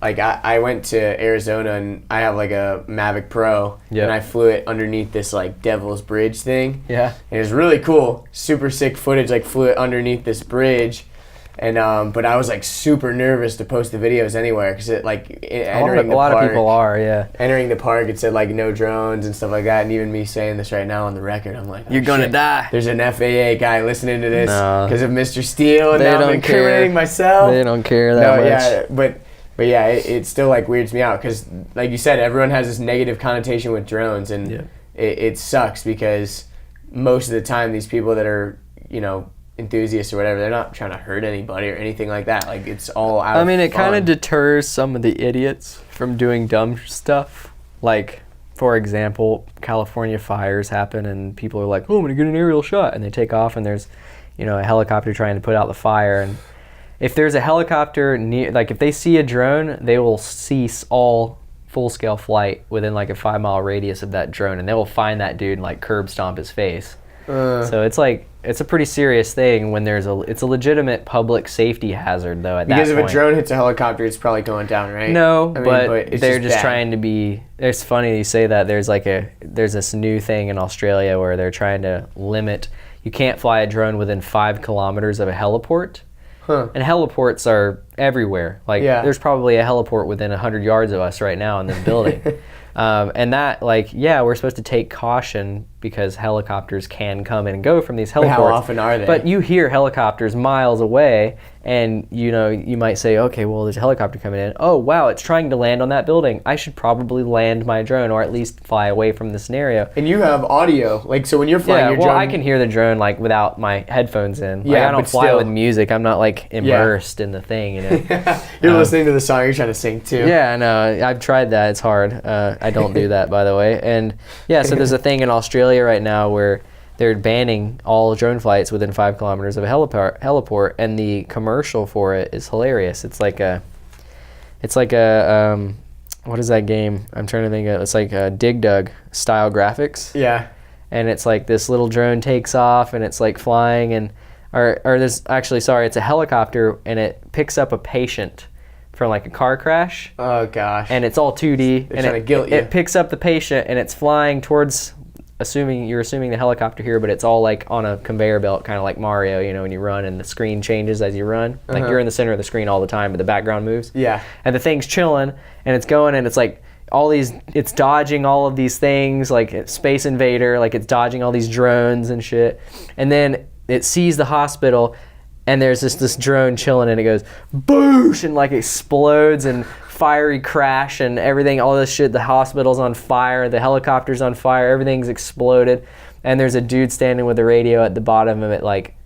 like I went to Arizona, and I have like a Mavic Pro, and I flew it underneath this like Devil's Bridge thing. Yeah. And it was really cool, super sick footage. Like flew it underneath this bridge, and but I was like super nervous to post the videos anywhere, because it like entering the park. A lot of people are, Entering the park, it said like no drones and stuff like that. And even me saying this right now on the record, I'm like, you're gonna die. There's an FAA guy listening to this because of Mr. Steele, and now I'm incriminating myself. They don't care that much. Yeah, but yeah, it still like weirds me out, because like you said, everyone has this negative connotation with drones, and it sucks, because most of the time these people that are enthusiasts or whatever, they're not trying to hurt anybody or anything like that. Like, it's all out of it kind of deters some of the idiots from doing dumb stuff. Like, for example, California fires happen, and people are like, oh, I'm gonna get an aerial shot, and they take off, and there's a helicopter trying to put out the fire. And if there's a helicopter near, like if they see a drone, they will cease all full-scale flight within like a 5-mile radius of that drone, and they will find that dude and like curb stomp his face. So it's like, it's a pretty serious thing when it's a legitimate public safety hazard though at that point. Because if a drone hits a helicopter, it's probably going down, right? No, but they're just trying to be, it's funny you say that. There's this new thing in Australia where they're trying to limit, you can't fly a drone within 5 kilometers of a heliport. And heliports are everywhere. Like, there's probably a heliport within 100 yards of us right now in this building. And that, like, we're supposed to take caution because helicopters can come and go from these heliports. But how often are they? But you hear helicopters miles away, and you might say, okay, well, there's a helicopter coming in. Oh, wow, it's trying to land on that building. I should probably land my drone, or at least fly away from the scenario. And you have audio, like, so when you're flying your drone... I can hear the drone, like, without my headphones in. Yeah, I don't fly still. with music. I'm not, like, immersed in the thing, You're listening to the song you're trying to sing, too. Yeah, I know. I've tried that. It's hard. I don't do that, by the way. And, yeah, so there's a thing in Australia right now where they're banning all drone flights within 5 kilometers of a heliport, and the commercial for it is hilarious. It's like a what is that game? I'm trying to think of. It's like a Dig Dug style graphics. Yeah. And it's like this little drone takes off, and it's like flying, and or there's actually, sorry, it's a helicopter, and it picks up a patient from like a car crash. Oh gosh. And it's all 2D. They're trying to guilt you. It picks up the patient, and it's flying towards. You're assuming the helicopter here, but it's all like on a conveyor belt, kind of like Mario, when you run and the screen changes as you run. Like you're in the center of the screen all the time, but the background moves. Yeah. And the thing's chilling, and it's going, and it's like it's dodging all of these things, like Space Invader, like it's dodging all these drones and shit. And then it sees the hospital, and there's this drone chilling, and it goes boosh, and like explodes, and fiery crash and everything, all this shit. The hospital's on fire, the helicopter's on fire, everything's exploded, and there's a dude standing with a radio at the bottom of it, like,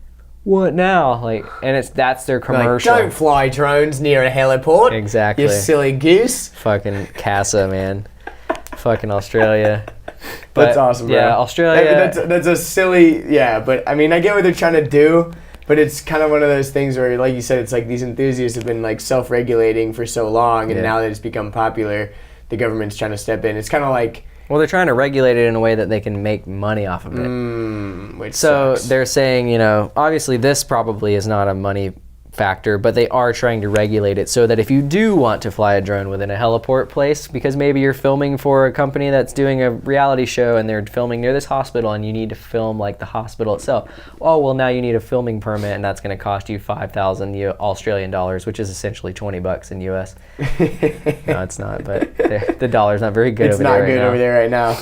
what now? Like, and that's their commercial. Like, don't fly drones near a heliport. Exactly. You silly goose. Fucking CASA, man. Fucking Australia. But, that's awesome, bro. Yeah, Australia. That's a silly, but I mean, I get what they're trying to do. But it's kind of one of those things where, like you said, it's like these enthusiasts have been like self-regulating for so long, and now that it's become popular, the government's trying to step in. It's kind of like... Well, they're trying to regulate it in a way that they can make money off of it. Which so sucks. They're saying, obviously this probably is not a money factor, but they are trying to regulate it so that if you do want to fly a drone within a heliport place, because maybe you're filming for a company that's doing a reality show and they're filming near this hospital, and you need to film like the hospital itself. Oh, well, now you need a filming permit, and that's going to cost you 5,000 Australian dollars, which is essentially $20 in US. No, it's not, but the dollar's not very good over there right now. It's not good over there right now.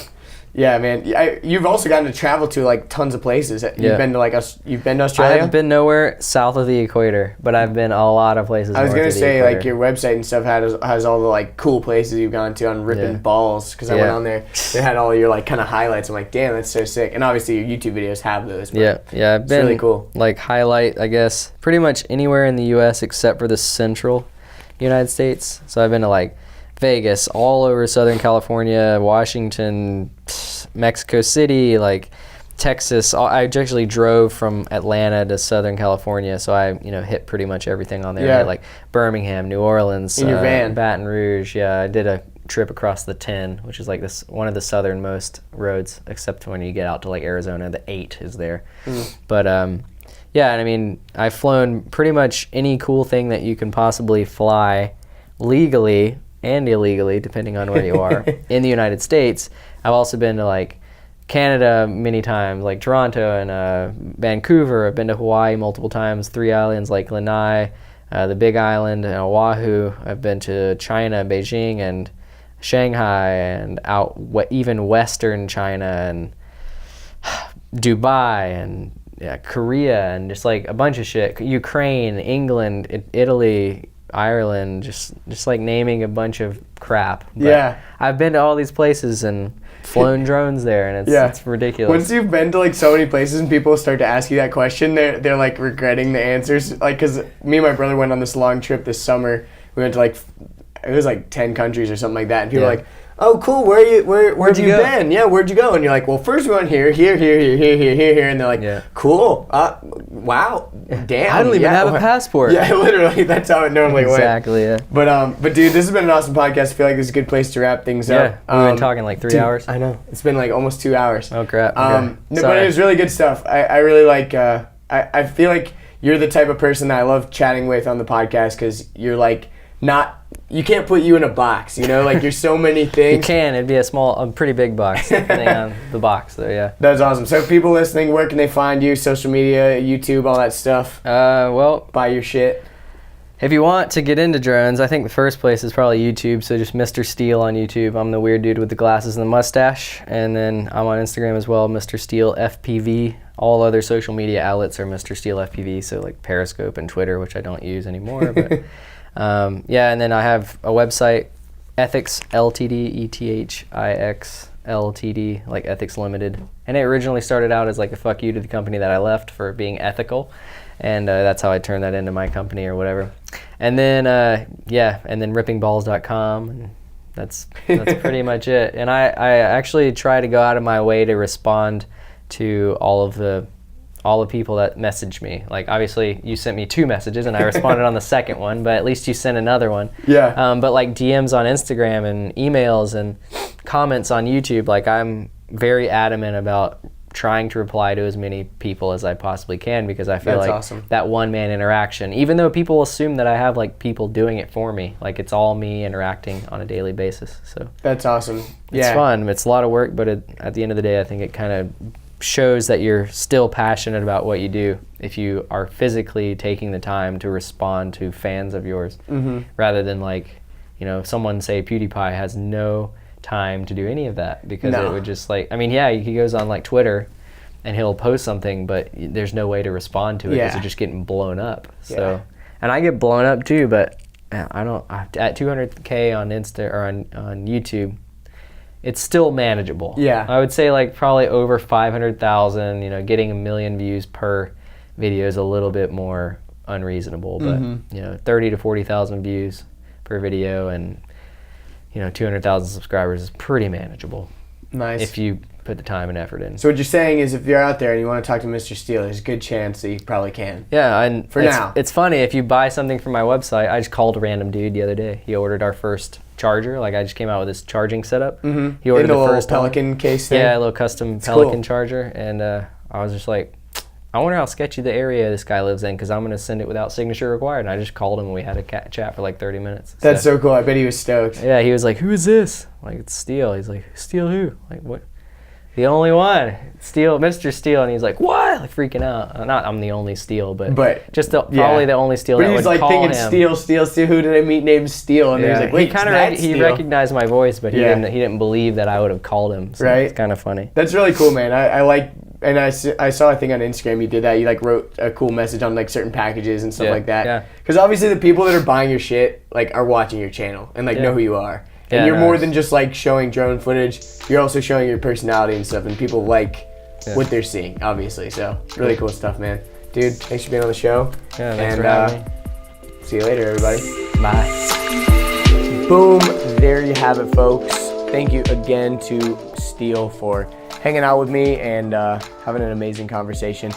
Yeah, man. You've also gotten to travel to like tons of places. You've been to you've been to Australia? I haven't been nowhere south of the equator, but I've been a lot of places. I was gonna say, like, your website and stuff has all the like cool places you've gone to on ripping balls, because I went on there. They had all your like kind of highlights. I'm like, damn, that's so sick. And obviously your YouTube videos have those. But yeah. I've been really cool. Like highlight, I guess, pretty much anywhere in the U.S. except for the central United States. So I've been to like Vegas, all over Southern California, Washington, Mexico City, like Texas. I actually drove from Atlanta to Southern California, so I hit pretty much everything on there. Yeah. Like Birmingham, New Orleans, in your van, Baton Rouge. Yeah, I did a trip across the 10, which is like one of the southernmost roads, except when you get out to like Arizona, the 8 is there. But yeah, and I mean, I've flown pretty much any cool thing that you can possibly fly legally and illegally, depending on where you are, in the United States. I've also been to like Canada many times, like Toronto and Vancouver. I've been to Hawaii multiple times, 3 islands like Lanai, the Big Island, and Oahu. I've been to China, Beijing, and Shanghai, and even Western China, and Dubai, and Korea, and just like a bunch of shit. Ukraine, England, Italy, Ireland, just like naming a bunch of crap. But I've been to all these places and flown drones there, and it's ridiculous. Once you've been to like so many places and people start to ask you that question, they're like regretting the answers. Like, because me and my brother went on this long trip this summer. We went to like, it was like 10 countries or something like that, and people were like, oh, cool, where'd you been? Yeah, where'd you go? And you're like, well, first we went here, and they're like, cool, wow, damn. I don't even have a passport. Yeah, literally, that's how it normally went. Exactly, yeah. But dude, this has been an awesome podcast. I feel like this is a good place to wrap things up. Yeah, we've been talking like 3 hours. I know. It's been like almost 2 hours. Oh, crap. No, but it was really good stuff. I really like, I feel like you're the type of person that I love chatting with on the podcast, because you're like, you can't put you in a box, like you're so many things. You can. It'd be a pretty big box, depending on the box, though, yeah. That's awesome. So people listening, where can they find you? Social media, YouTube, all that stuff? Well, buy your shit. If you want to get into drones, I think the first place is probably YouTube. So just Mr. Steele on YouTube. I'm the weird dude with the glasses and the mustache. And then I'm on Instagram as well, Mr. Steele FPV. All other social media outlets are Mr. Steele FPV. So like Periscope and Twitter, which I don't use anymore. But yeah, and then I have a website, Ethics Ltd, ETHIX Ltd, like Ethics Limited. And it originally started out as like a fuck you to the company that I left for being ethical. And that's how I turned that into my company or whatever. And then, yeah, and then rippingballs.com. And that's pretty much it. And I actually try to go out of my way to respond to all the people that message me. Like, obviously, you sent me 2 messages, and I responded on the second one, but at least you sent another one. Yeah. But, like, DMs on Instagram and emails and comments on YouTube, like, I'm very adamant about trying to reply to as many people as I possibly can, because I feel That's like awesome. that one-man interaction, even though people assume that I have, like, people doing it for me, like, it's all me interacting on a daily basis. So That's awesome. it's fun. It's a lot of work, but at the end of the day, I think it kind of shows that you're still passionate about what you do if you are physically taking the time to respond to fans of yours, rather than, like, you know, someone say PewDiePie has no time to do any of that, because it would just, like, I mean, yeah, he goes on like Twitter and he'll post something, but there's no way to respond to it because you're just getting blown up. So, and I get blown up too, but I don't, at 200K on Insta or on YouTube, it's still manageable. Yeah. I would say like probably over 500,000, you know, getting 1 million views per video is a little bit more unreasonable, but you know, 30 to 40,000 views per video and, you know, 200,000 subscribers is pretty manageable. Nice. If you put the time and effort in. So what you're saying is, if you're out there and you want to talk to Mr. Steele, there's a good chance that you probably can. Yeah, and For now. It's funny, if you buy something from my website, I just called a random dude the other day. He ordered our first charger. Like, I just came out with this charging setup. He ordered In the the first little Pelican case thing? Yeah, a little custom Pelican charger. And I was just like, I wonder how sketchy the area this guy lives in, because I'm going to send it without signature required. And I just called him and we had a chat for like 30 minutes. That's so cool. I bet he was stoked. Yeah, he was like, who is this? Like, it's Steele. He's like, Steele who? Like, what? The only one. Steele, Mr. Steele. And he's like, what? Like, freaking out. Not I'm the only Steele, but just probably the only Steele that would call him. But he's like thinking, Steele, who did I meet named Steele? And he's like, wait, he recognized my voice, but he didn't believe that I would have called him. So it's kind of funny. That's really cool, man. I like, and I saw a thing on Instagram you did that. You like wrote a cool message on like certain packages and stuff like that. Yeah. Because obviously the people that are buying your shit like are watching your channel and like know who you are. And you're more than just like showing drone footage. You're also showing your personality and stuff, and people like what they're seeing, obviously. So really cool stuff, man. Dude, thanks for being on the show. Yeah, thanks for having me. See you later, everybody. Bye. Boom. There you have it, folks. Thank you again to Steele for hanging out with me and having an amazing conversation.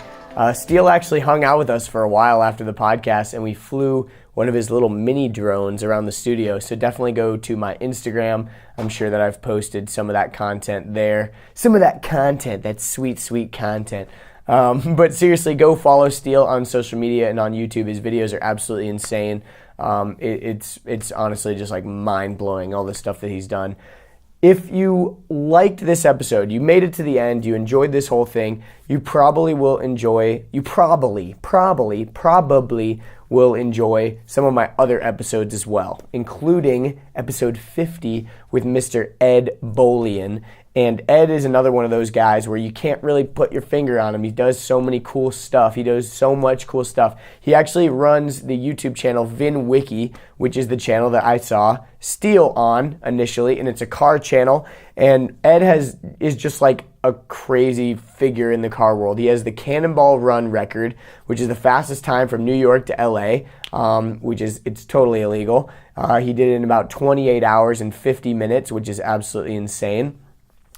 Steele actually hung out with us for a while after the podcast, and we flew one of his little mini drones around the studio. So definitely go to my Instagram. I'm sure that I've posted some of that content there. Some of that content, that sweet, sweet content. But seriously, go follow Steele on social media and on YouTube. His videos are absolutely insane. It's honestly just like mind-blowing, all the stuff that he's done. If you liked this episode, you made it to the end, you enjoyed this whole thing, you probably will enjoy some of my other episodes as well, including episode 50 with Mr. Ed Bolian. And Ed is another one of those guys where you can't really put your finger on him. He does so many cool stuff. He does so much cool stuff. He actually runs the YouTube channel VinWiki, which is the channel that I saw Steele on initially, and it's a car channel. And Ed is just like a crazy figure in the car world. He has the Cannonball Run record, which is the fastest time from New York to LA, it's totally illegal. He did it in about 28 hours and 50 minutes, which is absolutely insane.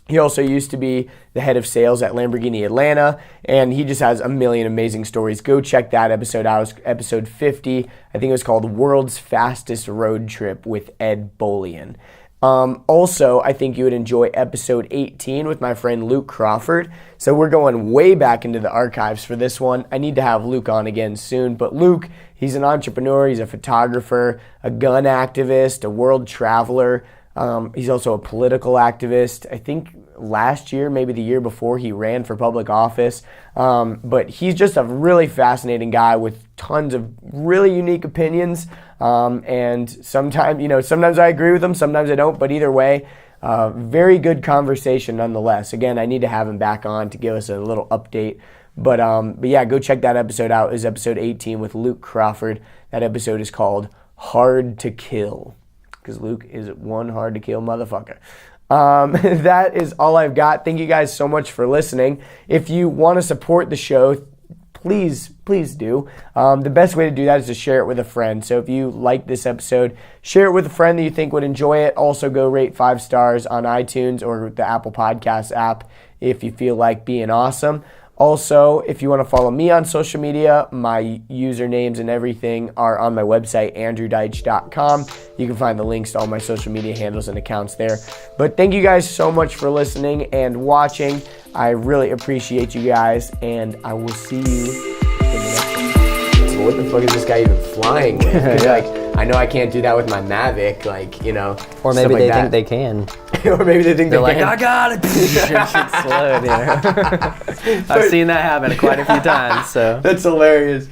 He also used to be the head of sales at Lamborghini Atlanta, and he just has a million amazing stories. Go check that episode out. Episode 50, I think it was called World's Fastest Road Trip with Ed Bolian. Also, I think you would enjoy episode 18 with my friend Luke Crawford. So we're going way back into the archives for this one. I need to have Luke on again soon. But Luke, he's an entrepreneur, he's a photographer, a gun activist, a world traveler. He's also a political activist. I think last year, maybe the year before, he ran for public office. But he's just a really fascinating guy with tons of really unique opinions, and sometimes I agree with them, sometimes I don't, but either way, very good conversation nonetheless. Again, I need to have him back on to give us a little update. But yeah, go check that episode out. It was episode 18 with Luke Crawford. That episode is called Hard to Kill, because Luke is one hard to kill motherfucker. That is all I've got. Thank you guys so much for listening. If you want to support the show, please do. The best way to do that is to share it with a friend. So if you like this episode, share it with a friend that you think would enjoy it. Also, go rate 5 stars on iTunes or the Apple Podcasts app if you feel like being awesome. Also, if you want to follow me on social media, my usernames and everything are on my website, andrewdeitch.com. You can find the links to all my social media handles and accounts there. But thank you guys so much for listening and watching. I really appreciate you guys, and I will see you in the next one. Well, what the fuck is this guy even flying with? Because I know I can't do that with my Mavic, or maybe they think they can. Or maybe they think they're they can. I got it. Shit's slowed, I've seen that happen quite a few times. So that's hilarious.